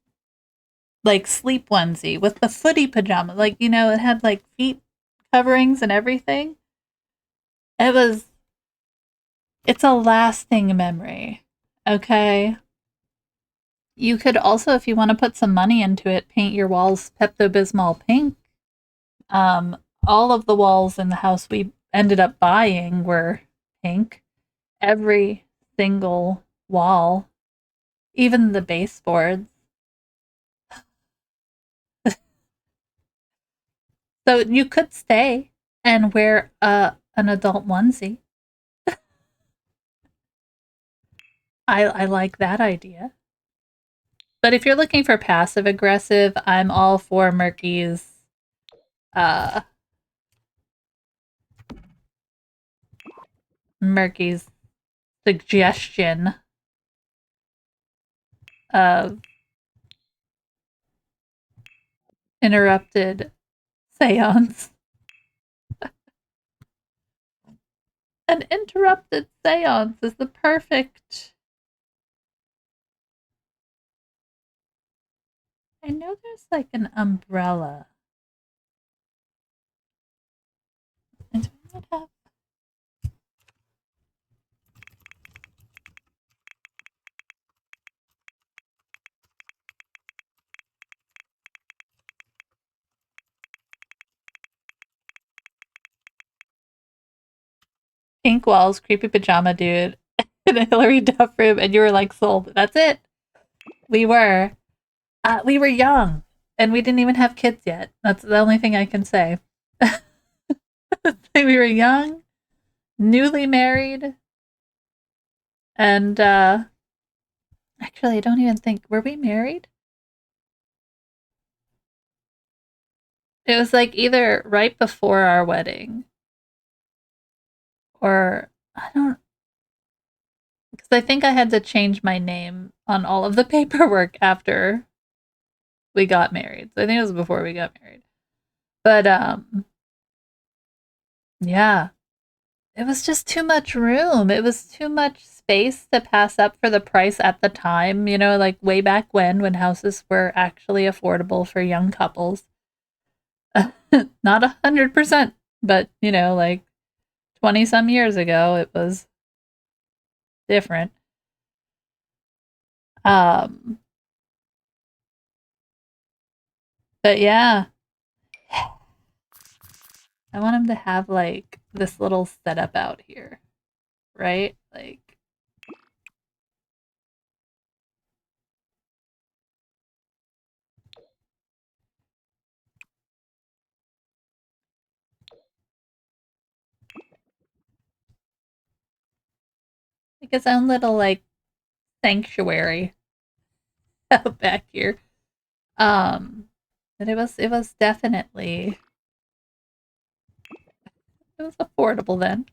like sleep onesie with the footy pajama. Like, you know, it had like feet coverings and everything. It's a lasting memory. Okay. You could also, if you want to put some money into it, paint your walls Pepto Bismol pink. All of the walls in the house we ended up buying were pink. Every single wall, even the baseboards. So you could stay and wear an adult onesie. I like that idea. But if you're looking for passive aggressive, I'm all for uh Murky's suggestion of interrupted seance. An interrupted seance is the perfect. I know there's like an umbrella. And do I have pink walls, creepy pajama dude, in a Hillary Duff room, and you were like sold. That's it. We were. We were young, and we didn't even have kids yet. That's the only thing I can say. We were young, newly married, and actually, I don't even think, were we married? It was like either right before our wedding, or I don't, because I think I had to change my name on all of the paperwork after we got married. So I think it was before we got married. But yeah, it was just too much room. It was too much space to pass up for the price at the time, you know, like way back when houses were actually affordable for young couples. Not 100%, but you know, like 20 some years ago it was different. Um but yeah, I want him to have like this little setup out here, right? Like his own little like sanctuary out back here. Um but it was definitely, it was affordable then.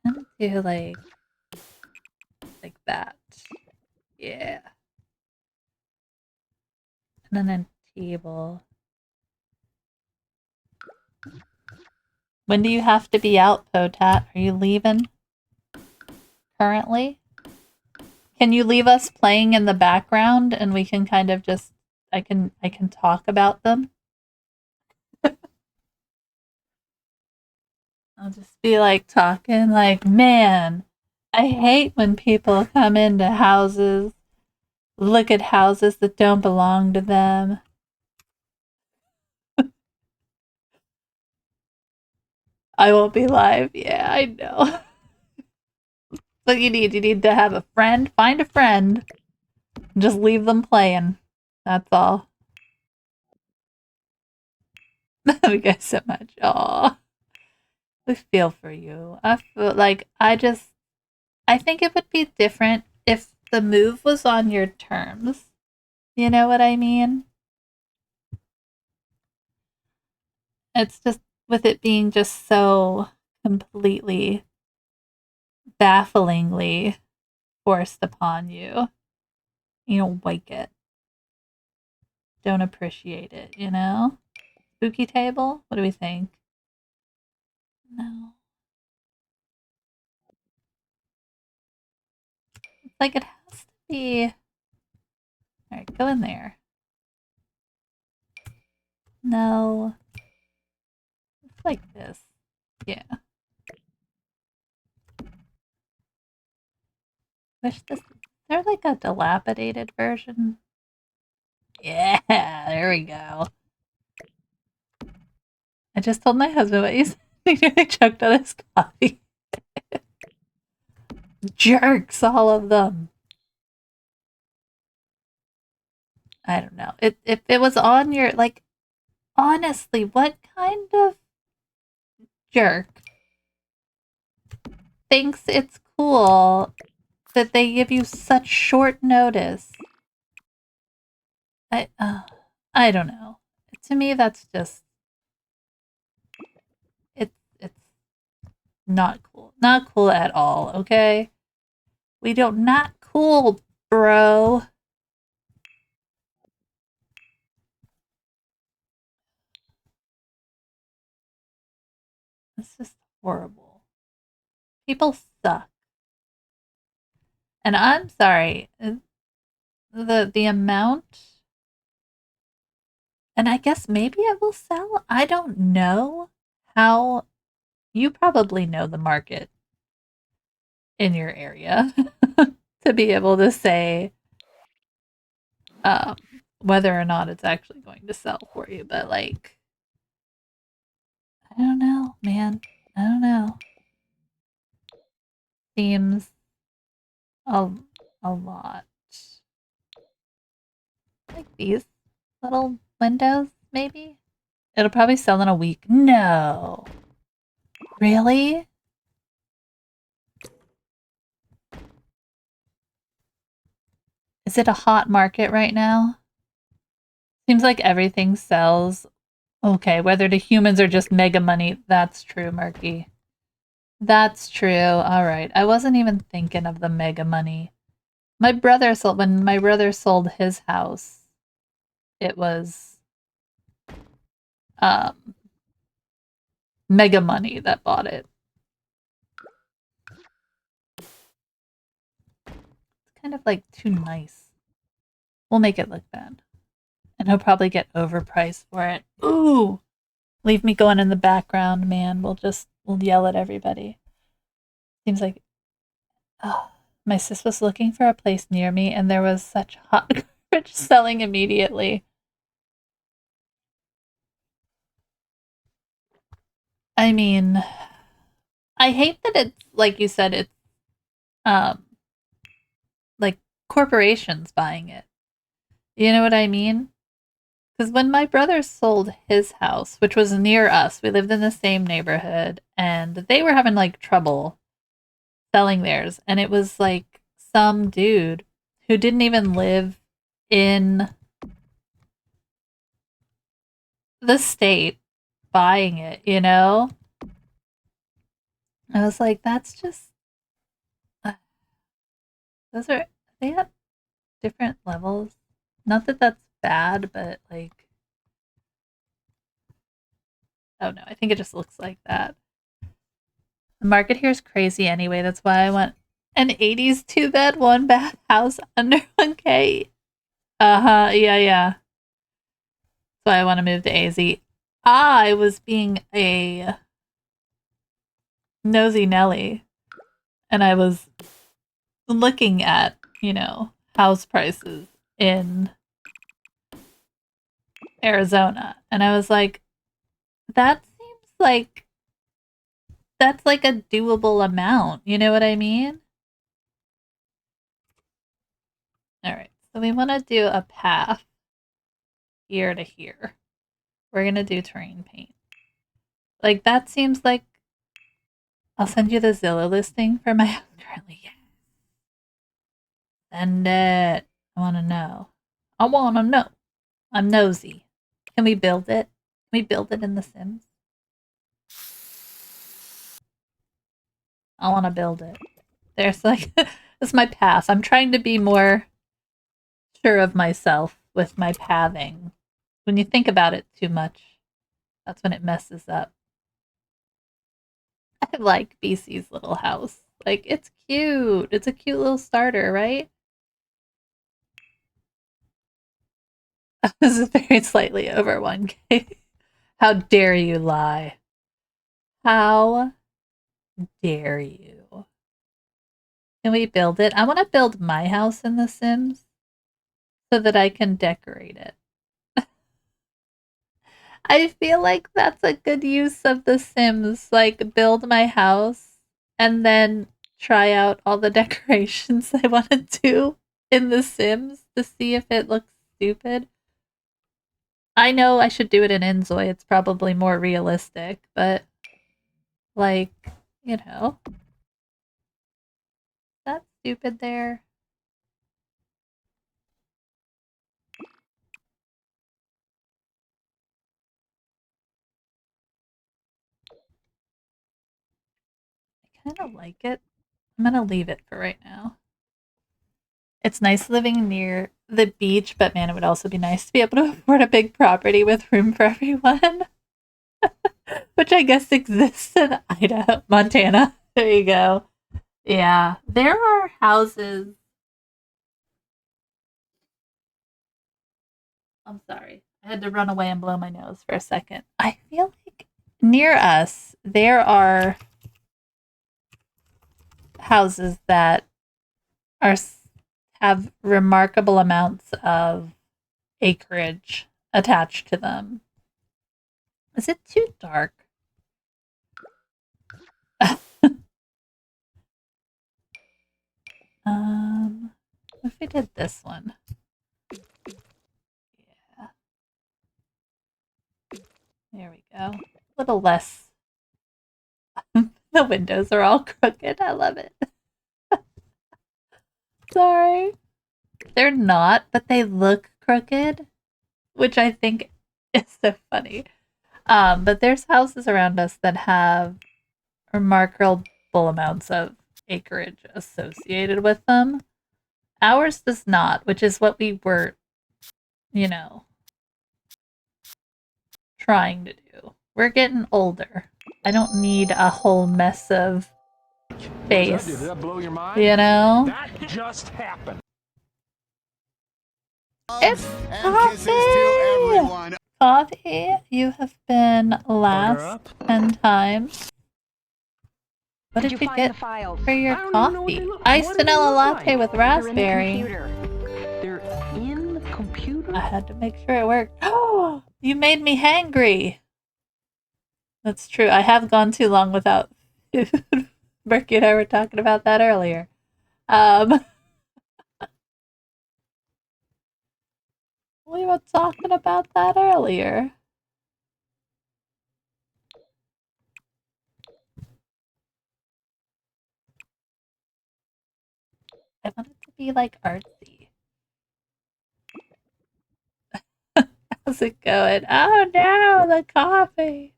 I'm gonna do like that. Yeah. And then a table. When do you have to be out, Potat? Are you leaving currently? Can you leave us playing in the background and we can kind of just, I can talk about them? I'll just be like talking like, man, I hate when people come into houses, look at houses that don't belong to them. I won't be live. Yeah, I know. What you need to have a friend, find a friend, and just leave them playing. That's all. Love you guys so much. Aw. We feel for you. I feel like I think it would be different if the move was on your terms. You know what I mean? It's just with it being just so completely, bafflingly forced upon you. You don't like it. Don't appreciate it, you know? Spooky table? What do we think? No. It's like it has to be. Alright, go in there. No. It's like this. Yeah. Wish this. Is there like a dilapidated version? Yeah, there we go. I just told my husband what you said. He nearly choked on his coffee. Jerks, all of them. I don't know. If it was on your, like, honestly, what kind of jerk thinks it's cool that they give you such short notice? I don't know. To me, that's just it's not cool. Not cool at all. Okay, we don't not cool, bro. It's just horrible. People suck. And I'm sorry. The amount, and I guess maybe it will sell. I don't know how. You probably know the market in your area to be able to say um, whether or not it's actually going to sell for you. But like, I don't know, man. I don't know. Seems a a lot. Like these little windows, maybe. It'll probably sell in a week. No. Really? Is it a hot market right now? Seems like everything sells. Okay, whether to humans or just mega money. That's true, Murky. That's true. All right. I wasn't even thinking of the mega money. When my brother sold his house, it was um mega money that bought it. It's kind of like too nice. We'll make it look bad. And he'll probably get overpriced for it. Ooh. Leave me going in the background, man. We'll yell at everybody. Seems like oh, my sis was looking for a place near me and there was such hot garbage selling immediately. I mean, I hate that it's like you said, it's um like corporations buying it. You know what I mean? Because when my brother sold his house, which was near us, we lived in the same neighborhood, and they were having like trouble selling theirs. And it was like some dude who didn't even live in the state buying it, you know? I was like, that's just. Those are. They have different levels. Not that that's bad, but like. Oh no, I think it just looks like that. The market here is crazy anyway. That's why I want an 80s two bed, one bath house under 1K. Uh huh. Yeah, yeah. That's why I want to move to AZ. I was being a nosy Nelly and I was looking at, house prices in Arizona. And I was like, that seems like that's like a doable amount. You know what I mean? All right. So we want to do a path here to here. We're going to do terrain paint. Like that seems like I'll send you the Zillow listing for my house currently. Yeah. Send it. I want to know. I want to know. I'm nosy. Can we build it? Can we build it in The Sims? I want to build it. There's like, this is my path. I'm trying to be more sure of myself with my pathing. When you think about it too much, That's when it messes up. I like BC's little house. Like, it's cute. It's a cute little starter, right? This is very slightly over 1K. How dare you lie? How dare you? Can we build it? I want to build my house in The Sims so that I can decorate it. I feel like that's a good use of The Sims. Like, build my house and then try out all the decorations I want to do in The Sims to see if it looks stupid. I know I should do it in Inzoi. It's probably more realistic, but like, you know, that's stupid there. I kind of like it. I'm gonna leave it for right now. It's nice living near the beach, but man, it would also be nice to be able to afford a big property with room for everyone, which I guess exists in Idaho, Montana. There you go. Yeah, there are houses. I'm sorry. I had to run away and blow my nose for a second. I feel like near us, there are houses that are have remarkable amounts of acreage attached to them. Is it too dark? What if we did this one? Yeah. There we go. A little less. The windows are all crooked. I love it. Sorry. They're not, but they look crooked, which I think is so funny. But there's houses around us that have remarkable amounts of acreage associated with them. Ours does not, which is what we were, you know, trying to do. We're getting older. I don't need a whole mess of space. Did that blow your mind? You know? That just happened. It's and kisses to everyone. Coffee, you have been Order last up. 10 times. What did you find get the files? for your I don't even know what coffee? they look- Iced what do they vanilla look latte like? with They're in the raspberry. computer. They're in the computer? I had to make sure it worked. Oh, you made me hangry. That's true. I have gone too long without food. Berkey and I were talking about that earlier. We were talking about that earlier. I want it to be like artsy. How's it going? Oh no, the coffee.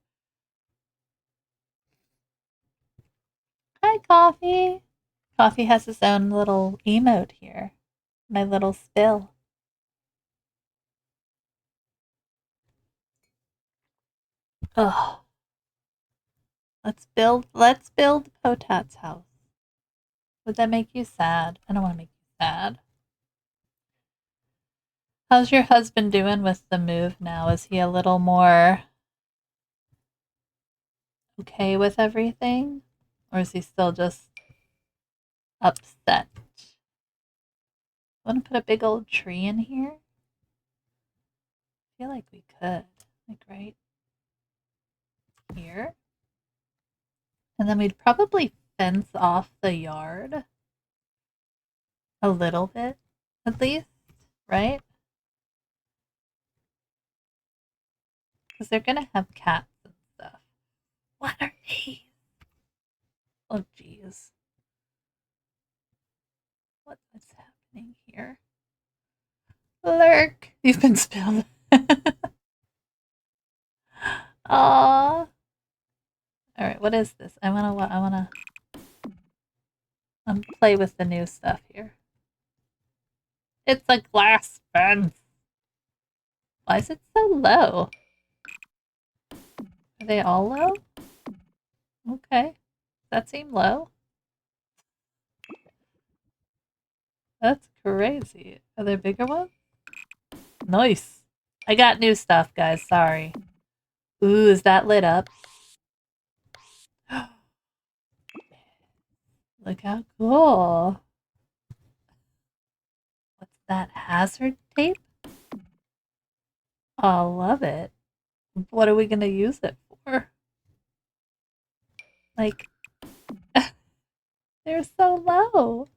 Hi, Coffee. Coffee has his own little emote here. My little spill. Ugh. Let's build Potat's house. Would that make you sad? I don't want to make you sad. How's your husband doing with the move now? Is he a little more okay with everything? Or is he still just upset? Want to put a big old tree in here? I feel like we could. Like right here. And then we'd probably fence off the yard a little bit, at least, right? Because they're gonna have cats and stuff. What are these? Oh, jeez. What is happening here? Lurk! You've been spilled. Aww. Alright, what is this? I wanna play with the new stuff here. It's a glass fence. Why is it so low? they all low? Okay. That seemed low. That's crazy. Are there bigger ones? Nice. I got new stuff, guys. Sorry. Ooh, is that lit up? Look how cool. What's that? Hazard tape? Oh, I love it. What are we going to use it for? Like, they're so low.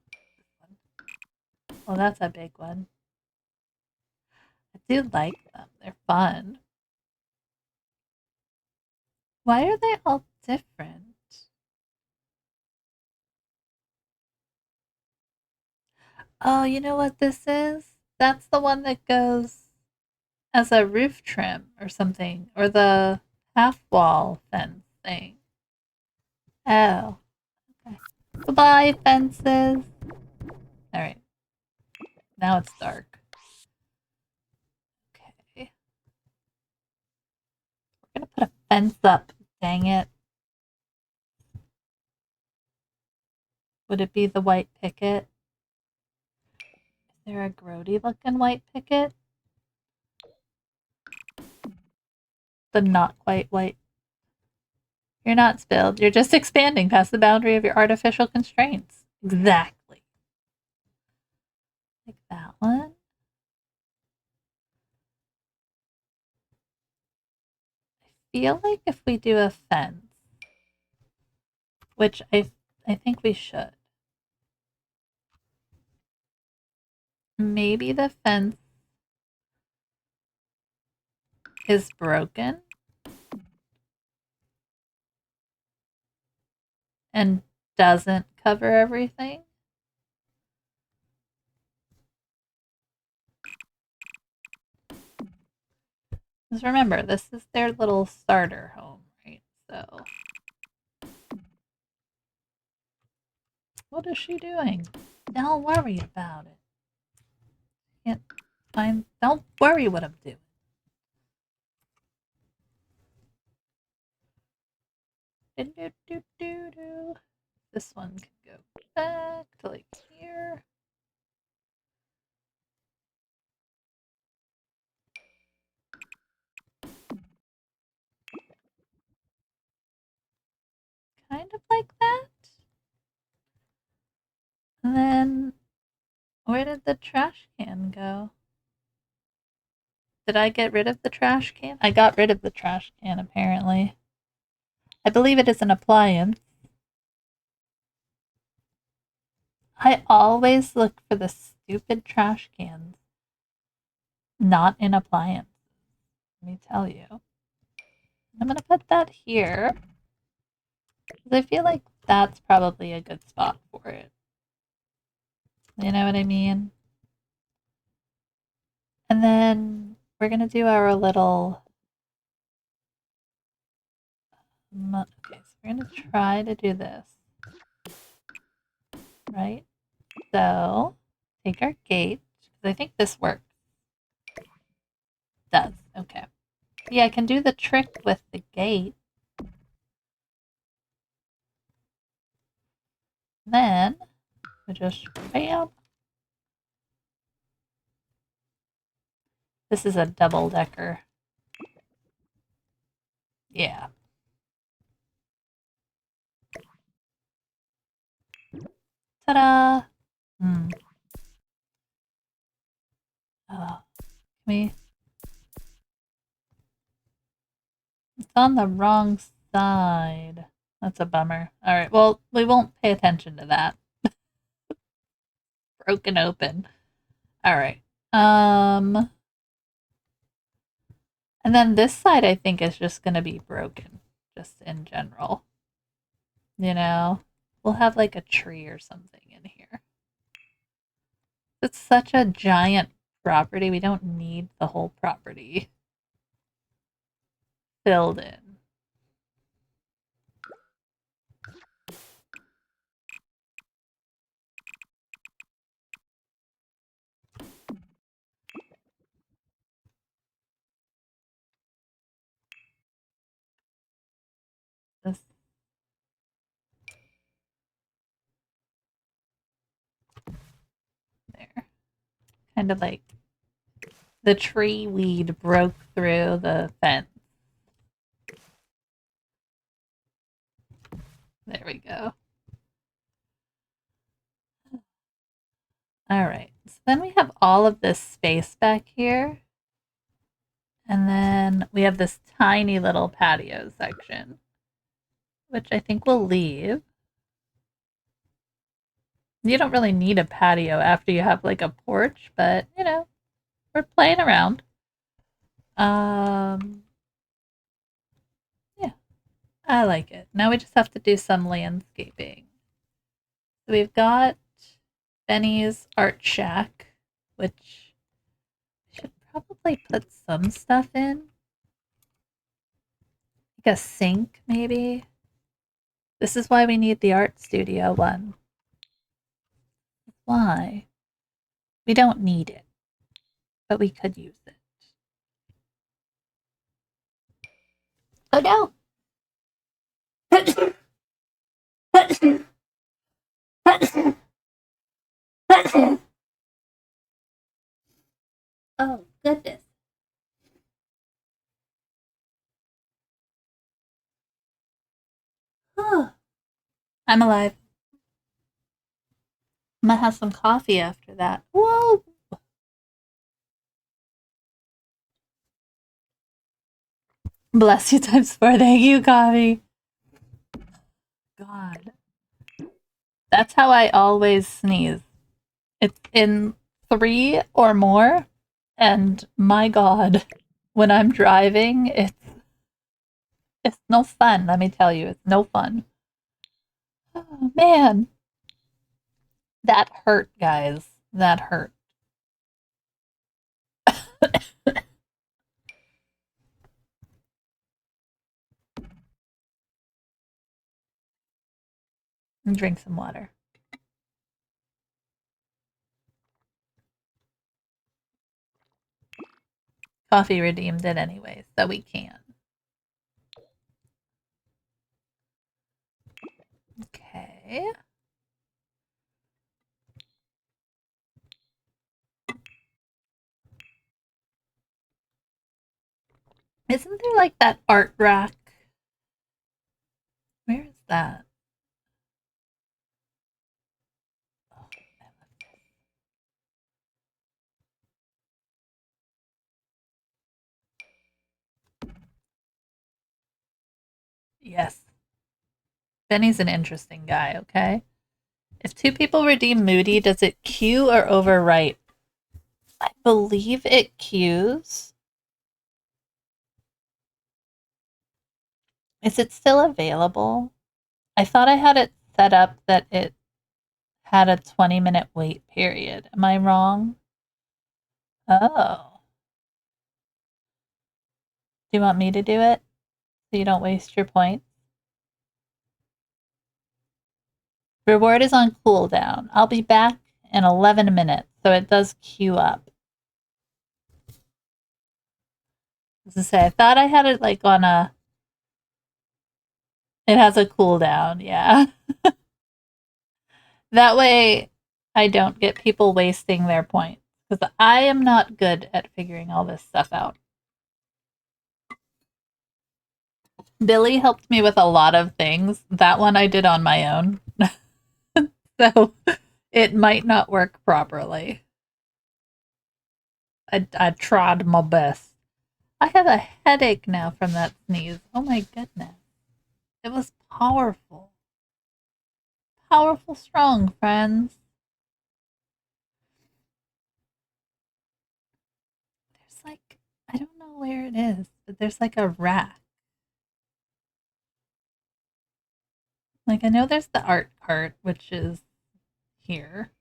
Oh, that's a big one. I do like them. They're fun. Why are they all different? Oh, you know what this is? That's the one that goes as a roof trim or something, or the half wall fence thing. Oh, okay. Goodbye, fences. All right. Now it's dark. Okay. We're gonna put a fence up. Dang it. Would it be the white picket? Is there a grody looking white picket? The not quite white. You're not spilled. You're just expanding past the boundary of your artificial constraints. Exactly. Like that one. I feel like if we do a fence, which I think we should. Maybe the fence is broken and doesn't cover everything. Because remember, this is their little starter home, right? So, what is she doing? Don't worry about it. Can't find. Don't worry what I'm doing. This one can go back to like here. Kind of like that. And then, where did the trash can go? Did I get rid of the trash can? I got rid of the trash can, apparently. I believe it is an appliance. I always look for the stupid trash cans, not in appliances. Let me tell you. I'm going to put that here. Because I feel like that's probably a good spot for it. You know what I mean? And then we're going to do our little... Okay, so we're going to try to do this. Right? So, take our gate. Because I think this works. Does. Okay. Yeah, I can do the trick with the gate. Then, we just bam. This is a double-decker. Yeah. Ta-da! Oh, me. It's on the wrong side. That's a bummer. All right. Well, we won't pay attention to that. Broken open. All right. And then this side I think is just going to be broken just in general. You know, we'll have like a tree or something in here. It's such a giant property. We don't need the whole property filled in. kind of like the tree weed broke through the fence. There we go. All right. So then we have all of this space back here. And then we have this tiny little patio section, which I think we'll leave. You don't really need a patio after you have like a porch, but you know, we're playing around. Yeah, I like it. Now we just have to do some landscaping. So we've got Benny's art shack, which I should probably put some stuff in. Like a sink, maybe. This is why we need the art studio one. Why? We don't need it, but we could use it. Oh no! Oh, goodness. I'm alive. I'm gonna have some coffee after that. Whoa! Bless you times 4. Thank you, coffee. God. That's how I always sneeze. It's in 3 or more, and my God, when I'm driving, it's no fun, let me tell you. It's no fun. Oh, man. That hurt, guys. That hurt. Drink some water. Coffee redeemed it anyway, so we can. Okay. Isn't there like that art rack? Where is that? Oh, yes. Benny's an interesting guy, okay? If 2 people redeem Moody, does it queue or overwrite? I believe it queues. Is it still available? I thought I had it set up that it had a 20-minute wait period. Am I wrong? Oh. Do you want me to do it so you don't waste your points? Reward is on cooldown. I'll be back in 11 minutes, so it does queue up. As I say, I thought I had it like on a... It has a cooldown, yeah. That way I don't get people wasting their points, because I am not good at figuring all this stuff out. Billy helped me with a lot of things. That one I did on my own. So it might not work properly. I tried my best. I have a headache now from that sneeze. Oh my goodness. It was powerful. Powerful strong, friends. There's like, I don't know where it is, but there's like a rack. Like, I know there's the art cart, which is here.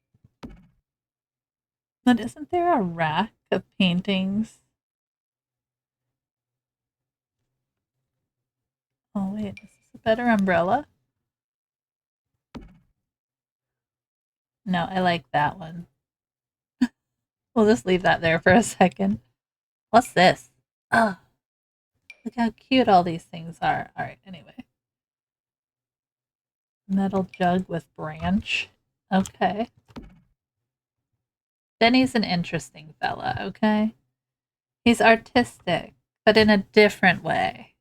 But isn't there a rack of paintings? Oh, wait, is this a better umbrella? No, I like that one. We'll just leave that there for a second. What's this? Oh, look how cute all these things are. All right, anyway. Metal jug with branch. Okay. Benny's an interesting fella, okay? He's artistic, but in a different way.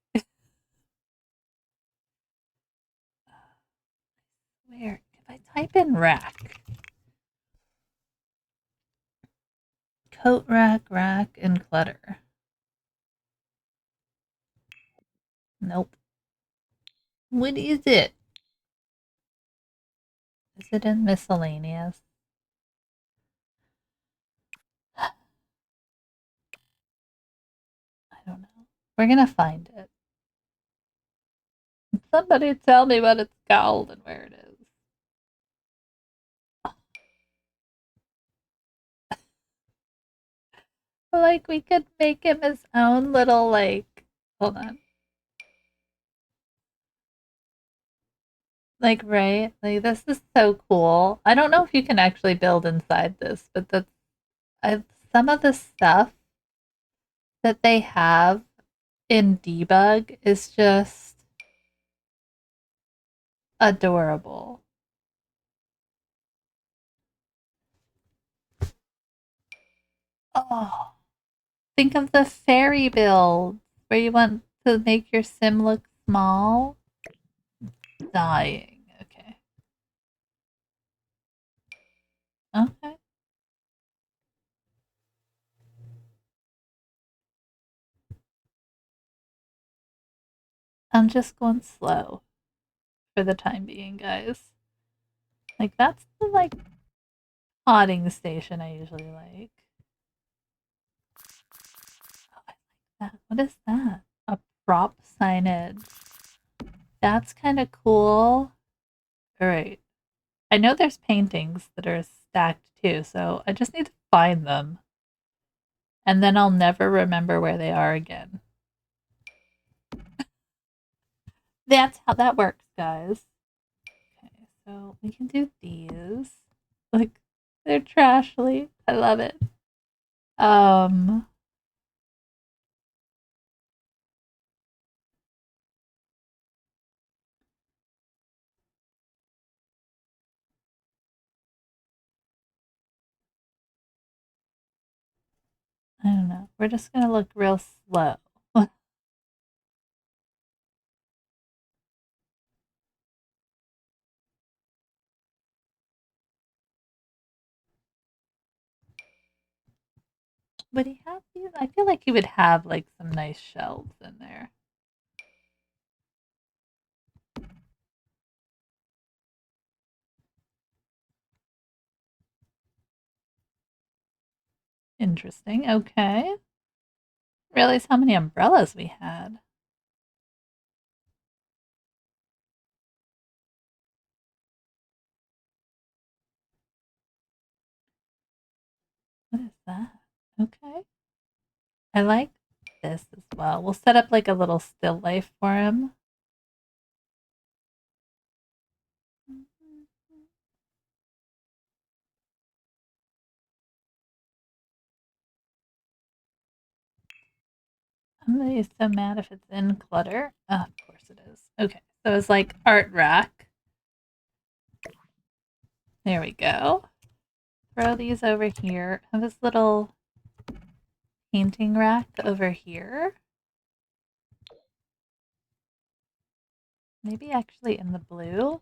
Where? If I type in rack, coat rack, and clutter. Nope. What is it? Is it in miscellaneous? I don't know. We're gonna find it. Somebody tell me what it's called and where it is. Like, we could make him his own little, like, hold on. Like, right? Like, this is so cool. I don't know if you can actually build inside this, but some of the stuff that they have in debug is just adorable. Oh, think of the fairy build where you want to make your sim look small. Dying. Okay. Okay. I'm just going slow for the time being, guys. Like, that's the, like, potting station I usually like. Oh, I like that. What is that? A prop signage. That's kind of cool. All right. I know there's paintings that are stacked too, so I just need to find them. And then I'll never remember where they are again. That's how that works, guys. Okay, so we can do these. Like, they're trashly. I love it. I don't know. We're just gonna look real slow. Would he have these? I feel like he would have like some nice shelves in there. Interesting. Okay. Realize how many umbrellas we had. What is that? Okay. I like this as well. We'll set up like a little still life for him. I'm gonna be so mad if it's in clutter. Oh, of course it is. Okay, so it's like art rack. There we go. Throw these over here. Have this little painting rack over here. Maybe actually in the blue.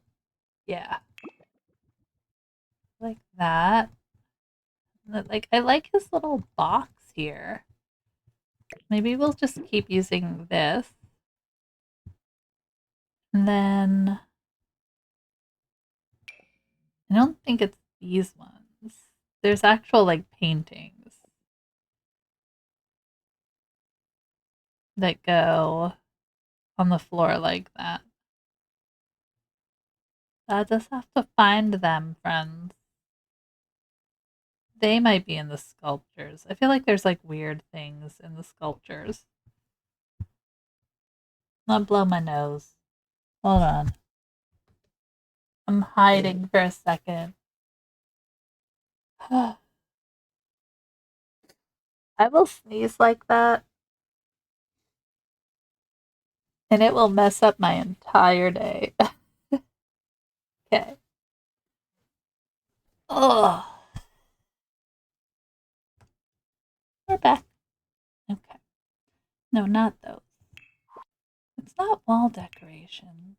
Yeah. Like that. Like, I like his little box here. Maybe we'll just keep using this. And then I don't think it's these ones. There's actual like paintings that go on the floor like that. I just have to find them, friends. They might be in the sculptures. I feel like there's like weird things in the sculptures. I'll blow my nose. Hold on. I'm hiding for a second. I will sneeze like that, and it will mess up my entire day. Okay. Oh. No, not those. It's not wall decorations.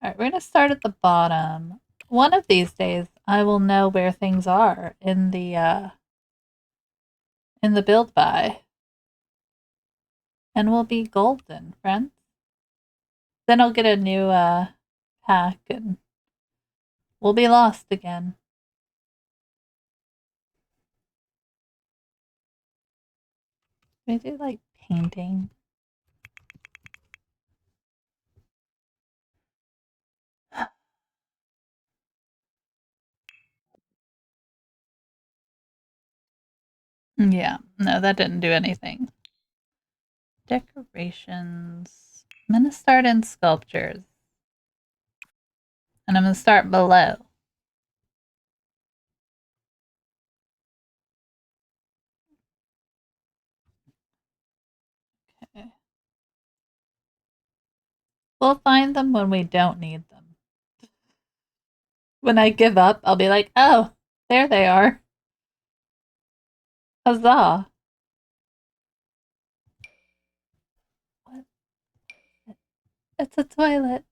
Alright, we're gonna start at the bottom. One of these days, I will know where things are in the build by. And we'll be golden, friends. Then I'll get a new pack and we'll be lost again. We do like painting. Yeah, no, that didn't do anything. Decorations. I'm gonna start in sculptures. And I'm gonna start below. Okay. We'll find them when we don't need them. When I give up, I'll be like, oh, there they are. Huzzah. What? It's a toilet.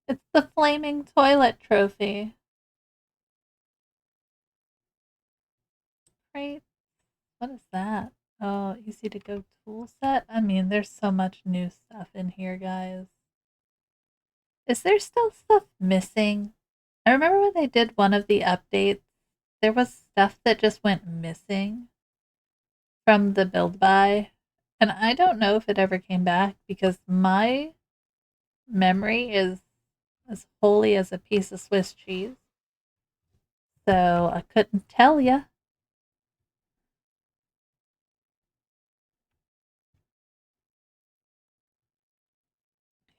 It's the flaming toilet trophy. Great. What is that? Oh, easy to go tool set? I mean, there's so much new stuff in here, guys. Is there still stuff missing? I remember when they did one of the updates, there was stuff that just went missing from the build by. And I don't know if it ever came back because my memory is as holy as a piece of Swiss cheese. So I couldn't tell ya.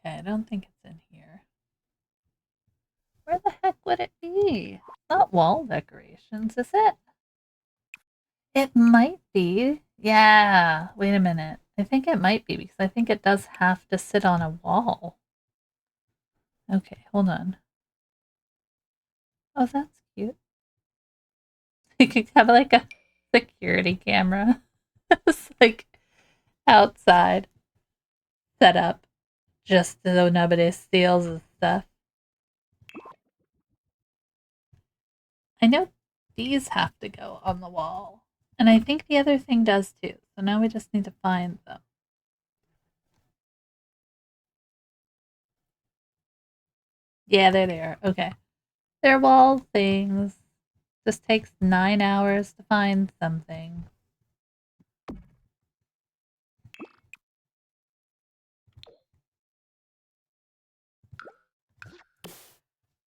Okay, I don't think it's in here. Where the heck would it be? Not wall decorations, is it? It might be. Yeah. Wait a minute. I think it might be because I think it does have to sit on a wall. Okay, hold on. Oh, that's cute. You could have like a security camera. It's like outside set up just so nobody steals his stuff. I know these have to go on the wall. And I think the other thing does too. So now we just need to find them. Yeah, there they are. Okay. They're wall things. Just takes 9 hours to find something.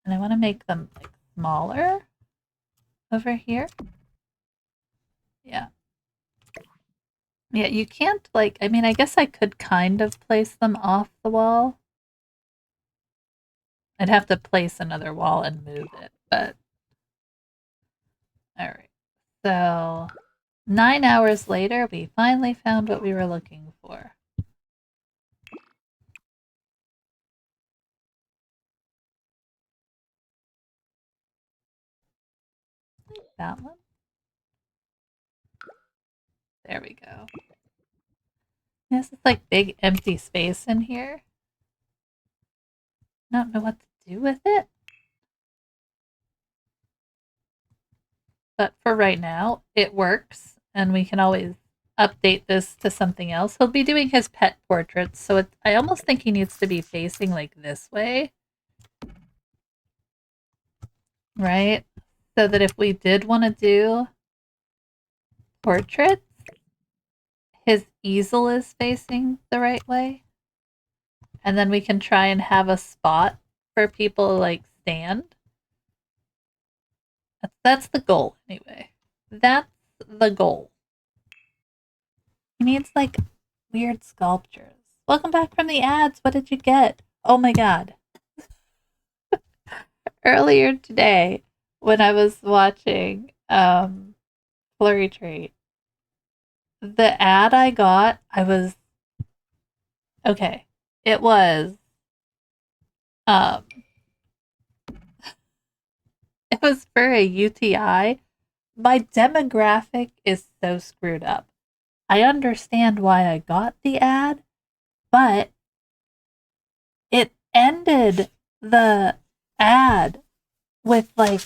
And I want to make them like smaller over here. Yeah. Yeah, you can't like, I mean, I guess I could kind of place them off the wall. I'd have to place another wall and move it, but all right. So 9 hours later, we finally found what we were looking for. That one. There we go. This is like big empty space in here. I don't know what to do with it. But for right now, it works, and we can always update this to something else. He'll be doing his pet portraits, so I almost think he needs to be facing like this way. Right? So that if we did want to do portraits, his easel is facing the right way. And then we can try and have a spot for people to like stand. That's the goal, anyway. That's the goal. He needs like weird sculptures. Welcome back from the ads. What did you get? Oh my god. Earlier today, when I was watching Flurry Treat, the ad I got, I was okay. It was um it was for a UTI. My demographic is so screwed up. I understand why I got the ad, but it ended the ad with like,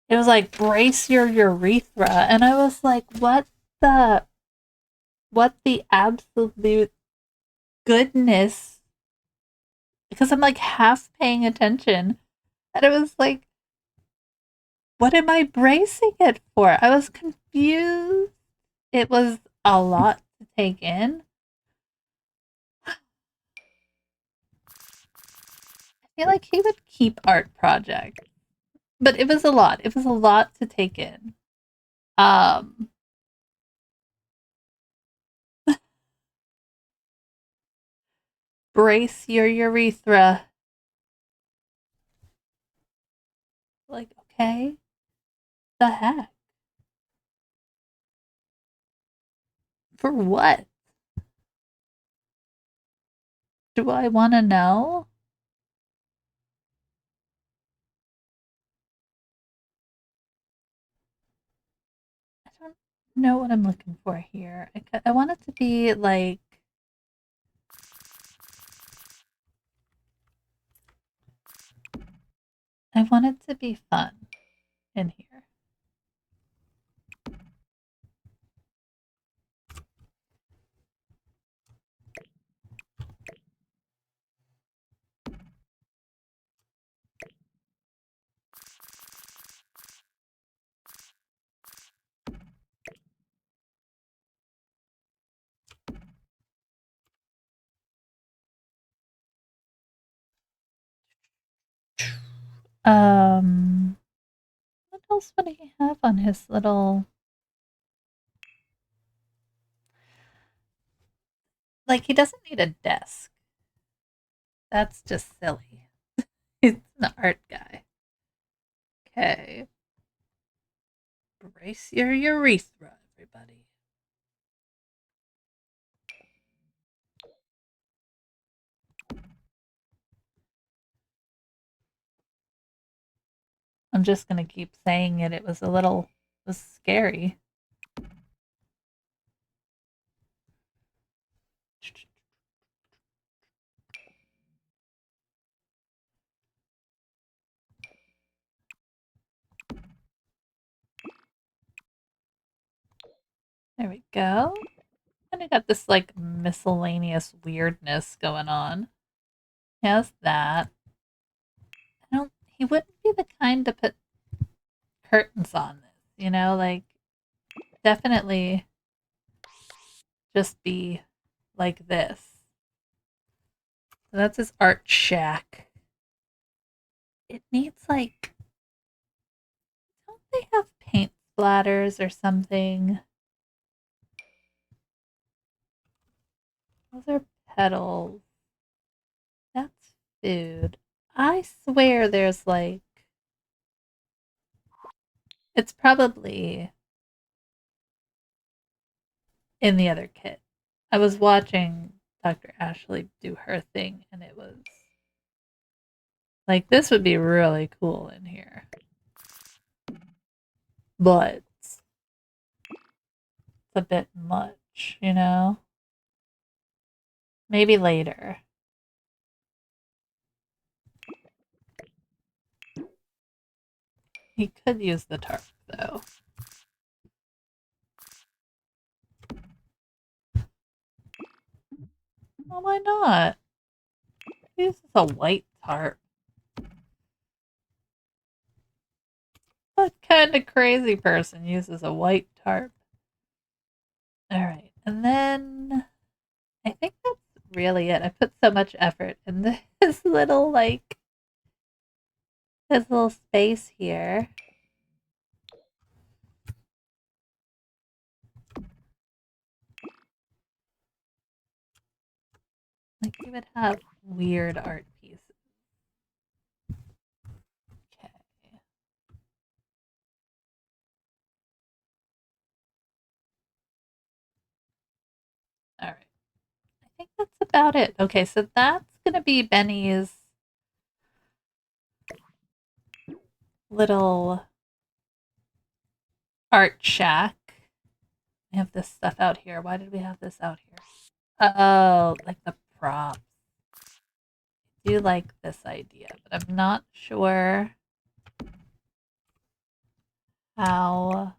it was like, brace your urethra. And I was like, what the absolute goodness? Because I'm like half paying attention. And it was like, what am I bracing it for? I was confused. It was a lot to take in. I feel like he would keep art projects, but it was a lot. It was a lot to take in. Um, brace your urethra. Like, okay, the heck? For what? Do I want to know? I don't know what I'm looking for here. I want it to be like, I want it to be fun in here. What else would he have on his little? Like, he doesn't need a desk. That's just silly. He's an art guy. Okay. Brace your urethra, everybody. I'm just gonna keep saying it. It was scary. There we go. Kind of got this like miscellaneous weirdness going on. Has that. I don't. He wouldn't be the kind to put curtains on this. Like, definitely just be like this. So that's his art shack. It needs like, don't they have paint splatters or something? Those are petals. That's food. I swear there's like, it's probably in the other kit. I was watching Dr. Ashley do her thing, and it was like, this would be really cool in here. But it's a bit much. Maybe later. He could use the tarp, though. Oh, why not? This is a white tarp. What kind of crazy person uses a white tarp? Alright, and then I think that's really it. I put so much effort in this little, like, this little space here. Like, you would have weird art pieces. Okay. Alright. I think that's about it. Okay, so that's gonna be Benny's little art shack. We have this stuff out here. Why did we have this out here? Oh, like the props. I do like this idea, but I'm not sure how.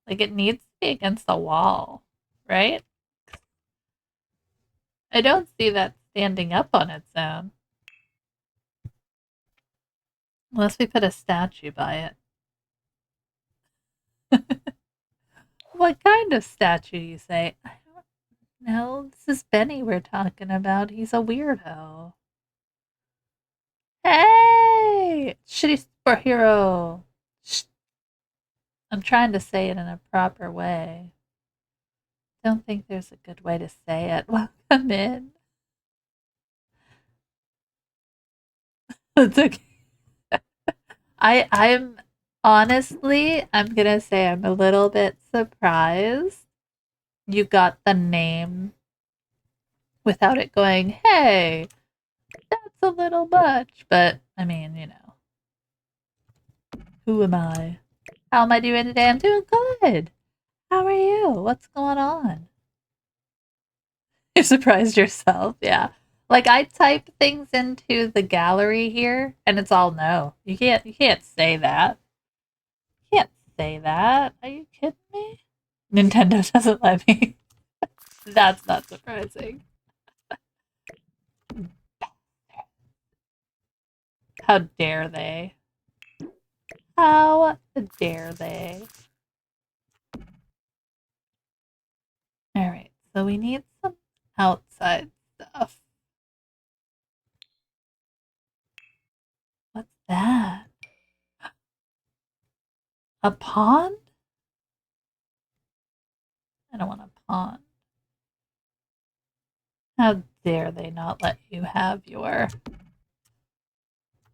Like, it needs to be against the wall, right? I don't see that standing up on its own. Unless we put a statue by it. What kind of statue, you say? I don't know. This is Benny we're talking about. He's a weirdo. Hey! Shitty superhero! Shh. I'm trying to say it in a proper way. Don't think there's a good way to say it. Welcome in. It's okay. I'm honestly, I'm gonna say I'm a little bit surprised you got the name without it going, hey, that's a little much. But I mean, you know, who am I? How am I doing today? I'm doing good. How are you? What's going on? You surprised yourself, yeah. Like I type things into the gallery here and it's all no. You can't say that. You can't say that. Are you kidding me? Nintendo doesn't let me. That's not surprising. How dare they? How dare they? Alright, so we need some outside stuff. What's that? A pond? I don't want a pond. How dare they not let you have your...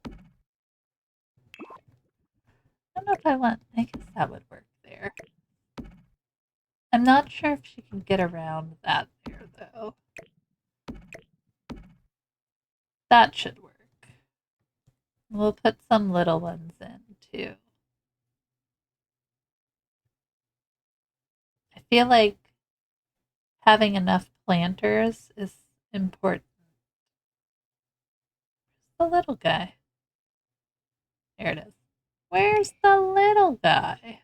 I don't know if I want... I guess that would work there. I'm not sure if she can get around that there, though. That should work. We'll put some little ones in, too. I feel like having enough planters is important. Where's the little guy? There it is. Where's the little guy?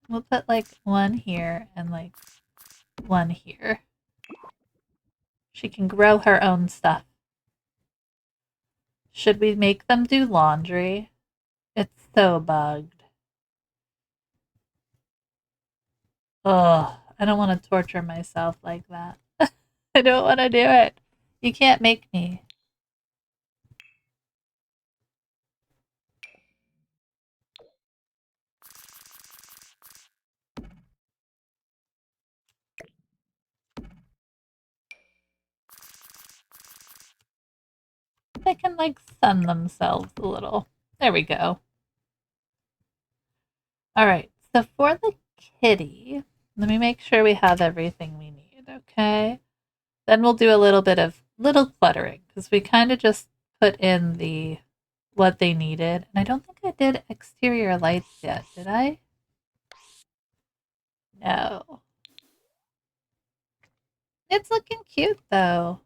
We'll put like one here and like one here. She can grow her own stuff. Should we make them do laundry? It's so bugged. Ugh, I don't want to torture myself like that. I don't want to do it. You can't make me. They can like sun themselves a little. There we go. Alright, so for the kitty, let me make sure we have everything we need, okay? Then we'll do a little bit of little cluttering because we kind of just put in the what they needed. And I don't think I did exterior lights yet, did I? No. It's looking cute though.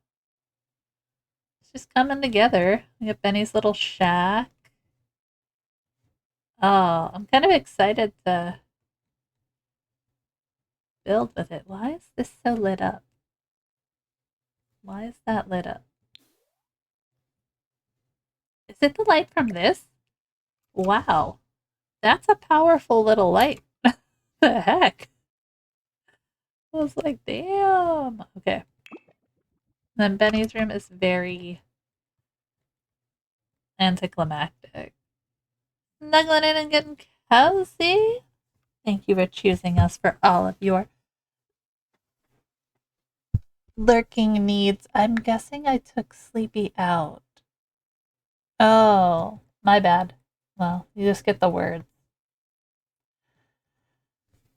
It's just coming together. We got Benny's little shack. Oh, I'm kind of excited to build with it. Why is this so lit up? Why is that lit up? Is it the light from this? Wow. That's a powerful little light. The heck? I was like, damn. Okay. Then Benny's room is very anticlimactic. Snuggling in and getting cozy. Thank you for choosing us for all of your lurking needs. I'm guessing I took Sleepy out. Oh, my bad. Well, you just get the words.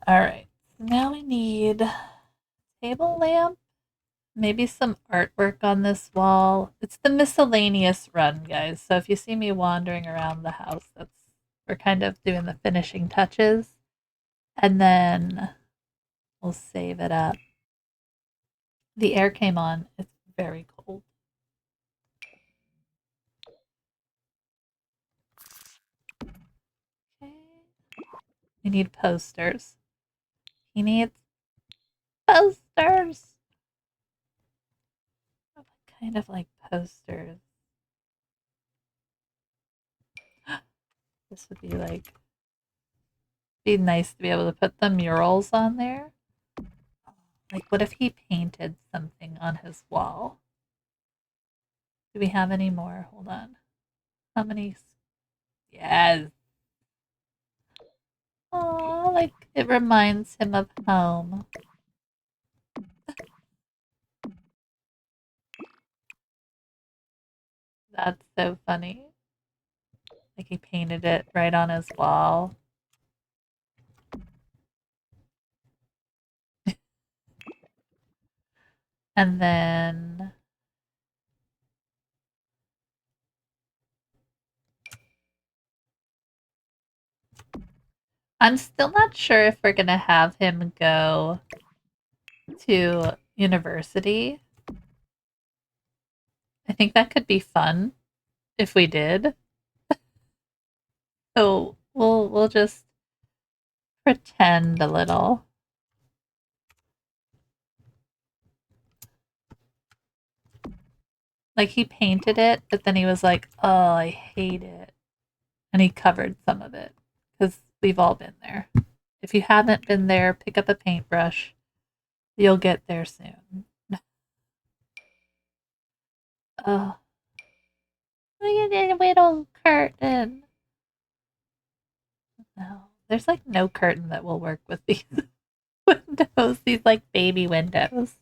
Alright. Now we need table lamp Maybe some artwork on this wall. It's the miscellaneous run, guys. So if you see me wandering around the house, we're kind of doing the finishing touches. And then we'll save it up. The air came on. It's very cold. Okay. We need posters. He needs posters. What kind of like posters? This would be like, be nice to be able to put the murals on there. Like, what if he painted something on his wall? Do we have any more? Hold on. How many? Yes. Oh, like it reminds him of home. That's so funny. Like he painted it right on his wall. And then I'm still not sure if we're gonna have him go to university. I think that could be fun if we did. So we'll just pretend a little. Like he painted it, but then he was like, "Oh, I hate it," and he covered some of it because we've all been there. If you haven't been there, pick up a paintbrush. You'll get there soon. Oh, look at that little curtain. No, there's like no curtain that will work with these windows. These like baby windows.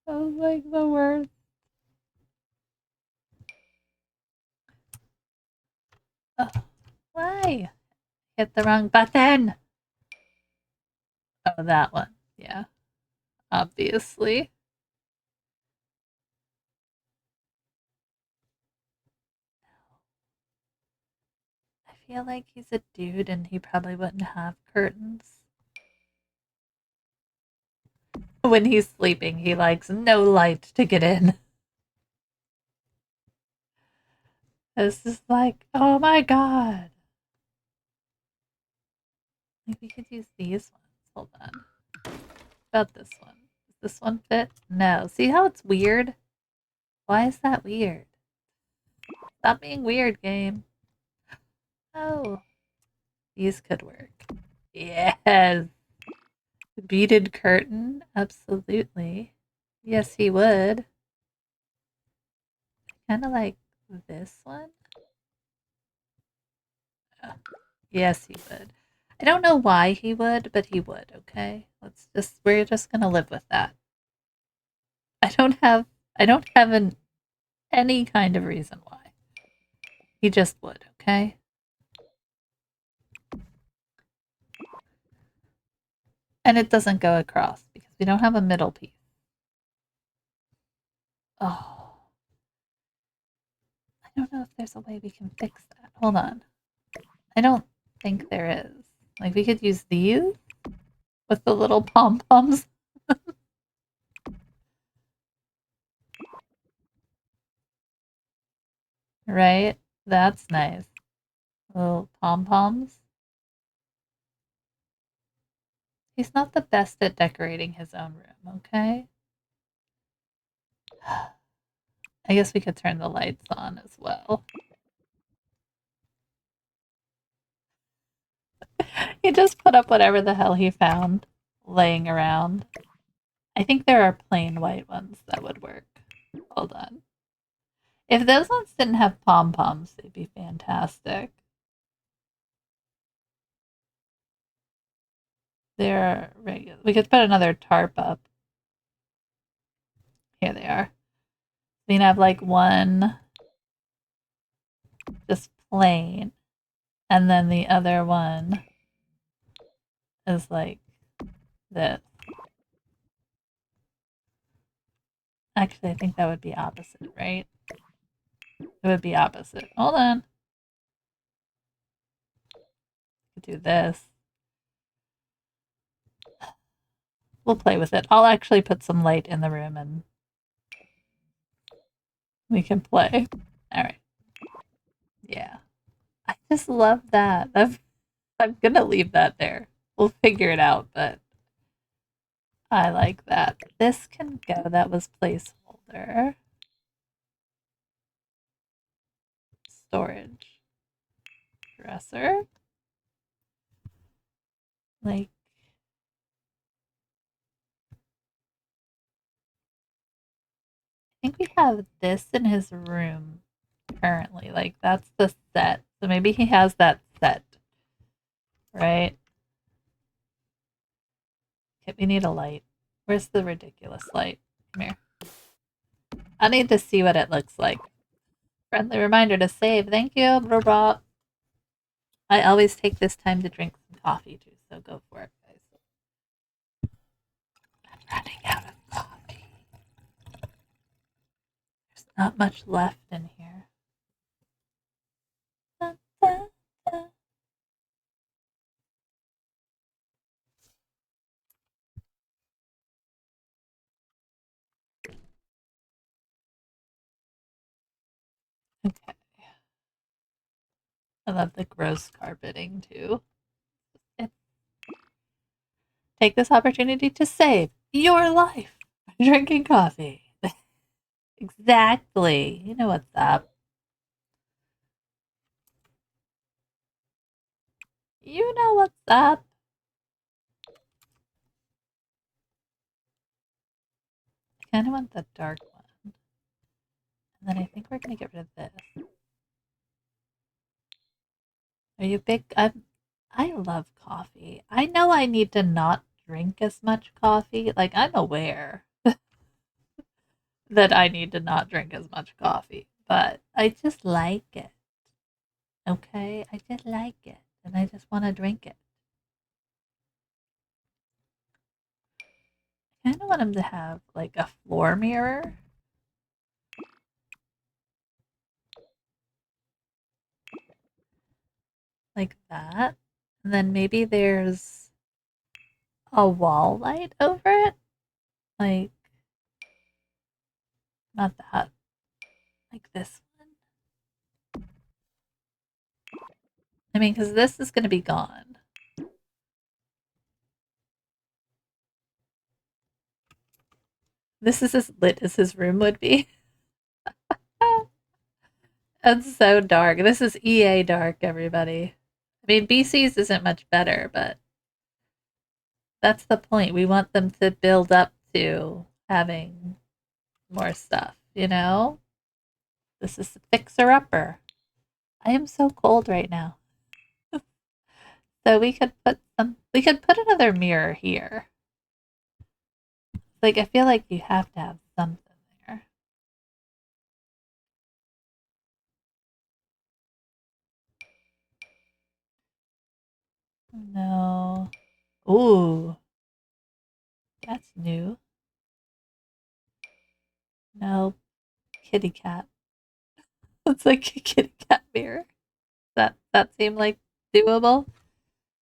That was like the worst. Oh, why? Hit the wrong button. Oh, that one. Yeah, obviously. I feel like he's a dude and he probably wouldn't have curtains. When he's sleeping, he likes no light to get in. This is like, oh my god. Like we could use these ones. Hold on. About this one. Does this one fit? No. See how it's weird? Why is that weird? Stop being weird, game. Oh. These could work. Yes. Beaded curtain? Absolutely. Yes, he would. Kind of like this one. Yes, he would. I don't know why he would, but he would, okay? We're just gonna live with that. I don't have any kind of reason why. He just would, okay? And it doesn't go across because we don't have a middle piece. Oh. I don't know if there's a way we can fix that. Hold on. I don't think there is. Like we could use these with the little pom-poms. Right? That's nice. Little pom-poms. He's not the best at decorating his own room, okay? I guess we could turn the lights on as well. He just put up whatever the hell he found laying around. I think there are plain white ones that would work. Hold on. If those ones didn't have pom-poms, they'd be fantastic. They're regular. We could put another tarp up. Here they are. We can have like one just plain, and then the other one is like this. Actually, I think that would be opposite, right? It would be opposite. Hold on. Do this. We'll play with it. I'll actually put some light in the room and we can play. All right. Yeah. I just love that. I'm gonna leave that there. We'll figure it out, but I like that. This can go. That was placeholder. Storage. Dresser. Like, I think we have this in his room currently. Like, that's the set. So maybe he has that set, right? Okay, we need a light. Where's the ridiculous light? Come here. I need to see what it looks like. Friendly reminder to save. Thank you, robot. I always take this time to drink some coffee too, so go for it, guys. I'm running out of coffee. There's not much left in here. Da, da, da. Okay. I love the gross carpeting too. Take this opportunity to save your life by drinking coffee. Exactly. You know what's up. You know what's up. I kind of want the dark one. And then I think we're going to get rid of this. Are you big? I love coffee. I know I need to not drink as much coffee. Like, I'm aware that I need to not drink as much coffee, but I just like it. Okay? I just like it. And I just want to drink it. I kind of want him to have like a floor mirror. Like that. And then maybe there's a wall light over it. Like, not that. Like this one. I mean, because this is going to be gone. This is as lit as his room would be. That's so dark. This is EA dark, everybody. I mean, BC's isn't much better, but that's the point. We want them to build up to having more stuff, you know? This is a fixer-upper. I am so cold right now. So we could put another mirror here. Like, I feel like you have to have something there. No. Ooh. That's new. No. Kitty cat. It's like a kitty cat mirror. That seemed like doable.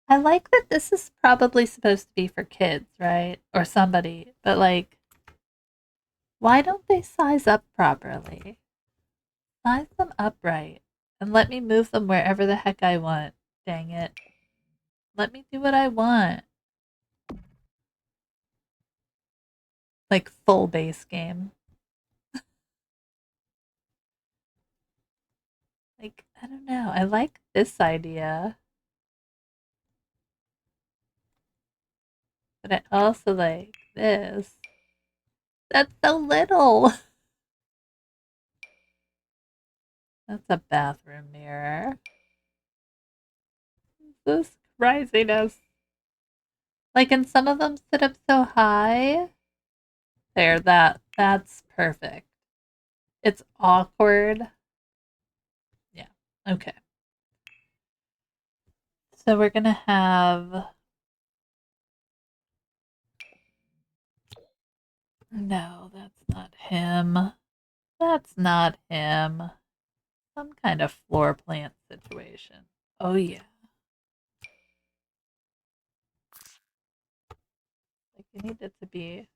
I like that this is probably supposed to be for kids, right? Or somebody. But like, why don't they size up properly? Size them up right. And let me move them wherever the heck I want. Dang it. Let me do what I want. Like full base game. Like, I don't know. I like this idea. But I also like this. That's so little. That's a bathroom mirror. This craziness. Like, and some of them sit up so high. There, that's perfect. It's awkward. Yeah. Okay. So we're gonna have No, that's not him. That's not him. Some kind of floor plant situation. Oh, yeah. Like, you need it to be.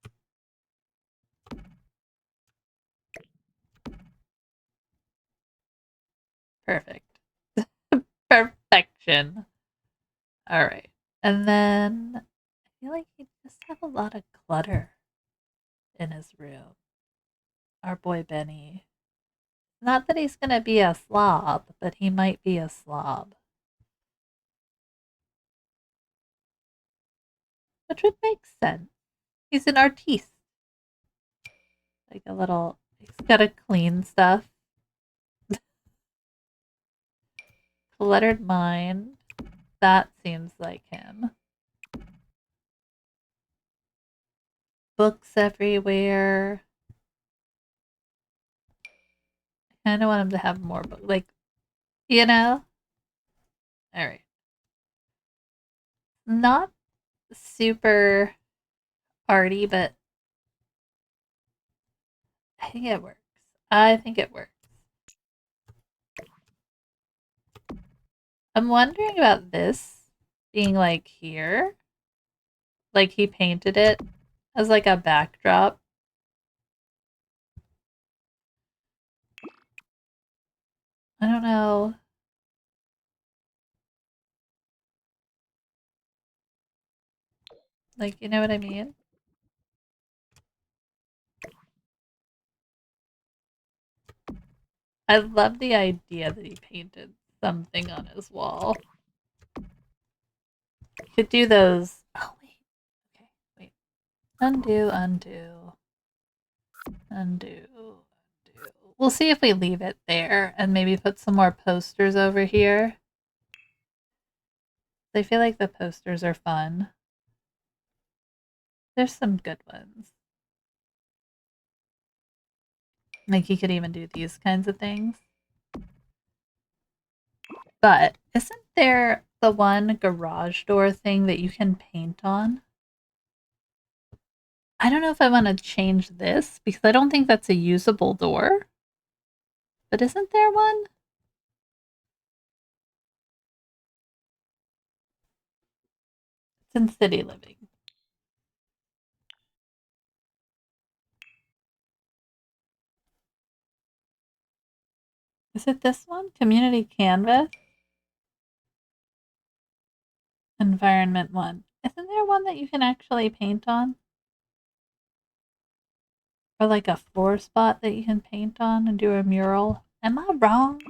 Perfect. Perfection. Alright. And then I feel like he just have a lot of clutter in his room. Our boy Benny. Not that he's gonna be a slob, but he might be a slob. Which would make sense. He's an artiste. Like a little, he's gotta clean stuff. Cluttered mind. That seems like him. Books everywhere. I kind of want him to have more books. Like, you know? Alright. Not super arty, but I think it works. I think it works. I'm wondering about this being like here. Like he painted it as like a backdrop. I don't know. Like, you know what I mean? I love the idea that he painted something on his wall. Could do those. Oh, wait. Okay, wait. Undo, undo. Undo, undo. We'll see if we leave it there and maybe put some more posters over here. I feel like the posters are fun. There's some good ones. Like you could even do these kinds of things. But isn't there the one garage door thing that you can paint on? I don't know if I want to change this because I don't think that's a usable door. But isn't there one? It's in City Living. Is it this one? Community Canvas? Environment 1. Isn't there one that you can actually paint on? Or like a floor spot that you can paint on and do a mural? Am I wrong?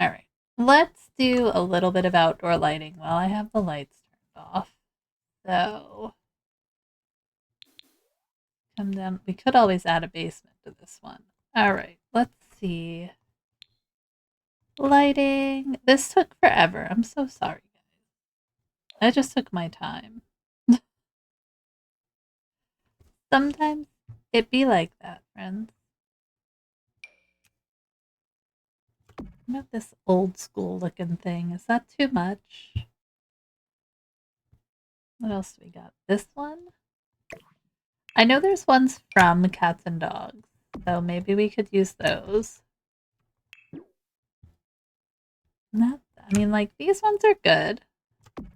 Alright. Let's do a little bit of outdoor lighting while I have the lights turned off. So, come down. We could always add a basement to this one. Alright, let's see. Lighting. This took forever. I'm so sorry, guys. I just took my time. Sometimes it be like that, friends. What about this old school looking thing? Is that too much? What else do we got? This one? I know there's ones from Cats and Dogs, so maybe we could use those. Not, I mean, like, these ones are good.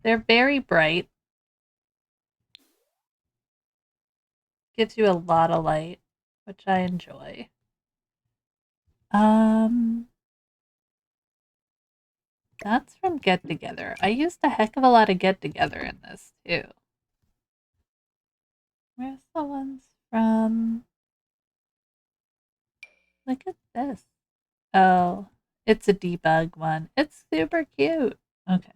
They're very bright. Gives you a lot of light, which I enjoy. That's from Get Together. I used a heck of a lot of Get Together in this, too. Where's the ones from? Look at this. Oh, it's a debug one. It's super cute. Okay.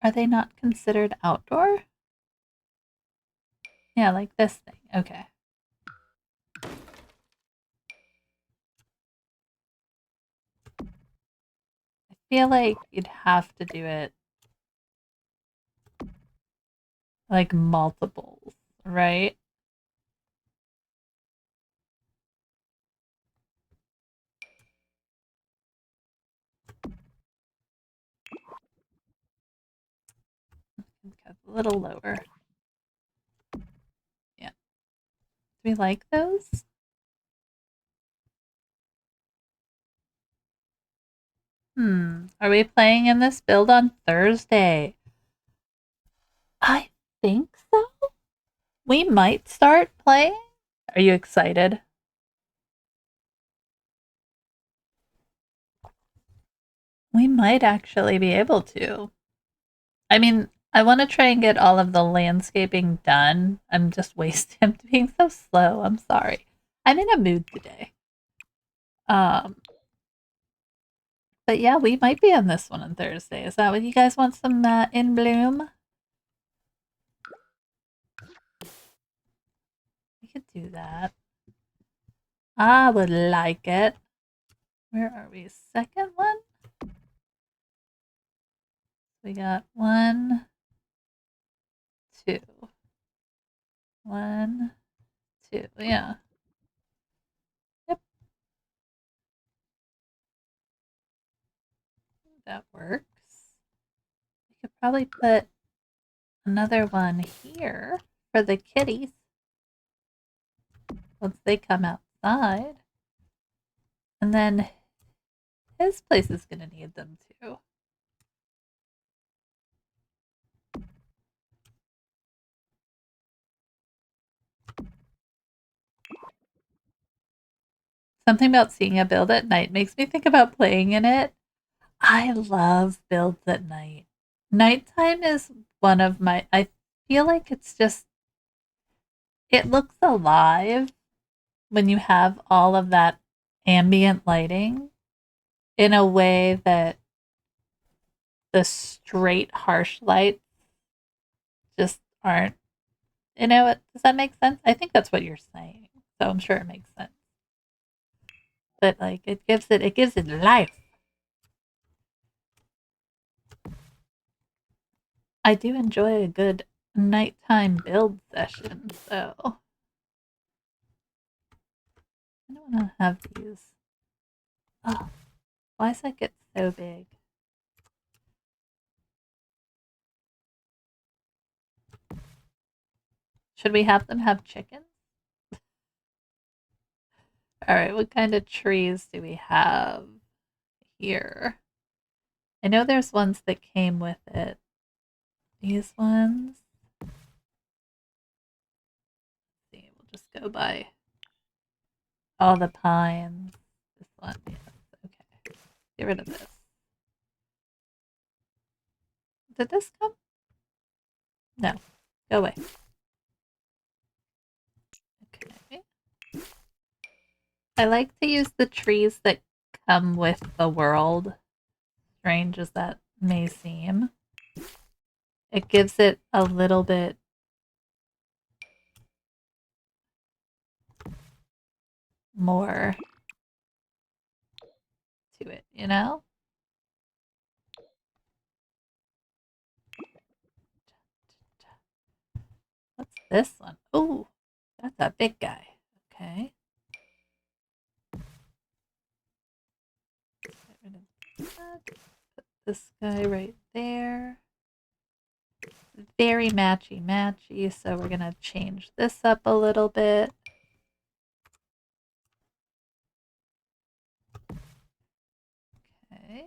Are they not considered outdoor? Yeah, like this thing. Okay. I feel like you'd have to do it like multiples, right? Yeah, a little lower. Yeah. Do we like those? Are we playing in this build on Thursday? I think so. We might start playing. Are you excited? We might actually be able to. I mean, I want to try and get all of the landscaping done. I'm just wasting. I'm being so slow. I'm sorry. I'm in a mood today. But yeah, we might be on this one on Thursday. Is that what you guys want? Some in bloom? We could do that. I would like it. Where are we? Second one? We got 1, 2. 1, 2. Yeah. Yep. That works. We could probably put another one here for the kitties once they come outside. And then his place is going to need them too. Something about seeing a build at night makes me think about playing in it. I love builds at night. Nighttime is one of my, I feel like it's just, it looks alive when you have all of that ambient lighting in a way that the straight harsh lights just aren't. Does that make sense? I think that's what you're saying. So I'm sure it makes sense. But like it gives it life. I do enjoy a good nighttime build session, so I don't want to have these. Oh, why does that get so big? Should we have them have chickens? Alright, what kind of trees do we have here? I know there's ones that came with it. These ones. Let's see, we'll just go by all the pines. This one, yes. Okay. Get rid of this. Did this come? No. Go away. Okay. I like to use the trees that come with the world, strange as that may seem. It gives it a little bit more to it, you know? What's this one? Oh, that's a big guy. Okay. Get rid of that. Put this guy right there. Very matchy, so we're gonna change this up a little bit. Okay.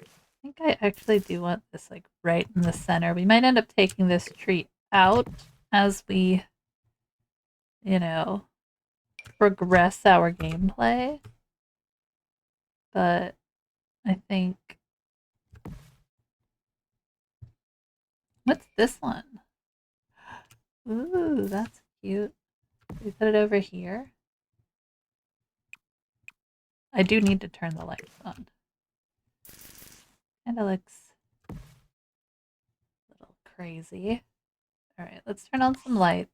I think I actually do want this like right in the center. We might end up taking this tree out as we, progress our gameplay. But I think, what's this one? Ooh, that's cute. We put it over here. I do need to turn the lights on. Kinda looks a little crazy. Alright, let's turn on some lights.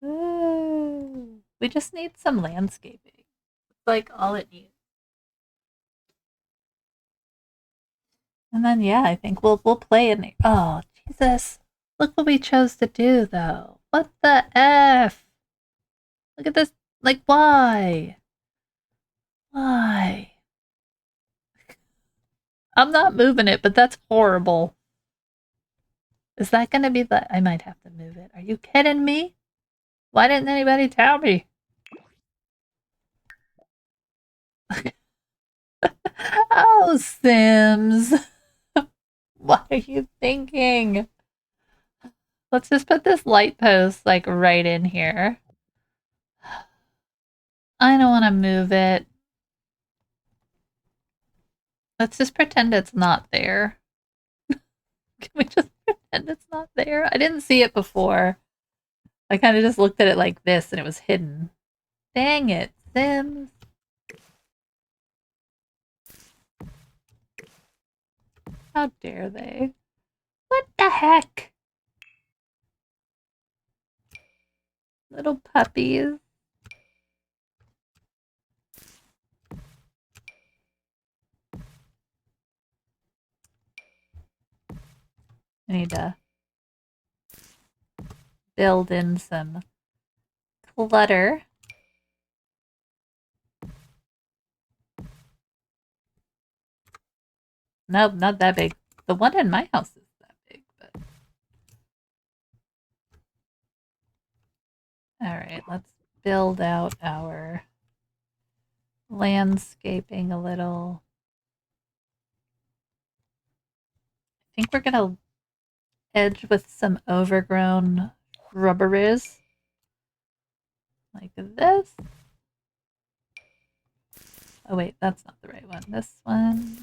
Ooh, we just need some landscaping. It's like all it needs. And then yeah, I think we'll play in the oh Jesus. Look what we chose to do though. What the F? Look at this. Like why? Why? I'm not moving it, but that's horrible. Is that going to be the... I might have to move it. Are you kidding me? Why didn't anybody tell me? Oh, Sims. What are you thinking? Let's just put this light post like right in here. I don't want to move it. Let's just pretend it's not there. Can we just pretend it's not there? I didn't see it before. I kind of just looked at it like this and it was hidden. Dang it, Sims. How dare they? What the heck? Little puppies. I need to build in some clutter. Nope, not that big. The one in my house is that big, but... Alright, let's build out our landscaping a little. I think we're gonna edge with some overgrown shrubberies. Like this. Oh wait, that's not the right one. This one.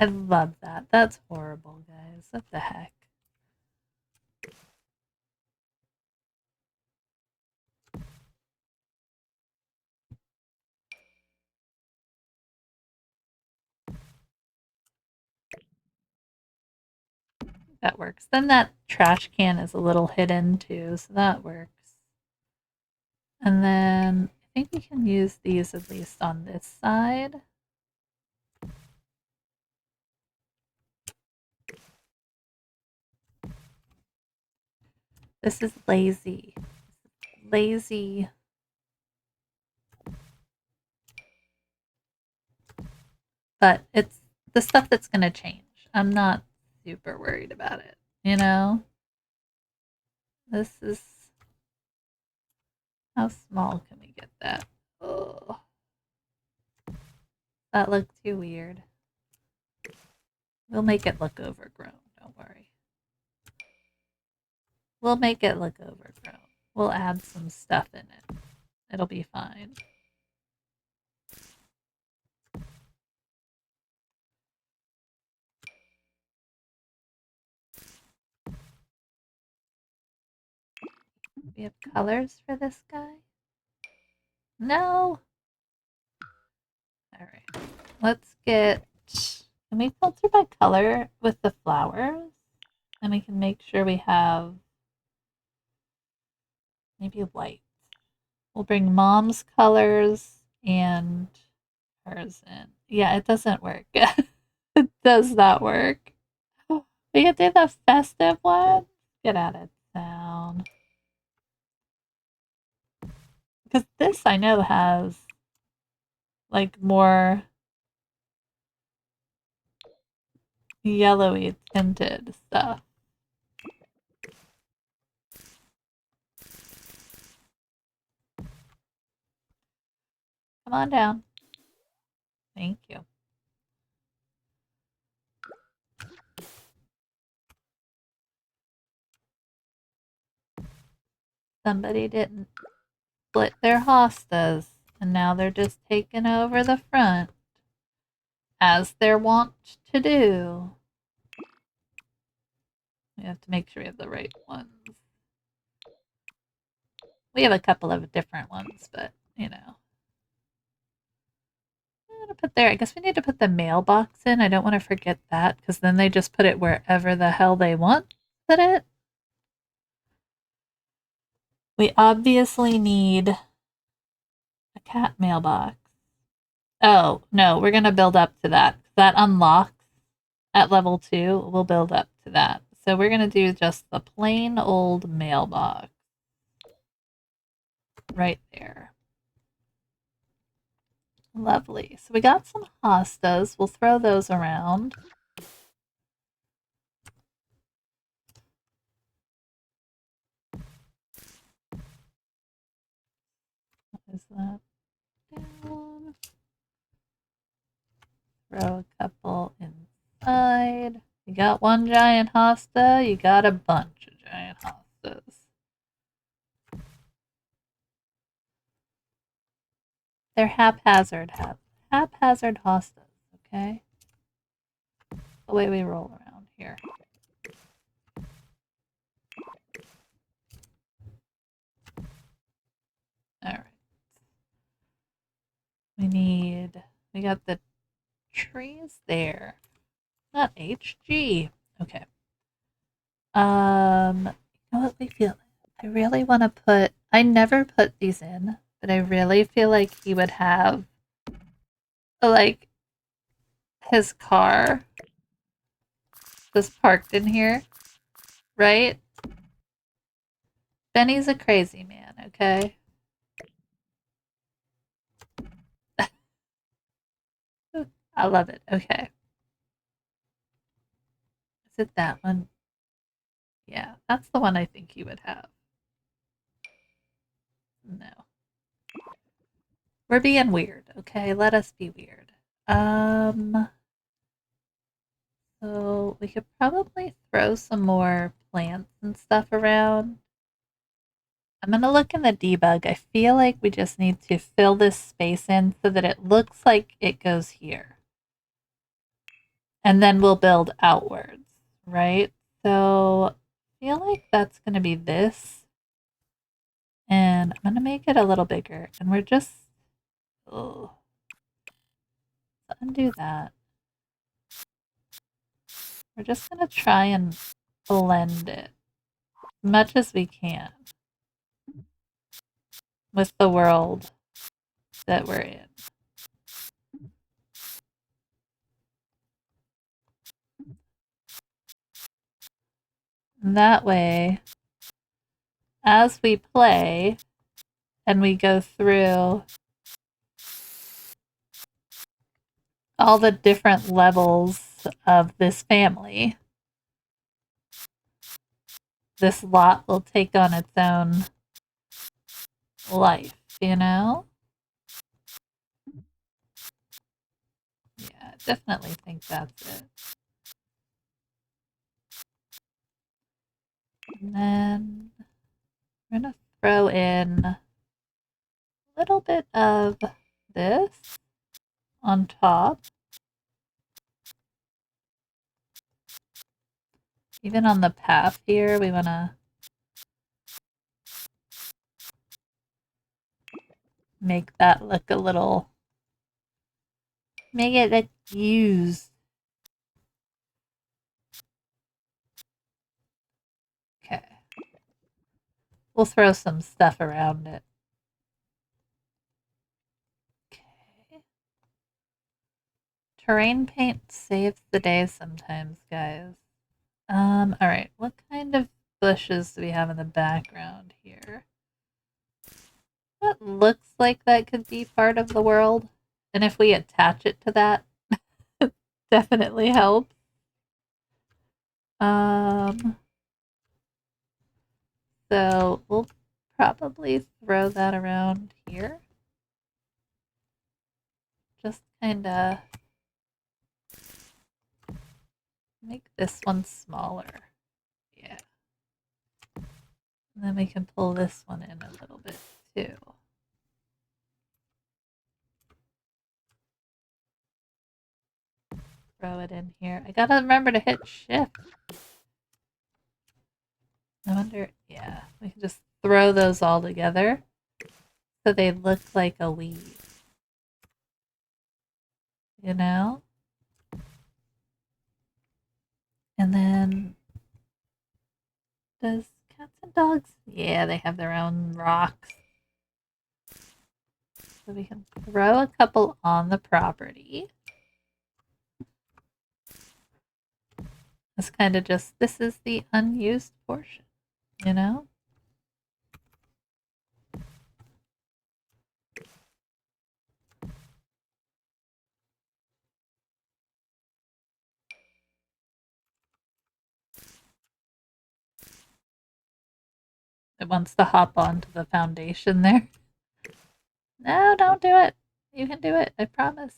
I love that. That's horrible, guys. What the heck? That works. Then that trash can is a little hidden too, so that works. And then I think we can use these at least on this side. This is lazy. Lazy. But it's the stuff that's going to change. I'm not super worried about it, you know? This is... How small can we get that? Oh, that looked too weird. We'll make it look overgrown, don't worry. We'll make it look overgrown. We'll add some stuff in it. It'll be fine. We have colors for this guy? No! Alright. Let's get... Can we filter by color with the flowers? And we can make sure we have... Maybe white. We'll bring mom's colors and hers in. Yeah, it doesn't work. It does not work. We can do the festive one? Get out of town. Because this I know has like more yellowy tinted stuff. Come on down. Thank you. Somebody didn't split their hostas, and now they're just taking over the front, as they're wont to do. We have to make sure we have the right ones. We have a couple of different ones, but, you know. I'm gonna put there. I guess we need to put the mailbox in. I don't want to forget that, because then they just put it wherever the hell they want to put it. We obviously need a cat mailbox. Oh, no, we're going to build up to that. That unlocks at level 2. We'll build up to that. So we're going to do just the plain old mailbox. Right there. Lovely. So we got some hostas. We'll throw those around. What is that? Down. Throw a couple inside. You got one giant hosta, you got a bunch of giant hostas. They're haphazard hostas, okay? The way we roll around here. Alright. We got the trees there. Not HG. Okay. You know what we feel? I really want to put, I never put these in, but I really feel like he would have, like, his car just parked in here, right? Benny's a crazy man, okay? I love it. Okay. Is it that one? Yeah, that's the one I think he would have. No. We're being weird, okay? Let us be weird. So we could probably throw some more plants and stuff around. I'm gonna look in the debug. I feel like we just need to fill this space in so that it looks like it goes here. And then we'll build outwards, right? So I feel like that's gonna be this. And I'm gonna make it a little bigger. And we're just, oh, let's undo that. We're just gonna try and blend it as much as we can with the world that we're in. And that way, as we play and we go through all the different levels of this family, this lot will take on its own life, you know? Yeah, I definitely think that's it. And then we're going to throw in a little bit of this on top. Even on the path here, we want to make that look a little, make it look used. Okay. We'll throw some stuff around it. Okay. Terrain paint saves the day sometimes, guys. Alright, what kind of bushes do we have in the background here? That looks like that could be part of the world. And if we attach it to that, definitely helps. So we'll probably throw that around here. Just kinda make this one smaller. Yeah. And then we can pull this one in a little bit too. Throw it in here. I gotta remember to hit shift. I wonder, yeah, we can just throw those all together so they look like a weave. You know? And then, does cats and dogs? Yeah, they have their own rocks. So we can throw a couple on the property. It's kind of just, this is the unused portion, you know? It wants to hop onto the foundation there. No, don't do it. You can do it. I promise.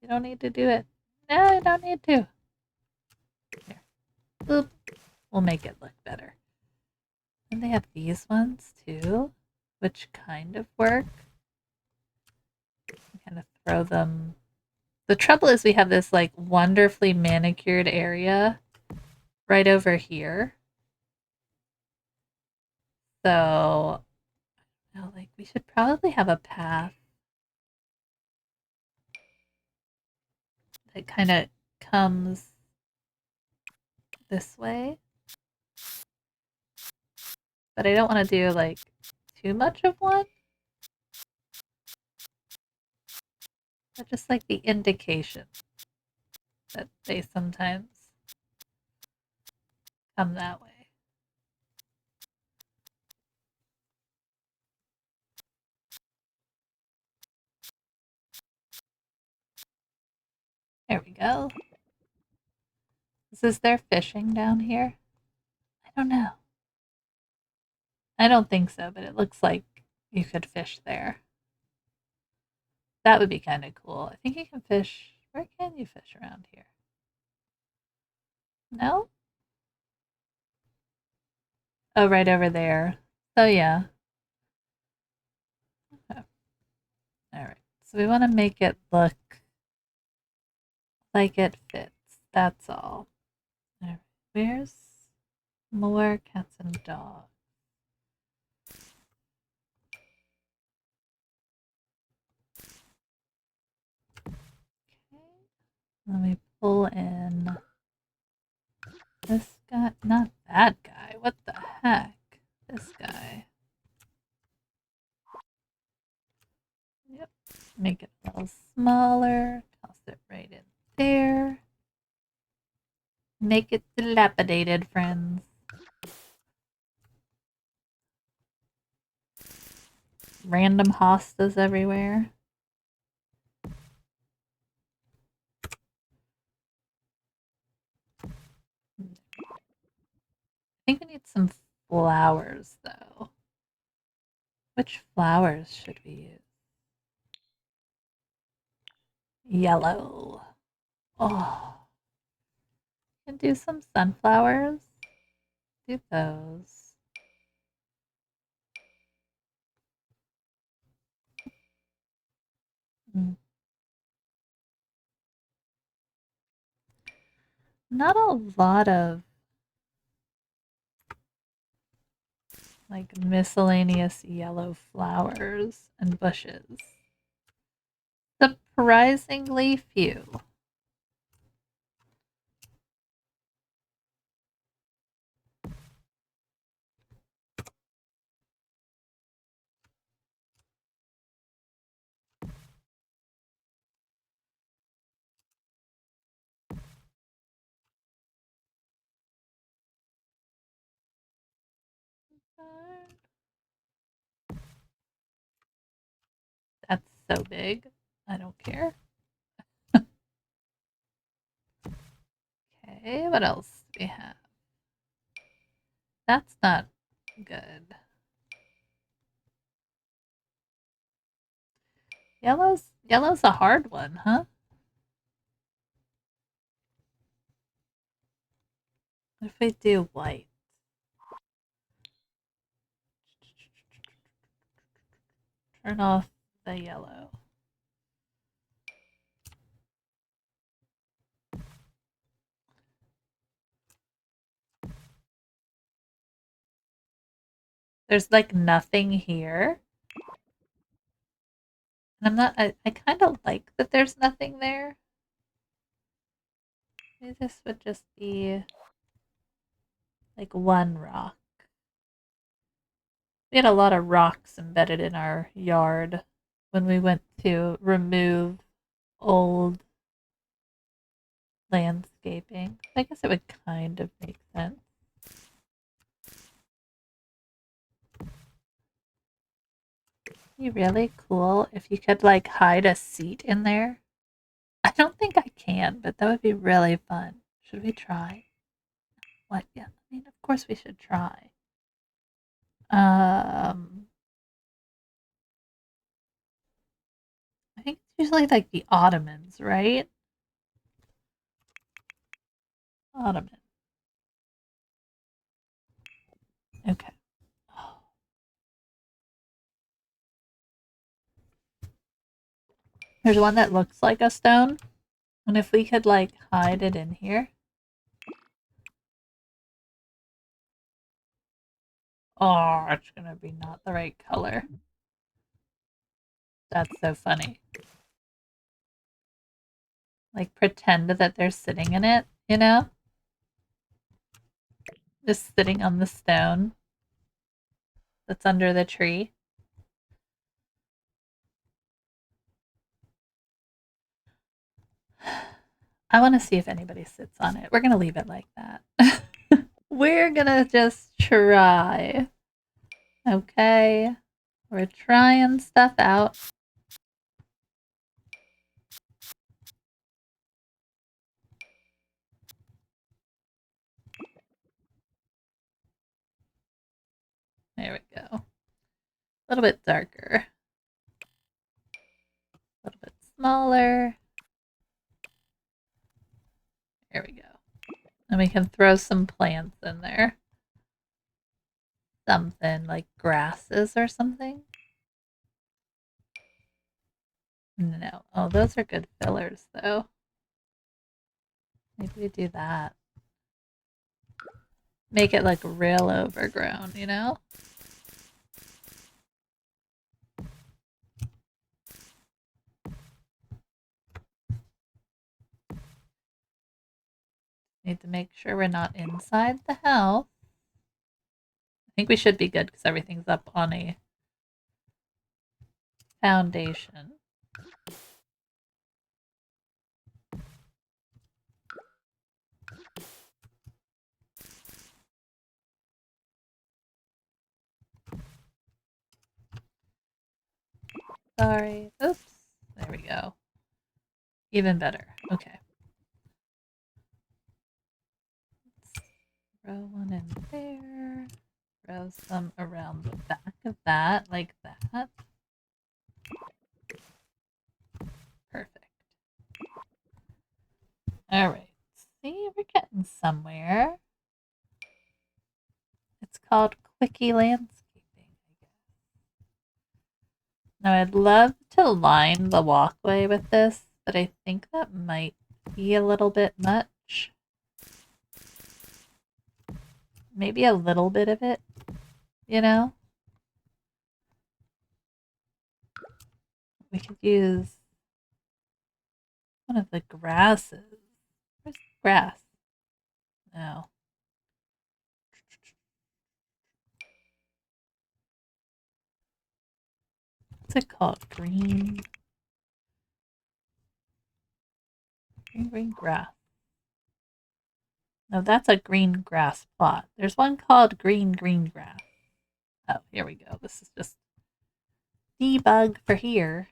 You don't need to do it. No, you don't need to. Here. Boop. We'll make it look better. And they have these ones too, which kind of work. Kind of throw them. The trouble is we have this like wonderfully manicured area right over here. So, like we should probably have a path that kind of comes this way. But I don't want to do like too much of one. But just like the indication that they sometimes come that way. There we go. Is there fishing down here? I don't know. I don't think so, but it looks like you could fish there. That would be kind of cool. I think you can fish. Where can you fish around here? No? Oh, right over there. So, yeah. Okay. Alright. So, we want to make it look like it fits. That's all. Alright. Where's more cats and dogs? Okay. Let me pull in this guy. Not that guy. What the heck? This guy. Yep. Make it a little smaller. Toss it right in there. Make it dilapidated, friends. Random hostas everywhere. I think we need some flowers, though. Which flowers should we use? Yellow. Oh. Can do some sunflowers. Do those. Mm. Not a lot of like miscellaneous yellow flowers and bushes. Surprisingly few. That's so big. I don't care. Okay, what else do we have? That's not good. Yellow's a hard one, huh? What if we do white? Turn off the yellow. There's like nothing here. And I kind of like that there's nothing there. Maybe this would just be like one rock. We had a lot of rocks embedded in our yard when we went to remove old landscaping. I guess it would kind of make sense. Be really cool if you could like hide a seat in there. I don't think I can, but that would be really fun. Should we try? What? Yeah, I mean, of course we should try. I think it's usually like the Ottomans, right? Ottoman. Okay. There's one that looks like a stone. And if we could like hide it in here. Oh, it's gonna be not the right color. That's so funny. Like pretend that they're sitting in it, you know? Just sitting on the stone that's under the tree. I want to see if anybody sits on it. We're going to leave it like that. We're going to just try. Okay. We're trying stuff out. There we go. A little bit darker. A little bit smaller. There we go. And we can throw some plants in there. Something like grasses or something. No. Oh, those are good fillers, though. Maybe we do that. Make it like real overgrown, you know? Need to make sure we're not inside the house. I think we should be good because everything's up on a foundation. Sorry. Oops. There we go. Even better. Okay. Let's throw one in there. Throw some around the back of that, like that. Perfect. Alright. See, we're getting somewhere. It's called Quickie Landscaping, I guess. Now, I'd love to line the walkway with this, but I think that might be a little bit much. Maybe a little bit of it, you know? We could use one of the grasses. Where's the grass? No. What's it called? Green grass. No, that's a green grass plot. There's one called green grass. Oh, here we go. This is just debug for here.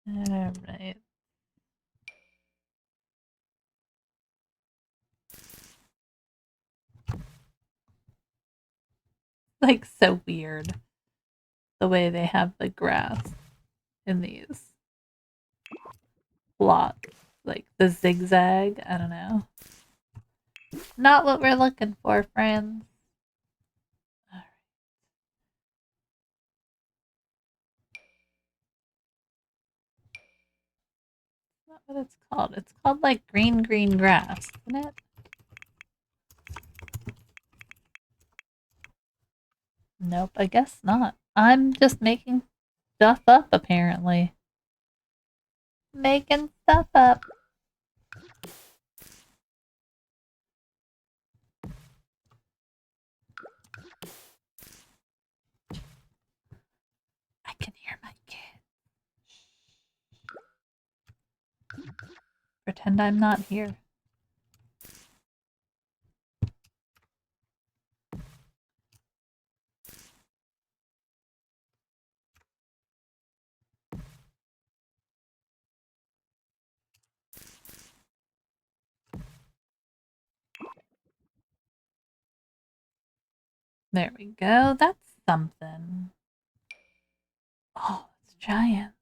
Alright. Like so weird the way they have the grass in these plots. Like the zigzag. I don't know. Not what we're looking for, friends. Alright. Not what it's called. It's called like green grass, isn't it? Nope, I guess not. I'm just making stuff up, apparently. Making stuff up. I can hear my kid. Pretend I'm not here. There we go. That's something. Oh, it's giant.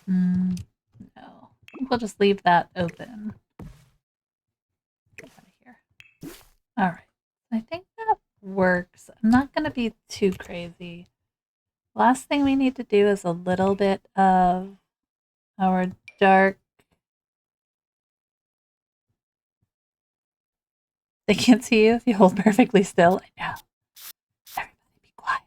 No. I think we'll just leave that open. Get out of here. Alright. I think that works. I'm not going to be too crazy. Last thing we need to do is a little bit of our dark. They can't see you if you hold perfectly still. I know. Everybody be quiet.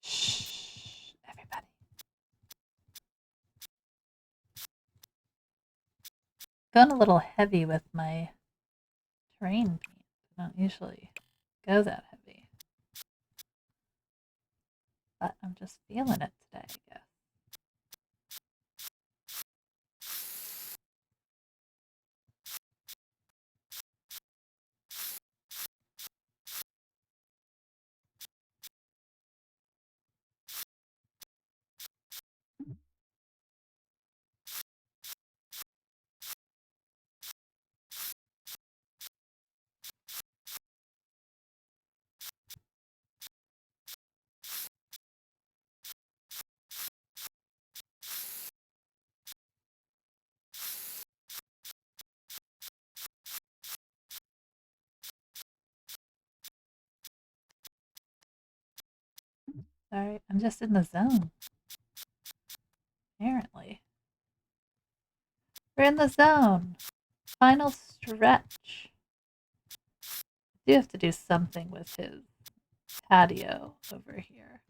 Shh. Everybody. Going a little heavy with my terrain paint. I don't usually go that heavy. But I'm just feeling it today, I guess. Sorry, I'm just in the zone. Apparently. We're in the zone. Final stretch. I do have to do something with his patio over here.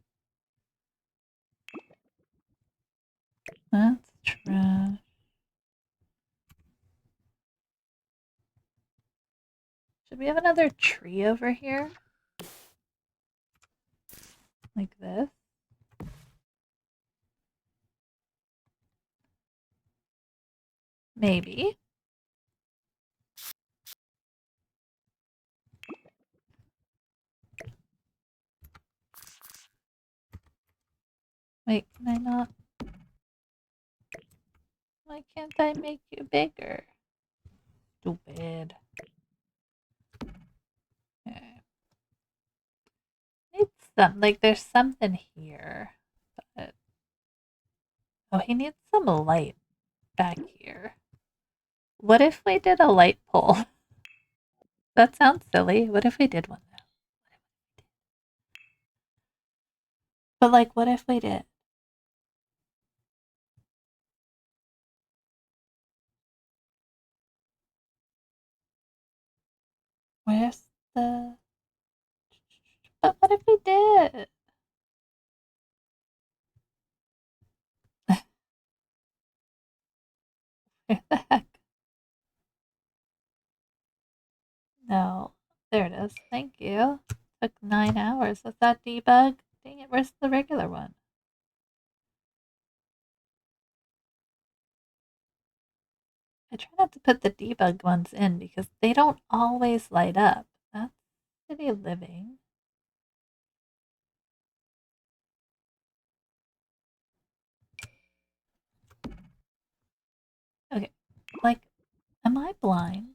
That's trash. Should we have another tree over here? Like this? Maybe. Wait, can I not? Why can't I make you bigger? Stupid. Okay. Need some, like there's something here. But... oh, he needs some light back here. What if we did a light pole? That sounds silly. What if we did one though? But like, what if we did? Where's the... but what if we did? Where the heck? No. There it is. Thank you. Took 9 hours. Was that debug? Dang it, where's the regular one? I try not to put the debug ones in because they don't always light up. That's city living. Okay, like, am I blind?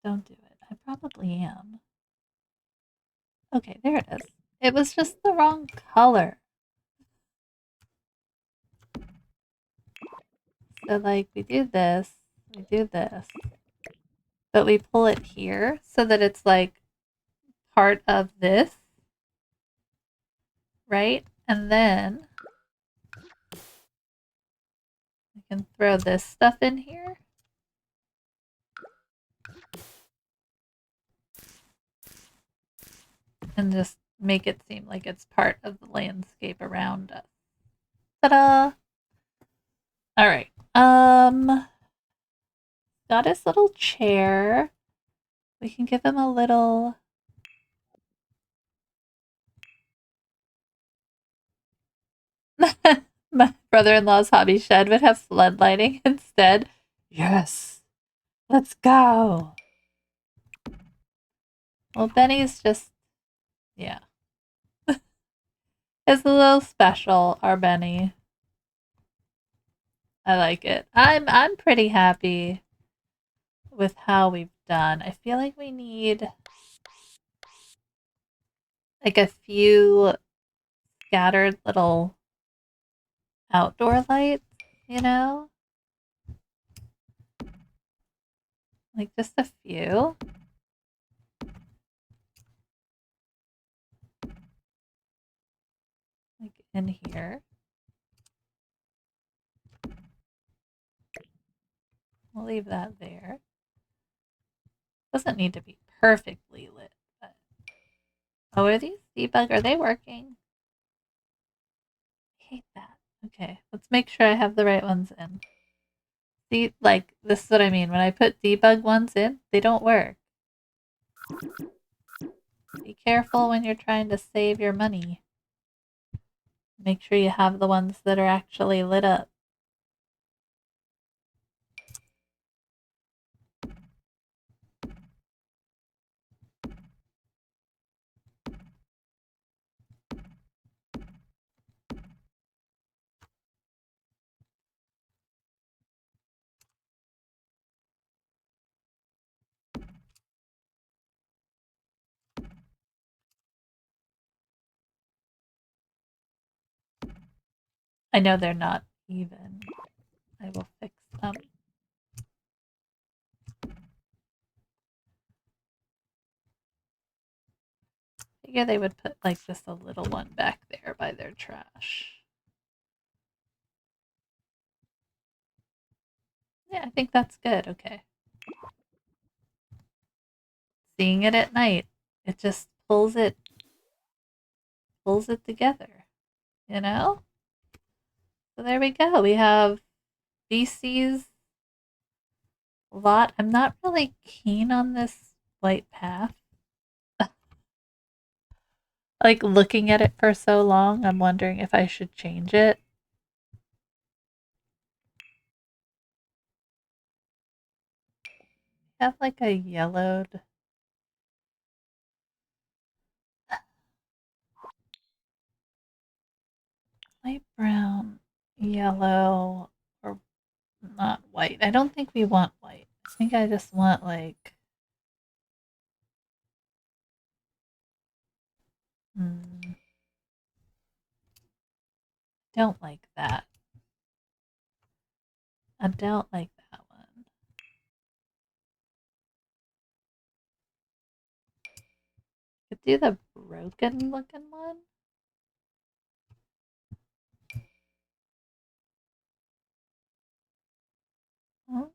Don't do it. I probably am. Okay, there it is. It was just the wrong color. So like we do this, but we pull it here so that it's like part of this, right? And then we can throw this stuff in here. And just make it seem like it's part of the landscape around us. Ta-da! Alright. Got his little chair. We can give him a little... My brother-in-law's hobby shed would have flood lighting instead. Yes. Let's go. Well, Benny's just, yeah. It's a little special, our Benny. I like it. I'm pretty happy with how we've done. I feel like we need like a few scattered little outdoor lights, you know? Like just a few. Like in here. We'll leave that there. Doesn't need to be perfectly lit, but oh, are these debug? Are they working? I hate that. Okay, let's make sure I have the right ones in. See, like, this is what I mean. When I put debug ones in, they don't work. Be careful when you're trying to save your money. Make sure you have the ones that are actually lit up. I know they're not even. I will fix them. Figure they would put like just a little one back there by their trash. Yeah, I think that's good. Okay. Seeing it at night, it just pulls it together, you know? So there we go. We have BC's lot. I'm not really keen on this white path. Like looking at it for so long, I'm wondering if I should change it. Have like a yellowed light brown, yellow, or not white. I don't think we want white. I think I just want like don't like that. I don't like that one. Could do the broken looking one. Oh.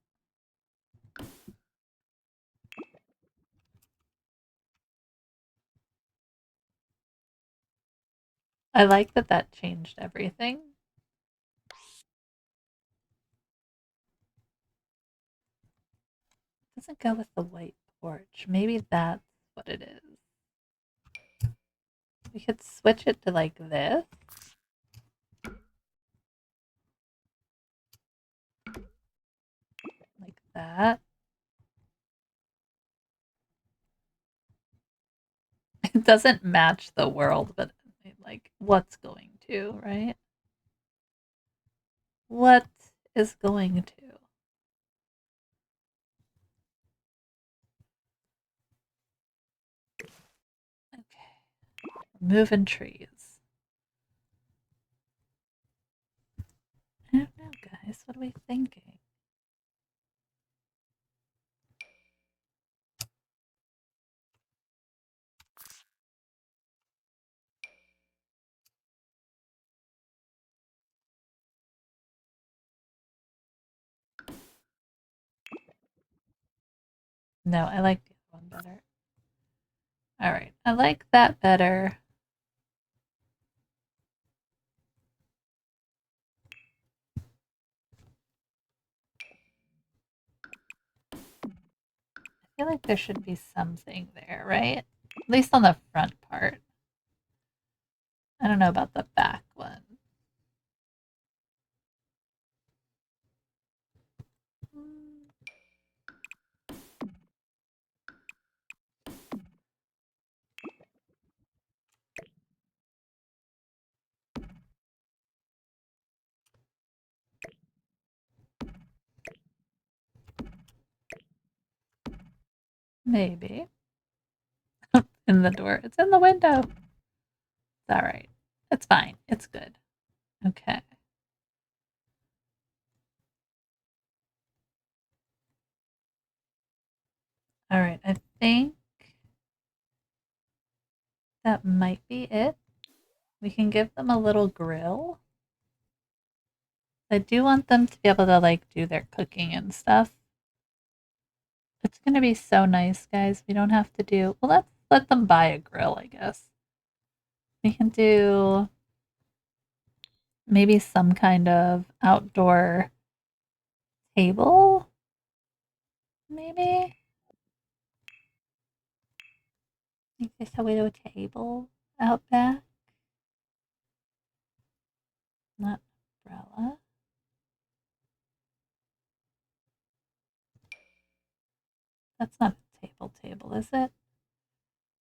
I like that that changed everything. Doesn't go with the white porch. Maybe that's what it is. We could switch it to like this. Like that. It doesn't match the world, but like what's going to, right? What is going to? Okay. Moving trees. I don't know, guys. What are we thinking? No, I like the other one better. All right, I like that better. I feel like there should be something there, right? At least on the front part. I don't know about the back one. Maybe. In the door. It's in the window. It's alright. It's fine. It's good. Okay. Alright, I think that might be it. We can give them a little grill. I do want them to be able to like do their cooking and stuff. It's gonna be so nice, guys. We don't have to do well, let's let them buy a grill, I guess. We can do maybe some kind of outdoor table. Maybe. Think there's a little table out back. Not umbrella. That's not a table, is it?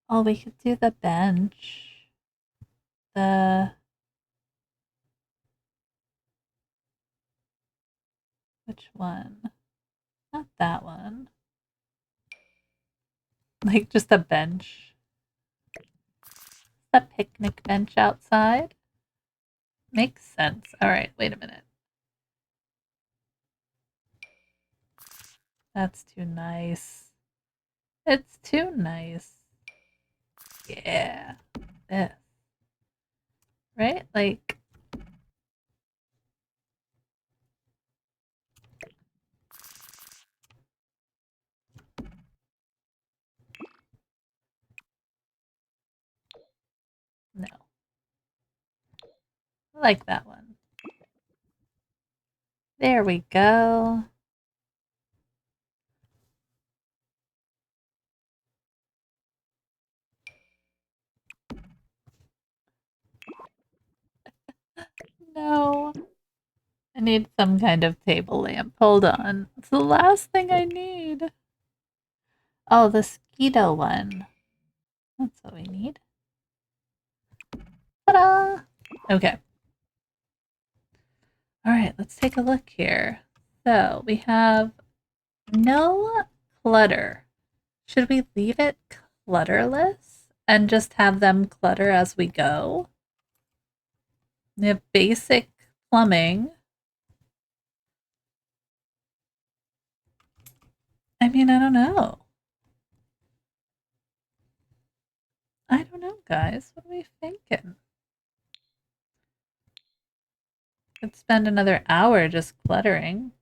Oh, we could do the bench. Which one? Not that one. Like just a bench. A picnic bench outside. Makes sense. All right, wait a minute. That's too nice. It's too nice. Yeah. This. Right? Like, no. I like that one. There we go. No. I need some kind of table lamp. Hold on. It's the last thing I need. Oh, the Skeeto one. That's what we need. Ta-da! Okay. All right, let's take a look here. So we have no clutter. Should we leave it clutterless and just have them clutter as we go? We have basic plumbing. I mean, I don't know. I don't know, guys. What are we thinking? Could spend another hour just cluttering.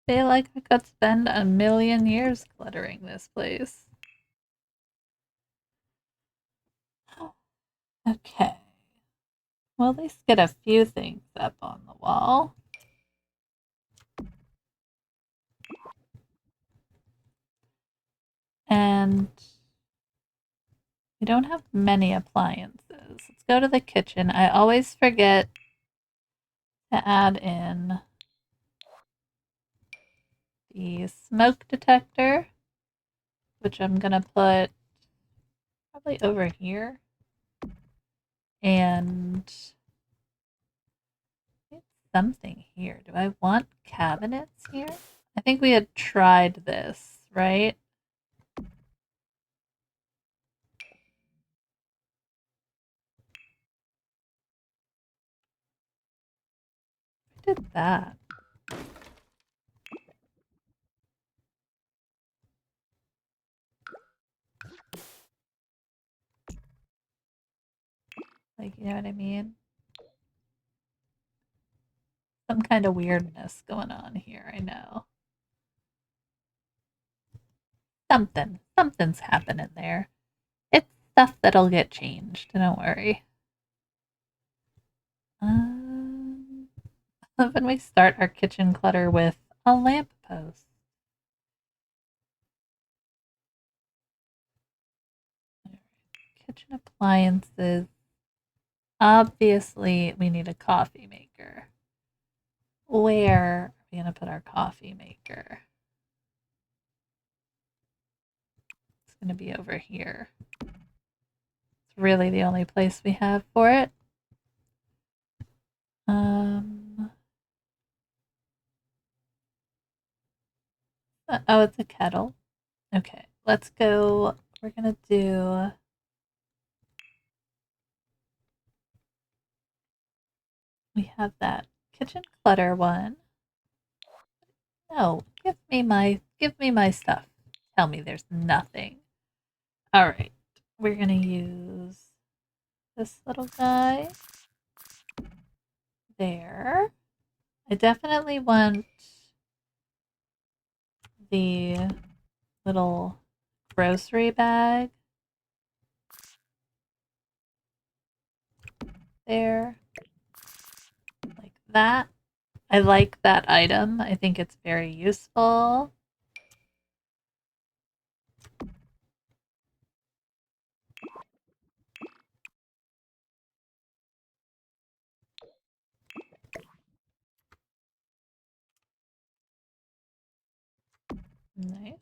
Feel like I could spend a million years cluttering this place. Okay. Well, at least get a few things up on the wall. And we don't have many appliances. Let's go to the kitchen. I always forget to add in the smoke detector, which I'm going to put probably over here. And something here. Do I want cabinets here? I think we had tried this, right? I did that. Like, you know what I mean? Some kind of weirdness going on here, I know. Something's happening there. It's stuff that'll get changed, don't worry. When we start our kitchen clutter with a lamppost. Kitchen appliances. Obviously, we need a coffee maker. Where are we going to put our coffee maker? It's going to be over here. really the only place we have for it. Oh, it's a kettle. Okay, let's go. We're gonna do. We have that kitchen clutter one. No, give me my stuff. Tell me there's nothing. All right, we're gonna use this little guy there. I definitely want the little grocery bag there, like that. I like that item. I think it's very useful. Nice.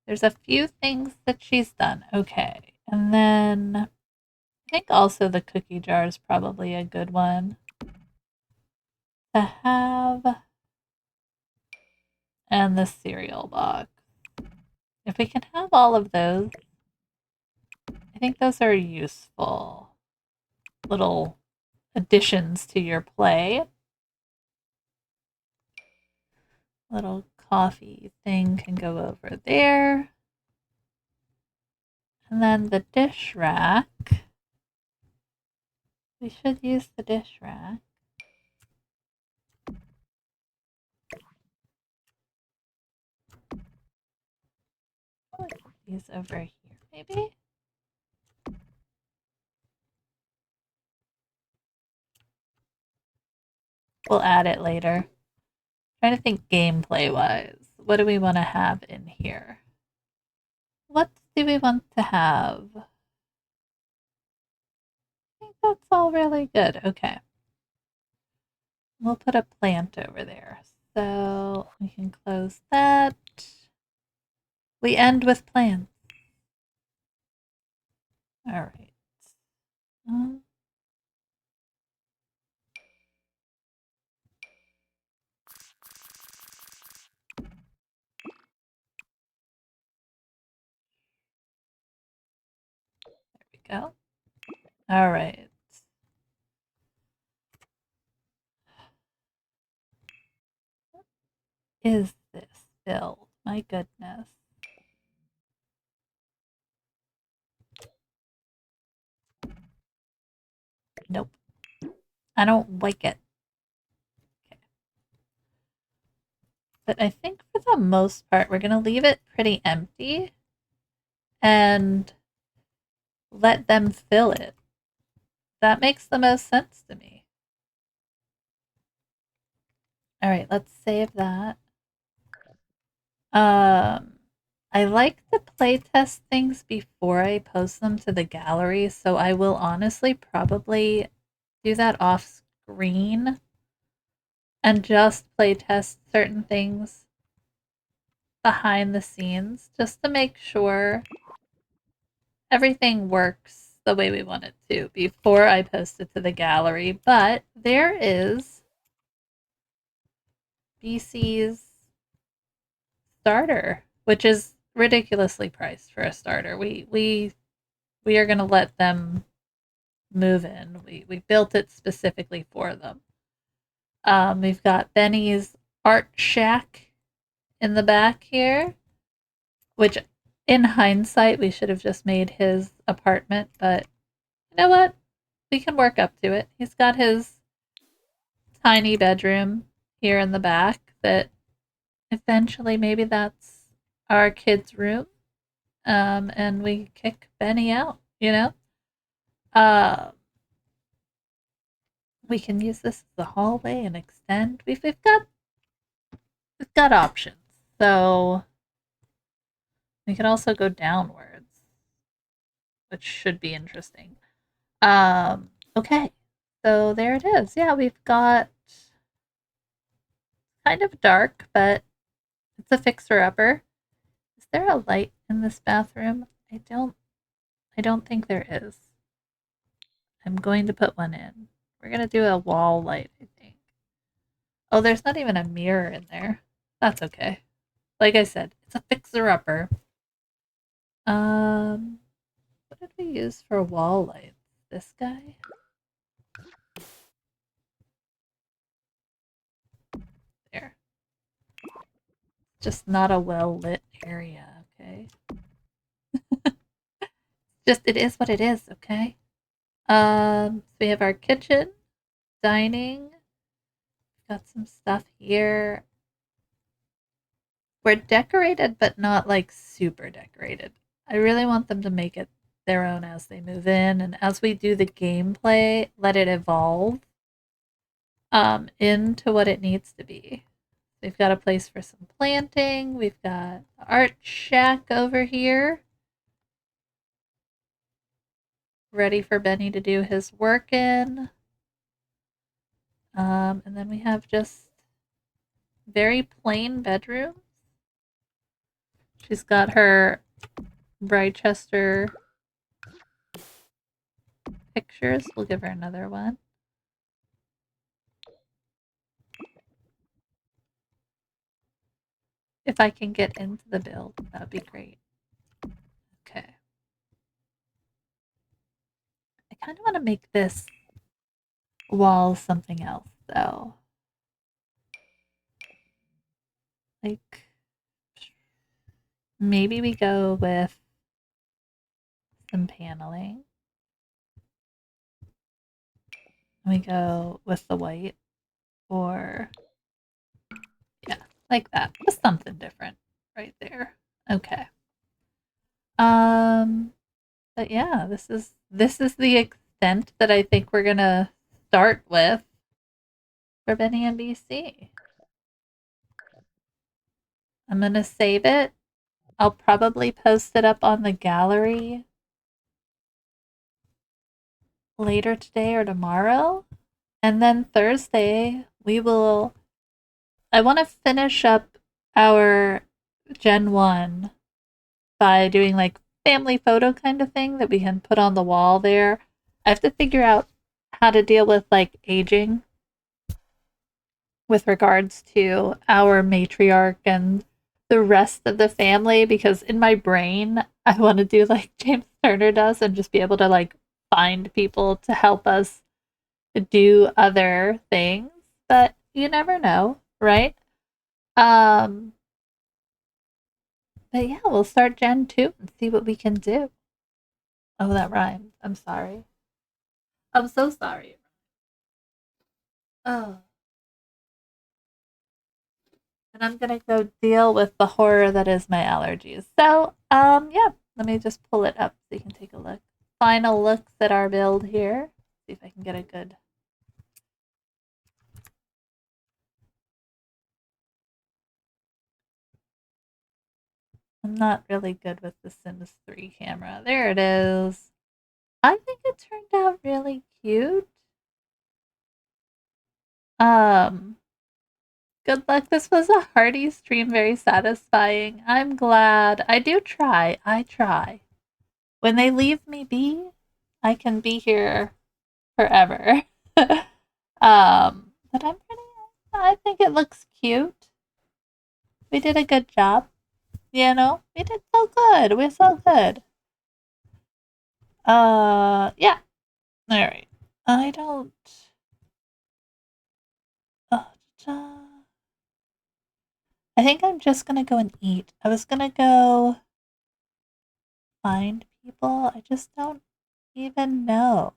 There's a few things that she's done. Okay. And then I think also the cookie jar is probably a good one to have. And the cereal box. If we can have all of those, I think those are useful little additions to your play. Little coffee thing can go over there. And then the dish rack. We should use the dish rack. Put these over here, maybe? We'll add it later. Trying to think gameplay wise. What do we want to have in here? What do we want to have? I think that's all really good. Okay. We'll put a plant over there. So we can close that. We end with plants. All right. There we go. All right. What is this build? My goodness. Nope. I don't like it. Okay. But I think for the most part, we're going to leave it pretty empty and let them fill it. That makes the most sense to me. All right, let's save that. I like to playtest things before I post them to the gallery, so I will honestly probably do that off screen and just playtest certain things behind the scenes just to make sure everything works the way we want it to before I post it to the gallery. But there is BC's starter, which is ridiculously priced for a starter. We are going to let them move in. We built it specifically for them. We've got Benny's art shack in the back here, which in hindsight we should have just made his apartment, but you know what? We can work up to it. He's got his tiny bedroom here in the back that eventually maybe that's our kid's room. And we kick Benny out, you know? Uh, we can use this as a hallway and extend. We've got options. So we could also go downwards, which should be interesting. Okay. So there it is. Yeah, we've got kind of dark, but it's a fixer upper. Is there a light in this bathroom? I don't I don't think there is. I'm going to put one in. We're going to do a wall light, I think. Oh, there's not even a mirror in there. That's okay. Like I said, it's a fixer-upper. What did we use for wall lights? This guy? There. Just not a well-lit area, okay? Just, it is what it is, okay? So we have our kitchen, dining. Got some stuff here. We're decorated, but not like super decorated. I really want them to make it their own as they move in, and as we do the gameplay, let it evolve into what it needs to be. We've got a place for some planting. We've got art shack over here, ready for Benny to do his work in. And then we have just very plain bedrooms. She's got her Bridechester pictures. We'll give her another one. If I can get into the build, that would be great. Okay. I kind of want to make this wall something else, though. Like, maybe we go with some paneling. We go with the white, or yeah, like that. Just something different right there. Okay. But yeah, this is the extent that I think we're gonna start with for Benny and BC. I'm gonna save it. I'll probably post it up on the gallery later today or tomorrow. And then Thursday, I want to finish up our Gen 1 by doing like family photo kind of thing that we can put on the wall there. I have to figure out how to deal with like aging with regards to our matriarch and the rest of the family, because in my brain I want to do like James Turner does and just be able to like find people to help us do other things, but you never know, right? Um but yeah, we'll start Gen 2 and see what we can do. Oh, that rhymed. I'm sorry. I'm so sorry. Oh. And I'm gonna go deal with the horror that is my allergies. So, yeah, let me just pull it up so you can take a look. Final looks at our build here. See if I can get a good. I'm not really good with the Sims 3 camera. There it is. I think it turned out really cute. Um, Good luck. This was a hearty stream, very satisfying. I'm glad. I do try. I try. When they leave me be, I can be here forever. But I think it looks cute. We did a good job. You know, we did so good. We're so good. Yeah. All right. I don't. Uh, I think I'm just gonna go and eat. I was gonna go find people. I just don't even know.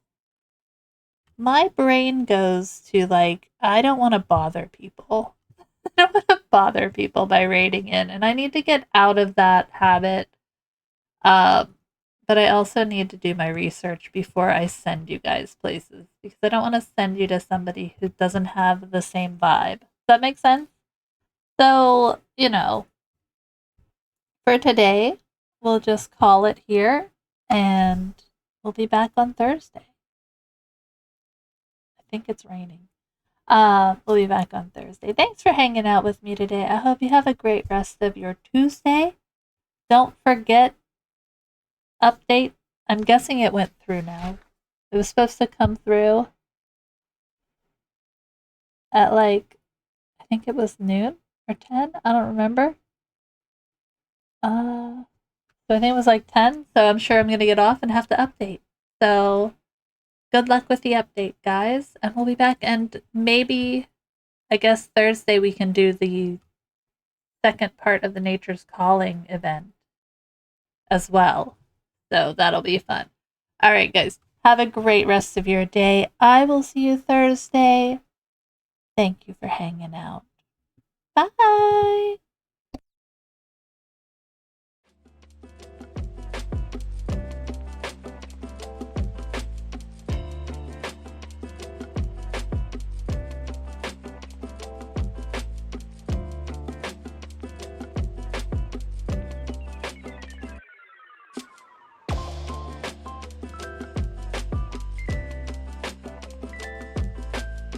My brain goes to like, I don't want to bother people. I don't want to bother people by raiding in, and I need to get out of that habit. But I also need to do my research before I send you guys places, because I don't want to send you to somebody who doesn't have the same vibe. Does that make sense? So, for today, we'll just call it here, and we'll be back on Thursday. I think it's raining. We'll be back on Thursday. Thanks for hanging out with me today. I hope you have a great rest of your Tuesday. Don't forget, update I'm guessing it went through now. It was supposed to come through at like, I think it was noon or 10. I don't remember. So I think it was like 10. So I'm sure I'm going to get off and have to update. So good luck with the update, guys. And we'll be back. And maybe, I guess Thursday we can do the second part of the Nature's Calling event as well. So that'll be fun. All right, guys. Have a great rest of your day. I will see you Thursday. Thank you for hanging out. Bye.